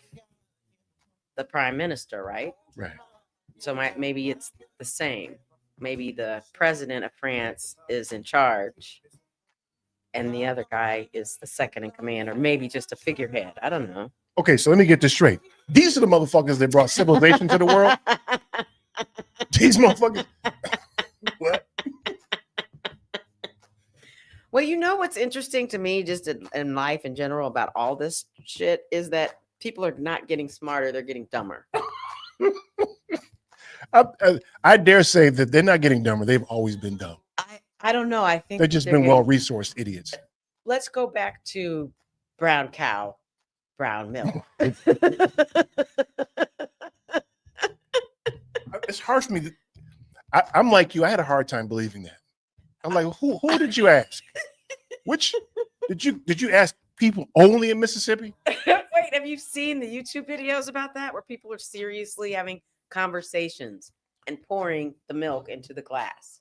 B: the prime minister, right?
A: Right.
B: So maybe it's the same. Maybe the president of France is in charge and the other guy is the second in command, or maybe just a figurehead. I don't know.
A: Okay, so let me get this straight. These are the motherfuckers that brought civilization to the world. These motherfuckers. What?
B: Well, you know what's interesting to me just in life in general about all this shit is that people are not getting smarter, they're getting dumber.
A: I dare say that they're not getting dumber. They've always been dumb.
B: I don't know. I think
A: They've just been well-resourced idiots.
B: Let's go back to brown cow, brown milk.
A: It's hard for me. I'm like you. I had a hard time believing that. I'm like, who did you ask? Which did you ask people only in Mississippi?
B: Wait, have you seen the YouTube videos about that where people are seriously having conversations and pouring the milk into the glass?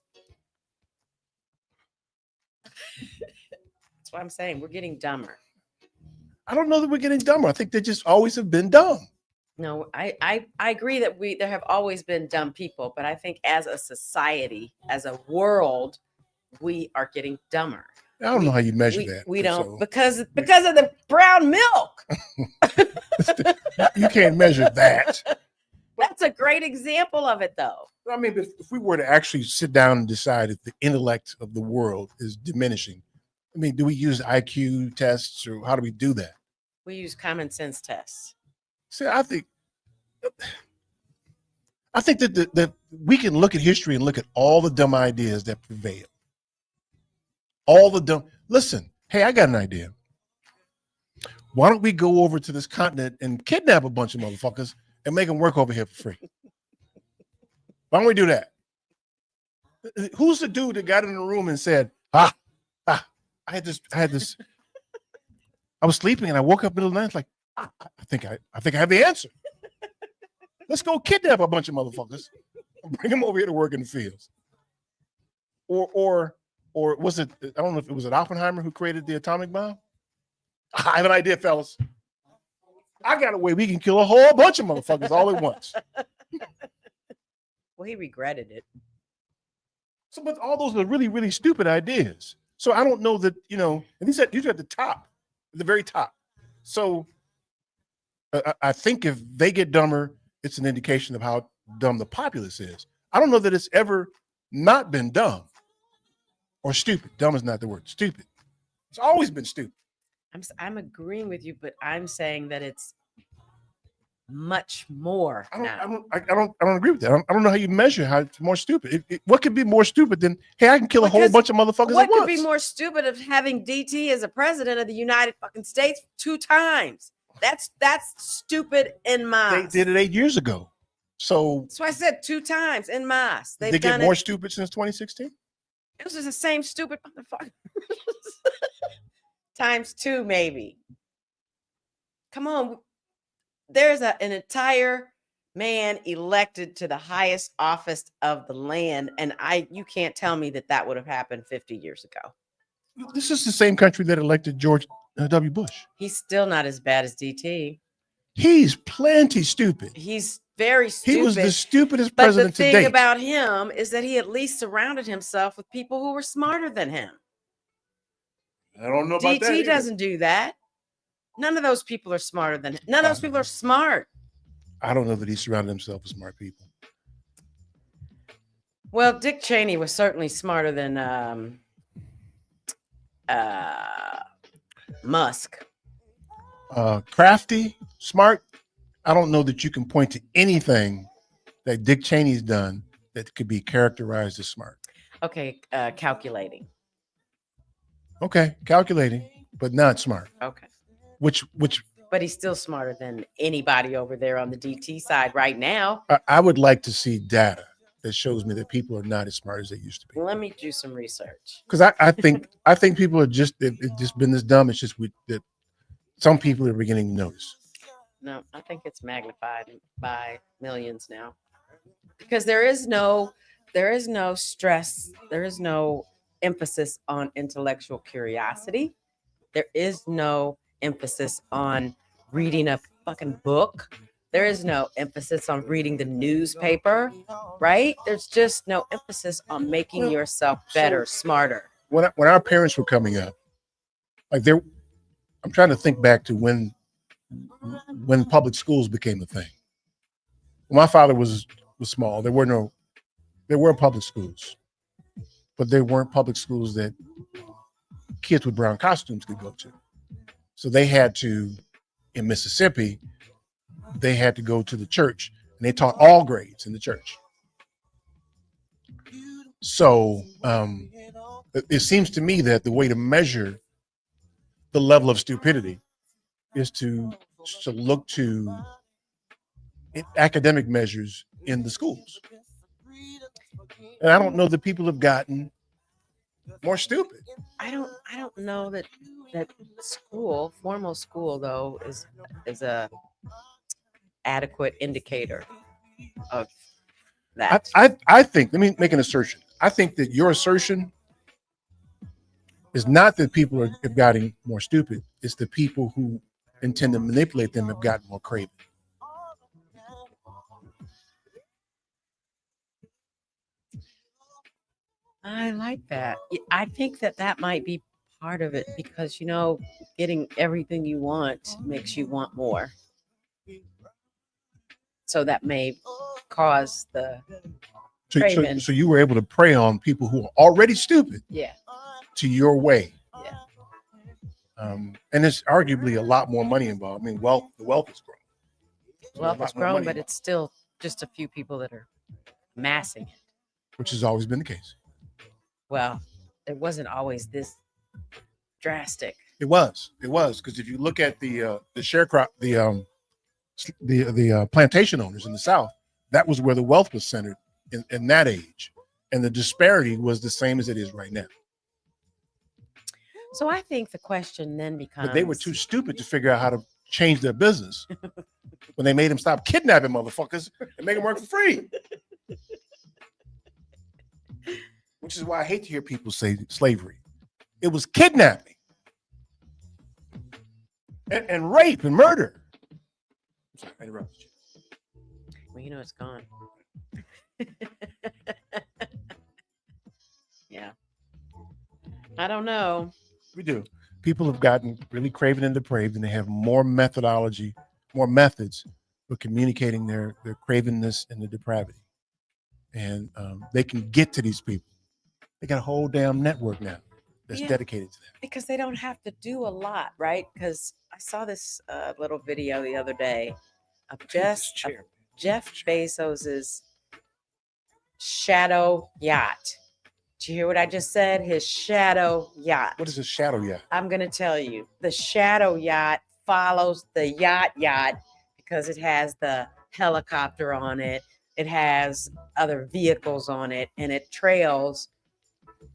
B: That's what I'm saying. We're getting dumber.
A: I don't know that we're getting dumber. I think they just always have been dumb.
B: No, I agree that there have always been dumb people, but I think as a society, as a world, we are getting dumber.
A: I don't know how you measure that.
B: We don't because of the brown milk.
A: You can't measure that.
B: That's a great example of it, though.
A: I mean, if we were to actually sit down and decide if the intellect of the world is diminishing, I mean, do we use IQ tests or how do we do that?
B: We use common sense tests.
A: See, I think that we can look at history and look at all the dumb ideas that prevail. All the dumb. Listen, hey, I got an idea. Why don't we go over to this continent and kidnap a bunch of motherfuckers and make them work over here for free? Why don't we do that? Who's the dude that got in the room and said, I had this. I was sleeping and I woke up in the middle of the night like, I think I have the answer. Let's go kidnap a bunch of motherfuckers and bring them over here to work in the fields. Or was it? I don't know if it was Oppenheimer who created the atomic bomb. I have an idea, fellas. I got a way we can kill a whole bunch of motherfuckers all at once.
B: Well, he regretted it.
A: So, but all those are really, really stupid ideas. So I don't know that, and these are at the top, at the very top. So I think if they get dumber, it's an indication of how dumb the populace is. I don't know that it's ever not been dumb or stupid. Dumb is not the word. Stupid. It's always been stupid.
B: I'm agreeing with you, but I'm saying that it's much more now.
A: I don't agree with that. I don't know how you measure how it's more stupid. What could be more stupid than, hey, I can kill a whole bunch of motherfuckers at
B: What
A: once?
B: could be more stupid of having DT as a president of the United fucking States 2 times? That's stupid en masse.
A: They did it 8 years ago. So
B: That's why I said 2 times en masse.
A: they get more stupid since 2016?
B: It was just the same stupid motherfucker. Times 2, maybe. Come on. There's an entire man elected to the highest office of the land, and you can't tell me that would have happened 50 years ago.
A: This is the same country that elected George W. Bush.
B: He's still not as bad as DT.
A: He's plenty stupid.
B: He's very stupid.
A: He was the stupidest
B: But
A: president
B: the
A: to
B: thing
A: date.
B: about him is that he at least surrounded himself with people who were smarter than him.
A: I don't know about that
B: DT
A: either.
B: doesn't do that. None of those people are smarter than him. None of those people are smart.
A: I don't know that he surrounded himself with smart people.
B: Well, Dick Cheney was certainly smarter than Musk.
A: Crafty, smart. I don't know that you can point to anything that Dick Cheney's done that could be characterized as smart.
B: Okay, calculating.
A: Okay, calculating, but not smart.
B: Okay.
A: Which
B: But he's still smarter than anybody over there on the DT side right now.
A: I would like to see data that shows me that people are not as smart as they used to be.
B: Let me do some research.
A: Because I think people are just it's just been this dumb. It's just that some people are beginning to notice.
B: No, I think it's magnified by millions now. Because there is no stress, there is no emphasis on intellectual curiosity. There is no emphasis on reading a fucking book. There is no emphasis on reading the newspaper, right? There's just no emphasis on making yourself better, smarter.
A: When our parents were coming up, like I'm trying to think back to when public schools became a thing. When my father was small, there were public schools, but there weren't public schools that kids with brown costumes could go to. So they had to, in Mississippi, they had to go to the church, and they taught all grades in the church. So it seems to me that the way to measure the level of stupidity is to look to academic measures in the schools. And I don't know that people have gotten more stupid.
B: I don't know that formal school though is a adequate indicator of that.
A: I think, let me make an assertion. I think that your assertion is not that people have gotten more stupid. It's the people who intend to manipulate them have gotten more craven.
B: I like that. I think that might be part of it because, getting everything you want makes you want more. So that may cause the craving.
A: So you were able to prey on people who are already stupid.
B: Yeah.
A: To your way.
B: Yeah.
A: And there's arguably a lot more money involved. I mean, the wealth has grown. So
B: Wealth has grown, but
A: involved,
B: it's still just a few people that are amassing it.
A: which has always been the case.
B: Well, it wasn't always this drastic.
A: It was because if you look at the sharecrop, the plantation owners in the South, that was where the wealth was centered in that age, and the disparity was the same as it is right now.
B: So I think the question then becomes:
A: But they were too stupid to figure out how to change their business when they made them stop kidnapping motherfuckers and make them work for free. Which is why I hate to hear people say slavery. It was kidnapping and rape and murder. I'm sorry, I interrupted you.
B: Well, it's gone. Yeah. I don't know.
A: We do. People have gotten really craven and depraved, and they have more methodology, more methods for communicating their cravenness and the depravity. And they can get to these people. They got a whole damn network now that's dedicated to them.
B: Because they don't have to do a lot, right? Because I saw this little video the other day of Jeff Bezos's shadow yacht. Did you hear what I just said? His shadow yacht.
A: What is a shadow yacht?
B: I'm going to tell you. The shadow yacht follows the yacht because it has the helicopter on it. It has other vehicles on it, and it trails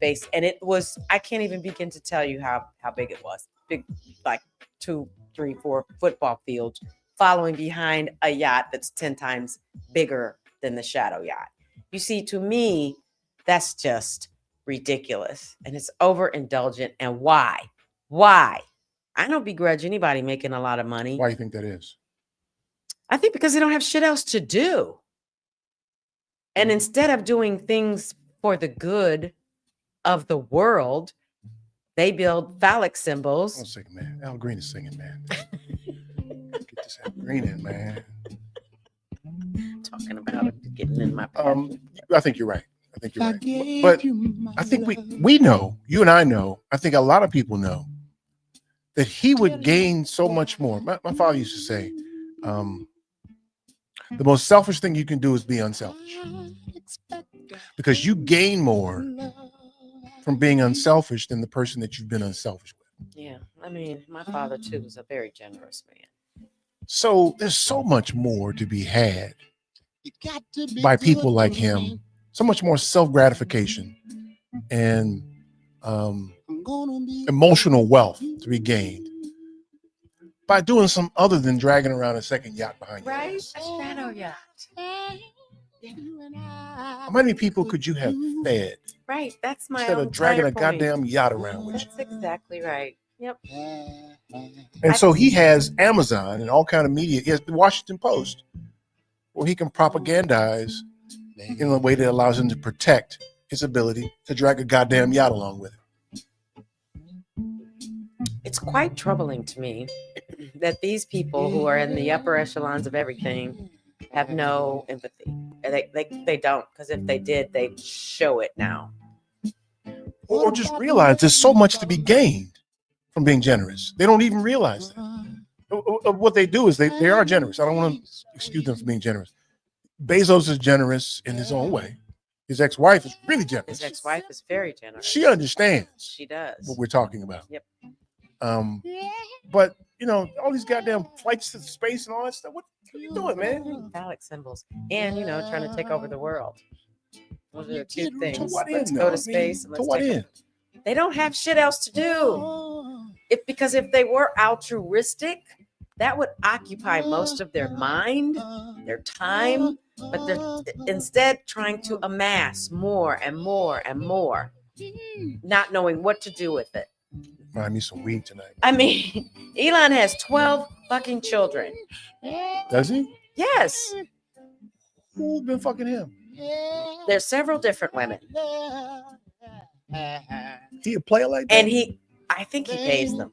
B: base. And it was, I can't even begin to tell you how big it was. Big, like 2, 3, 4 football fields following behind a yacht that's 10 times bigger than the shadow yacht. You see, to me, that's just ridiculous. And it's overindulgent. And why? I don't begrudge anybody making a lot of money.
A: Why do you think that is?
B: I think because they don't have shit else to do. And instead of doing things for the good of the world, they build phallic symbols.
A: One second, man. Al Green is singing, man. Get this Al Green in, man.
B: Talking about it getting in my pocket.
A: I think you're right. But I think we know, you and I know, I think a lot of people know that he would gain so much more. My father used to say, the most selfish thing you can do is be unselfish, because you gain more from being unselfish than the person that you've been unselfish with.
B: Yeah, I mean, my father too was a very generous man.
A: So there's so much more to be had by people like him so much more self-gratification and emotional wealth to be gained by doing some other than dragging around a second yacht behind you.
B: Right? A straddle yacht.
A: How many people could you have fed
B: Right. That's my
A: instead of dragging a goddamn yacht around with you?
B: That's exactly right. Yep.
A: And so he has Amazon and all kind of media. He has the Washington Post, where he can propagandize in a way that allows him to protect his ability to drag a goddamn yacht along with him.
B: It's quite troubling to me that these people who are in the upper echelons of everything have no empathy. They don't, because if they did, they'd show it now.
A: Or just realize there's so much to be gained from being generous. They don't even realize that. What they do is they are generous. I don't want to excuse them for being generous. Bezos is generous in his own way. His ex-wife is really generous.
B: His ex-wife is very generous.
A: She understands
B: She does.
A: what we're talking about.
B: Yep.
A: But you know, all these goddamn flights to space and all that stuff. What are you doing, man?
B: Phallic symbols. And, trying to take over the world. Those are the two things.
A: To what
B: Let's
A: end,
B: go
A: though?
B: to space. And
A: To
B: let's
A: what
B: take
A: end?
B: They don't have shit else to do. Because if they were altruistic, that would occupy most of their mind, their time, but they're instead trying to amass more and more and more, not knowing what to do with it.
A: Find me some weed tonight.
B: I mean, Elon has 12 fucking children.
A: Does he?
B: Yes.
A: Who's been fucking him?
B: There's several different women.
A: He a player like that?
B: And I think he pays them.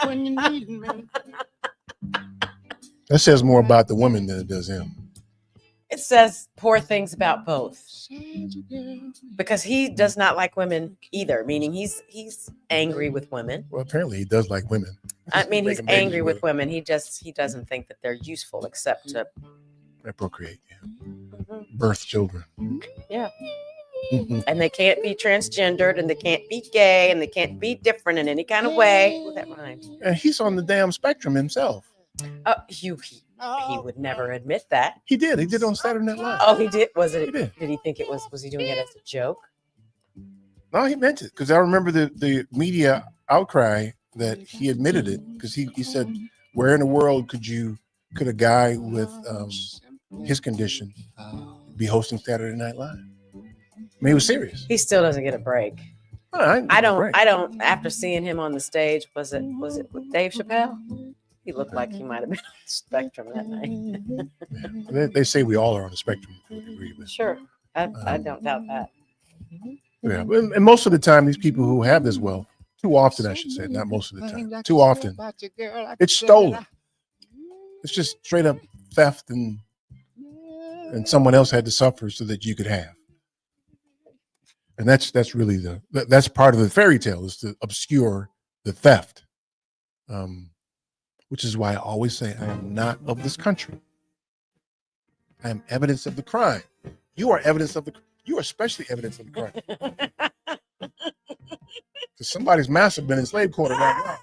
A: When you need me. That says more about the woman than it does him.
B: It says poor things about both. Because he does not like women either, meaning he's angry with women.
A: Well, apparently he does like women.
B: I mean, he's
A: Making babies
B: angry with women. He doesn't think that they're useful except to
A: procreate, birth children.
B: Yeah. And they can't be transgendered, and they can't be gay, and they can't be different in any kind of way. Well, that rhymes.
A: And he's on the damn spectrum himself.
B: He would never admit that.
A: He did. He did on Saturday Night Live.
B: Oh, he did. Was it?
A: He did.
B: Did he think it was? Was he doing it as a joke?
A: No, he meant it, because I remember the media outcry that he admitted it, because he said, "Where in the world could a guy with his condition be hosting Saturday Night Live?" I mean, he was serious.
B: He still doesn't get a break. I don't. After seeing him on the stage, was it with Dave Chappelle? He looked like he might have been on the spectrum that night.
A: They say we all are on the spectrum to a degree, but
B: Sure, I don't doubt that.
A: yeah. And most of the time, these people who have this wealth, too often, I should say, not most of the time, too often, it's stolen. It's just straight up theft, and someone else had to suffer so that you could have. And that's really that's part of the fairy tale, is to obscure the theft. Which is why I always say I am not of this country. I am evidence of the crime. You are evidence of you are especially evidence of the crime. Because somebody's master been in slave quarter right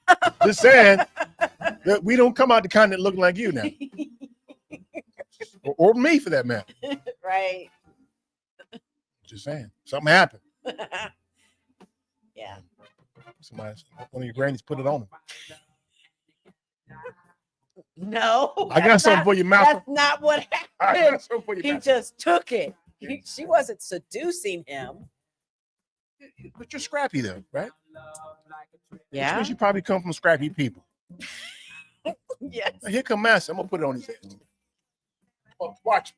A: now. Just saying that we don't come out the continent looking like you now. Or me for that matter.
B: Right.
A: Just saying. Something happened.
B: Yeah.
A: One of your grannies put it on him.
B: No.
A: I got something for your mouth.
B: That's not what
A: I
B: happened.
A: got something for your
B: He
A: mouth.
B: just took it. She wasn't seducing him.
A: But you're scrappy though, right?
B: Yeah.
A: Which means you probably come from scrappy people.
B: Yes.
A: Now, here come Master. I'm gonna put it on his head. Oh, watch.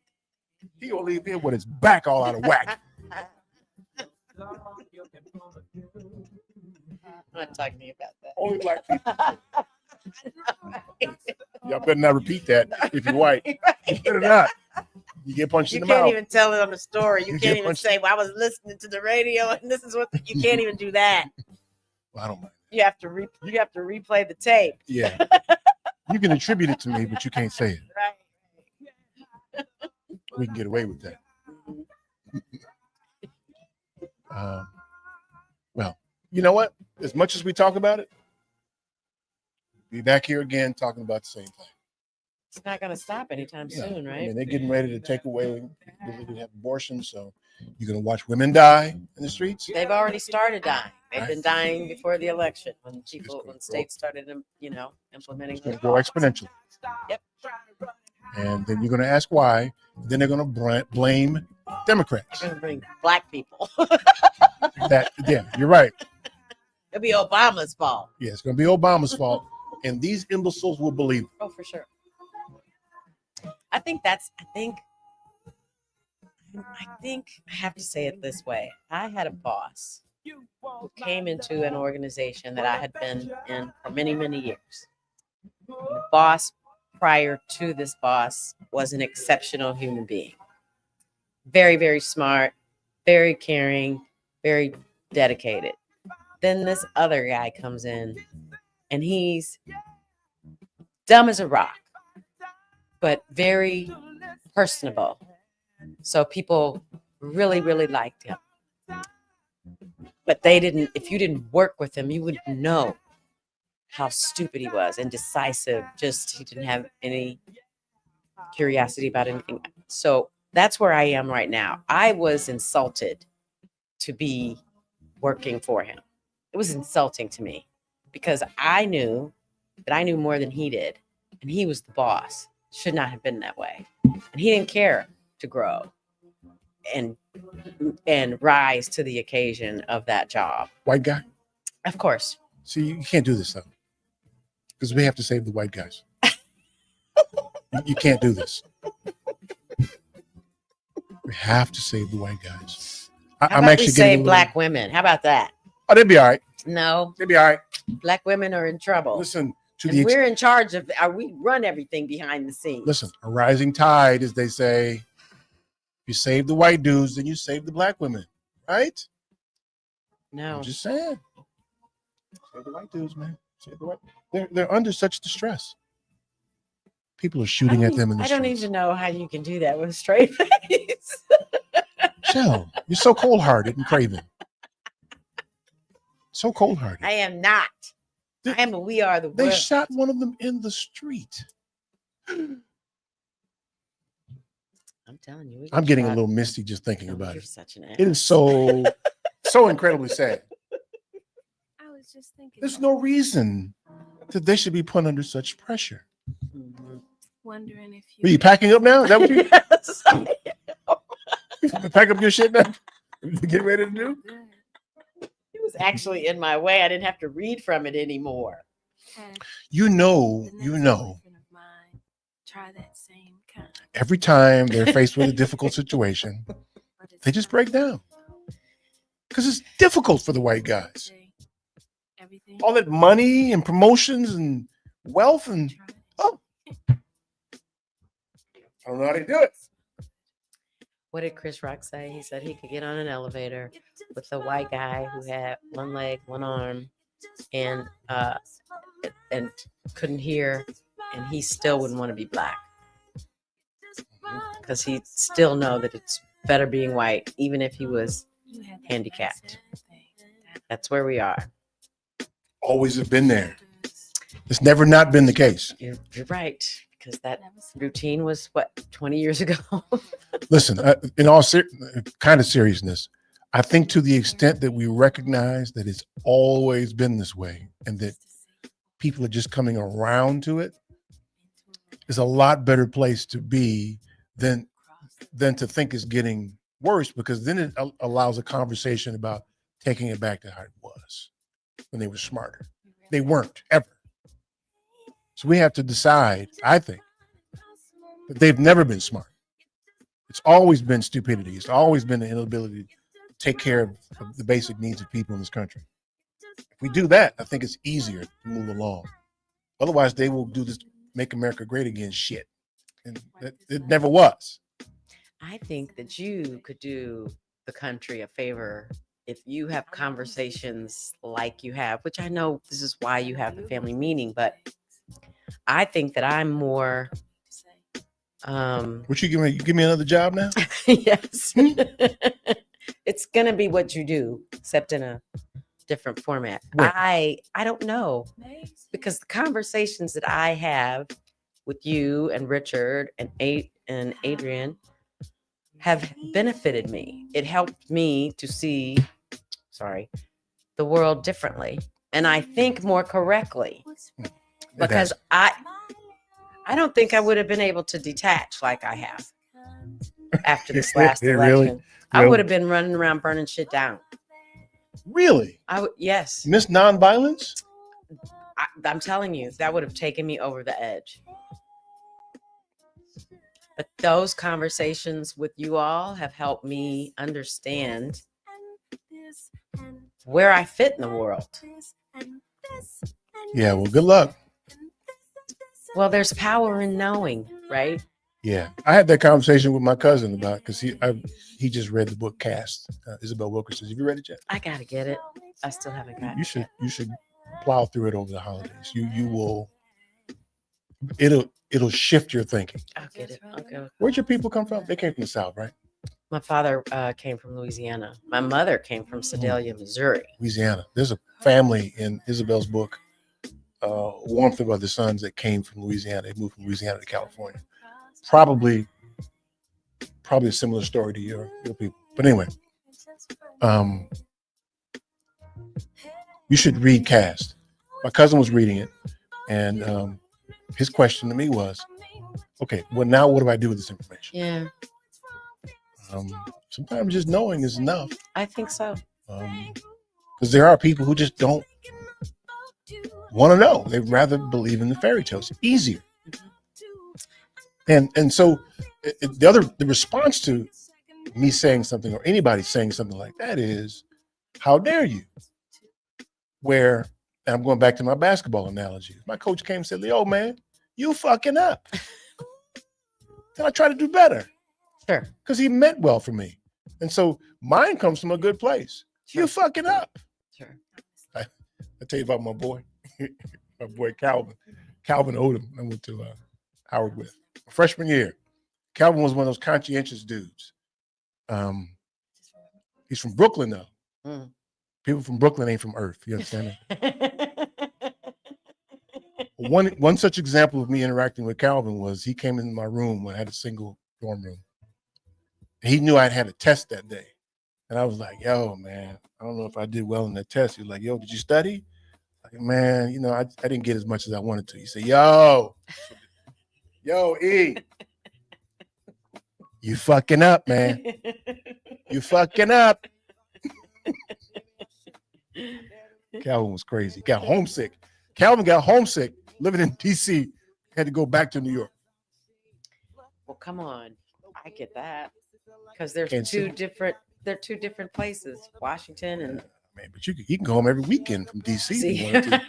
A: He gonna leave here with his back all out of whack.
B: I'm not talking to you about that.
A: Only black people. Y'all better not repeat that if you're white. You better not. You get punched
B: You
A: in the
B: can't
A: mouth.
B: even tell it on the story. You
A: You
B: can't
A: get
B: even
A: punched-
B: say, "Well, I was listening to the radio, and this is what." You can't even do that.
A: Well, I don't mind.
B: You have to replay the tape.
A: Yeah. You can attribute it to me, but you can't say it.
B: Right.
A: We can get away with that. Well, you know what? As much as we talk about it, be back here again talking about the same thing.
B: It's not going to stop anytime
A: Yeah.
B: soon,
A: I
B: right?
A: mean, they're getting ready to take away the ability to have abortion. So you're going to watch women die in the streets.
B: They've already started dying. They've
A: Right.
B: been dying before the election when states started, implementing.
A: It's going to grow exponentially.
B: Yep.
A: And then you're going to ask why. Then they're going to blame Democrats.
B: They're going to bring black people.
A: Yeah, you're right.
B: It'll be Obama's fault.
A: Yeah, it's going to be Obama's fault. And these imbeciles will believe it.
B: Oh, for sure. I think I have to say it this way. I had a boss who came into an organization that I had been in for many, many years. The boss prior to this boss was an exceptional human being. Very, very smart, very caring, very dedicated. Then this other guy comes in and he's dumb as a rock, but very personable. So people really, really liked him. But if you didn't work with him, you wouldn't know how stupid he was, indecisive. He didn't have any curiosity about anything. So that's where I am right now. I was insulted to be working for him. It was insulting to me because I knew that I knew more than he did, and he was the boss. Should not have been that way. And he didn't care to grow and rise to the occasion of that job.
A: White guy?
B: Of course.
A: See, you can't do this though, because we have to save the white guys. You can't do this. We have to save the white guys.
B: How
A: I'm
B: about
A: actually
B: we
A: getting
B: save
A: a little-
B: black women? How about that?
A: Oh, they'd be all right.
B: No.
A: They'd be all right.
B: Black women are in trouble.
A: Listen,
B: and we're in charge of. We run everything behind the scenes.
A: Listen, a rising tide, as they say. If you save the white dudes, then you save the black women, right?
B: No.
A: I'm just saying. Save the white dudes, man. Save the white. They're under such distress. People are shooting at them in the
B: I don't
A: streets.
B: even know how you can do that with a straight face.
A: Shell, you're so cold-hearted and craven. So cold-hearted.
B: I am not. I am a We Are the
A: They
B: World.
A: shot one of them in the street.
B: I'm telling you.
A: I'm getting a little misty just thinking about
B: You're
A: it.
B: such an
A: It is so incredibly sad.
D: I was just thinking.
A: There's no reason that they should be put under such pressure.
D: Wondering if
A: Are you packing up now? Is that what you
B: Yes.
A: pack up your shit now? Get ready to do?
B: It was actually in my way. I didn't have to read from it anymore.
A: You know,
D: Try that same kind.
A: every time they're faced with a difficult situation, they just break down. Because it's difficult for the white guys. All that money and promotions and wealth and I don't know how they do it.
B: What did Chris Rock say? He said he could get on an elevator with a white guy who had one leg, one arm, and couldn't hear, and he still wouldn't want to be black because he still know that it's better being white, even if he was handicapped. That's where we are.
A: Always have been there. It's never not been the case.
B: You're right, because that routine was what 20 years ago.
A: Listen, in all kind of seriousness, I think to the extent that we recognize that it's always been this way and that people are just coming around to it, is a lot better place to be than to think it's getting worse, because then it allows a conversation about taking it back to how it was when they were smarter. They weren't ever. So we have to decide, I think, that they've never been smart. It's always been stupidity. It's always been the inability to take care of the basic needs of people in this country. If we do that, I think it's easier to move along. Otherwise, they will do this "Make America Great Again" shit. And it never was.
B: I think that you could do the country a favor if you have conversations like you have, which I know this is why you have the family meeting, but I think that I'm more
A: What you give me? You give me another job now?
B: yes. It's gonna be what you do, except in a different format.
A: Where?
B: I don't know, because the conversations that I have with you and Richard and Adrian have benefited me. It helped me to see, the world differently, and I think more correctly, because I don't think I would have been able to detach like I have after this last election.
A: Really?
B: I would have been running around burning shit down.
A: Really?
B: Yes.
A: Miss Nonviolence?
B: I'm telling you, that would have taken me over the edge. But those conversations with you all have helped me understand where I fit in the world.
A: Yeah, well, good luck.
B: Well, there's power in knowing, right?
A: Yeah, I had that conversation with my cousin about because he just read the book Cast, Isabel Wilkerson. Have you read it yet?
B: I gotta get it. I still haven't got it.
A: You should plow through it over the holidays. You will. It'll shift your thinking.
B: I'll get it. Okay.
A: Where'd your people come from? They came from the South, right?
B: My father came from Louisiana. My mother came from Sedalia, Missouri.
A: Louisiana. There's a family in Isabel's book, Warmth of Other Sons, that came from Louisiana. They moved from Louisiana to California. Probably a similar story to your people. But anyway, you should read Cast. My cousin was reading it, and his question to me was, okay, well, now what do I do with this information?
B: Yeah.
A: Sometimes just knowing is enough.
B: I think so.
A: Because there are people who just don't want to know. They'd rather believe in the fairy tales. Easier. And so the response to me saying something or anybody saying something like that is, how dare you? Where, and I'm going back to my basketball analogy. My coach came and said, Leo, man, you fucking up. Then I try to do better.
B: Sure.
A: Because he meant well for me. And so mine comes from a good place. Sure. You fucking up.
B: Sure.
A: I tell you about my boy, Calvin Odom. I went to Howard with. Freshman year, Calvin was one of those conscientious dudes. He's from Brooklyn, though.
B: Mm.
A: People from Brooklyn ain't from Earth. You understand that? One such example of me interacting with Calvin was he came in my room when I had a single dorm room. He knew I'd had a test that day. And I was like, yo, man, I don't know if I did well in that test. He was like, yo, did you study? Like, man, I didn't get as much as I wanted to. He said, yo, E, you fucking up, man. You fucking up. Calvin was crazy. Got homesick. Calvin got homesick living in D.C. Had to go back to New York.
B: Well, come on. I get that. Because there's
A: Kansas City.
B: They're two different places, Washington and.
A: Man, but you can go home every weekend from D.C. if you wanted to.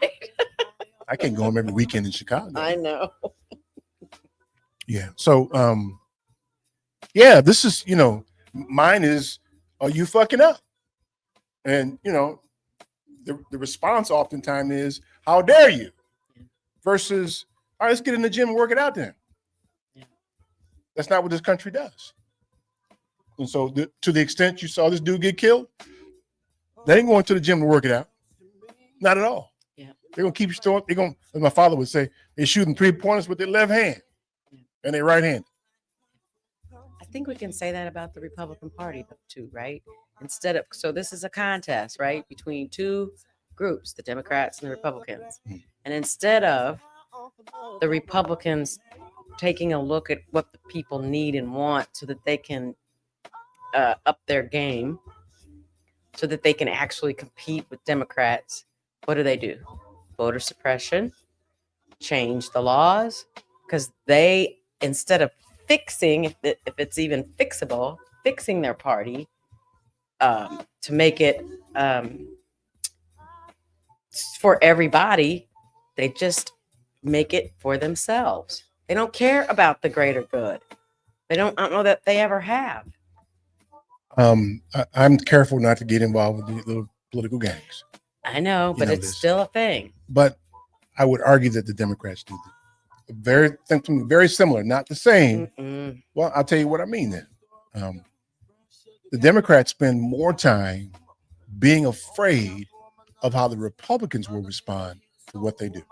A: I can't go home every weekend in Chicago.
B: I know.
A: Yeah. So, yeah, this is, mine is, are you fucking up? And, the response oftentimes is, how dare you? Versus, all right, let's get in the gym and work it out then.
B: Yeah.
A: That's not what this country does. And so to the extent you saw this dude get killed, they ain't going to the gym to work it out. Not at all.
B: Yeah.
A: They're going to keep throwing. They're going, as my father would say, they're shooting 3-pointers with their left hand and their right hand.
B: I think we can say that about the Republican Party too, right? So this is a contest, right, between two groups, the Democrats and the Republicans. And instead of the Republicans taking a look at what the people need and want so that they can up their game, so that they can actually compete with Democrats, what do? Voter suppression, change the laws, because they, instead of fixing, if it's even fixable, fixing their party to make it for everybody, they just make it for themselves. They don't care about the greater good. I don't know that they ever have.
A: I'm careful not to get involved with the little political gangs.
B: I know, but it's still a thing.
A: But I would argue that the Democrats do something very similar, not the same.
B: Mm-mm.
A: Well, I'll tell you what I mean then. The Democrats spend more time being afraid of how the Republicans will respond to what they do.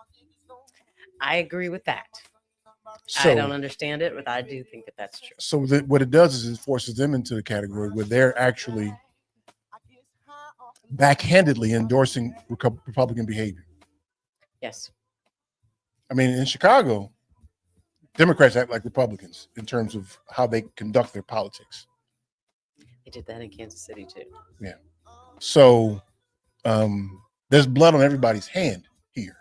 B: I agree with that.
A: So,
B: I don't understand it, but I do think that that's true.
A: So what it does is it forces them into the category where they're actually backhandedly endorsing Republican behavior.
B: Yes.
A: I mean, in Chicago, Democrats act like Republicans in terms of how they conduct their politics.
B: They did that in Kansas City too.
A: Yeah. So there's blood on everybody's hand here.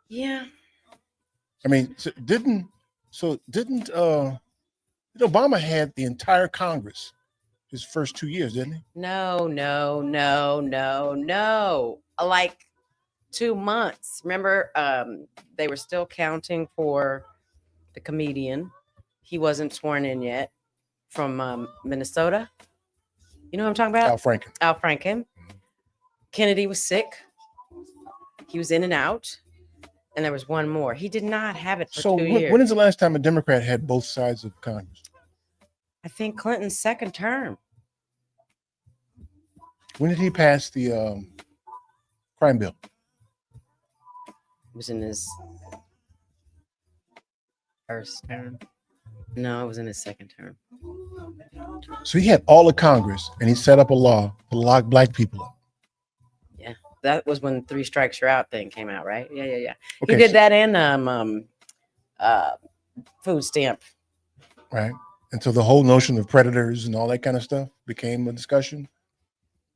B: Yeah.
A: I mean, didn't Obama had the entire Congress his first 2 years, didn't he?
B: No. Like 2 months. Remember, they were still counting for the comedian. He wasn't sworn in yet from Minnesota. You know what I'm talking about?
A: Al Franken.
B: Al Franken. Kennedy was sick. He was in and out. And there was one more. He did not have it for
A: So
B: 2 years.
A: when is the last time a Democrat had both sides of Congress?
B: I think Clinton's second term.
A: When did he pass the crime bill?
B: It was in his first term. No, it was in his second term.
A: So he had all of Congress, and he set up a law to lock black people up.
B: Yeah, that was when 3 strikes you're out thing came out, right? Yeah.
A: Okay,
B: He did
A: so-
B: that and food stamp.
A: Right. And so the whole notion of predators and all that kind of stuff became a discussion.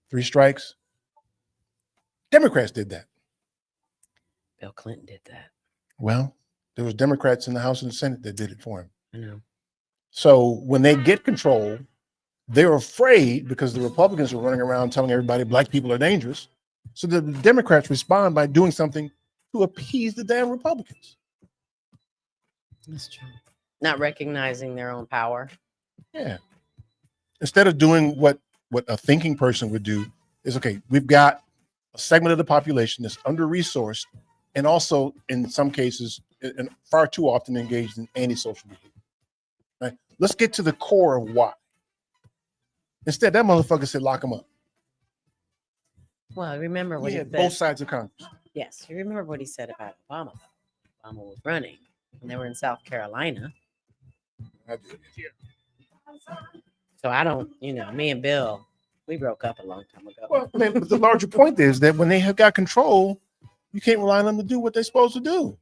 A: 3 strikes. Democrats did that.
B: Bill Clinton did that.
A: Well, there was Democrats in the House and the Senate that did it for him.
B: I know.
A: So when they get control, they're afraid because the Republicans are running around telling everybody black people are dangerous. So the Democrats respond by doing something to appease the damn Republicans.
B: That's true. Not recognizing their own power.
A: Yeah. Instead of doing what a thinking person would do is, okay, we've got a segment of the population that's under-resourced and also in some cases and far too often engaged in antisocial behavior. Right? Let's get to the core of why. Instead, that motherfucker said lock them up.
B: Well, remember what
A: He
B: he
A: had
B: said.
A: both sides of Congress.
B: Yes, you remember what he said about Obama. Obama was running when they were in South Carolina. So I don't, me and Bill, we broke up a long time ago.
A: Well, I mean, but the larger point is that when they have got control, you can't rely on them to do what they're supposed to do.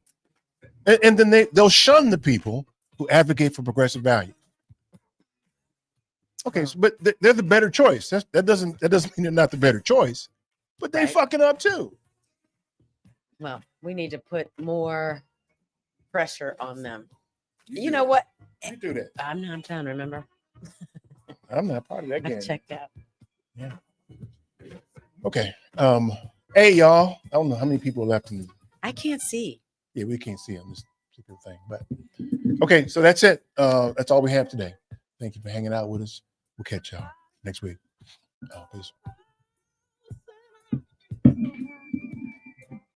A: And then they'll shun the people who advocate for progressive value. Okay, so, but they're the better choice. That doesn't mean they're not the better choice, but they fucking up too.
B: Well, we need to put more pressure on them. You know what?
A: You do that.
B: I'm down, remember?
A: I'm not part of that
B: I
A: game.
B: checked out.
A: Yeah. Okay. Hey y'all. I don't know how many people are left in the
B: I can't see.
A: Yeah, we can't see on this particular thing. But okay, so that's it. That's all we have today. Thank you for hanging out with us. We'll catch y'all next week. Peace.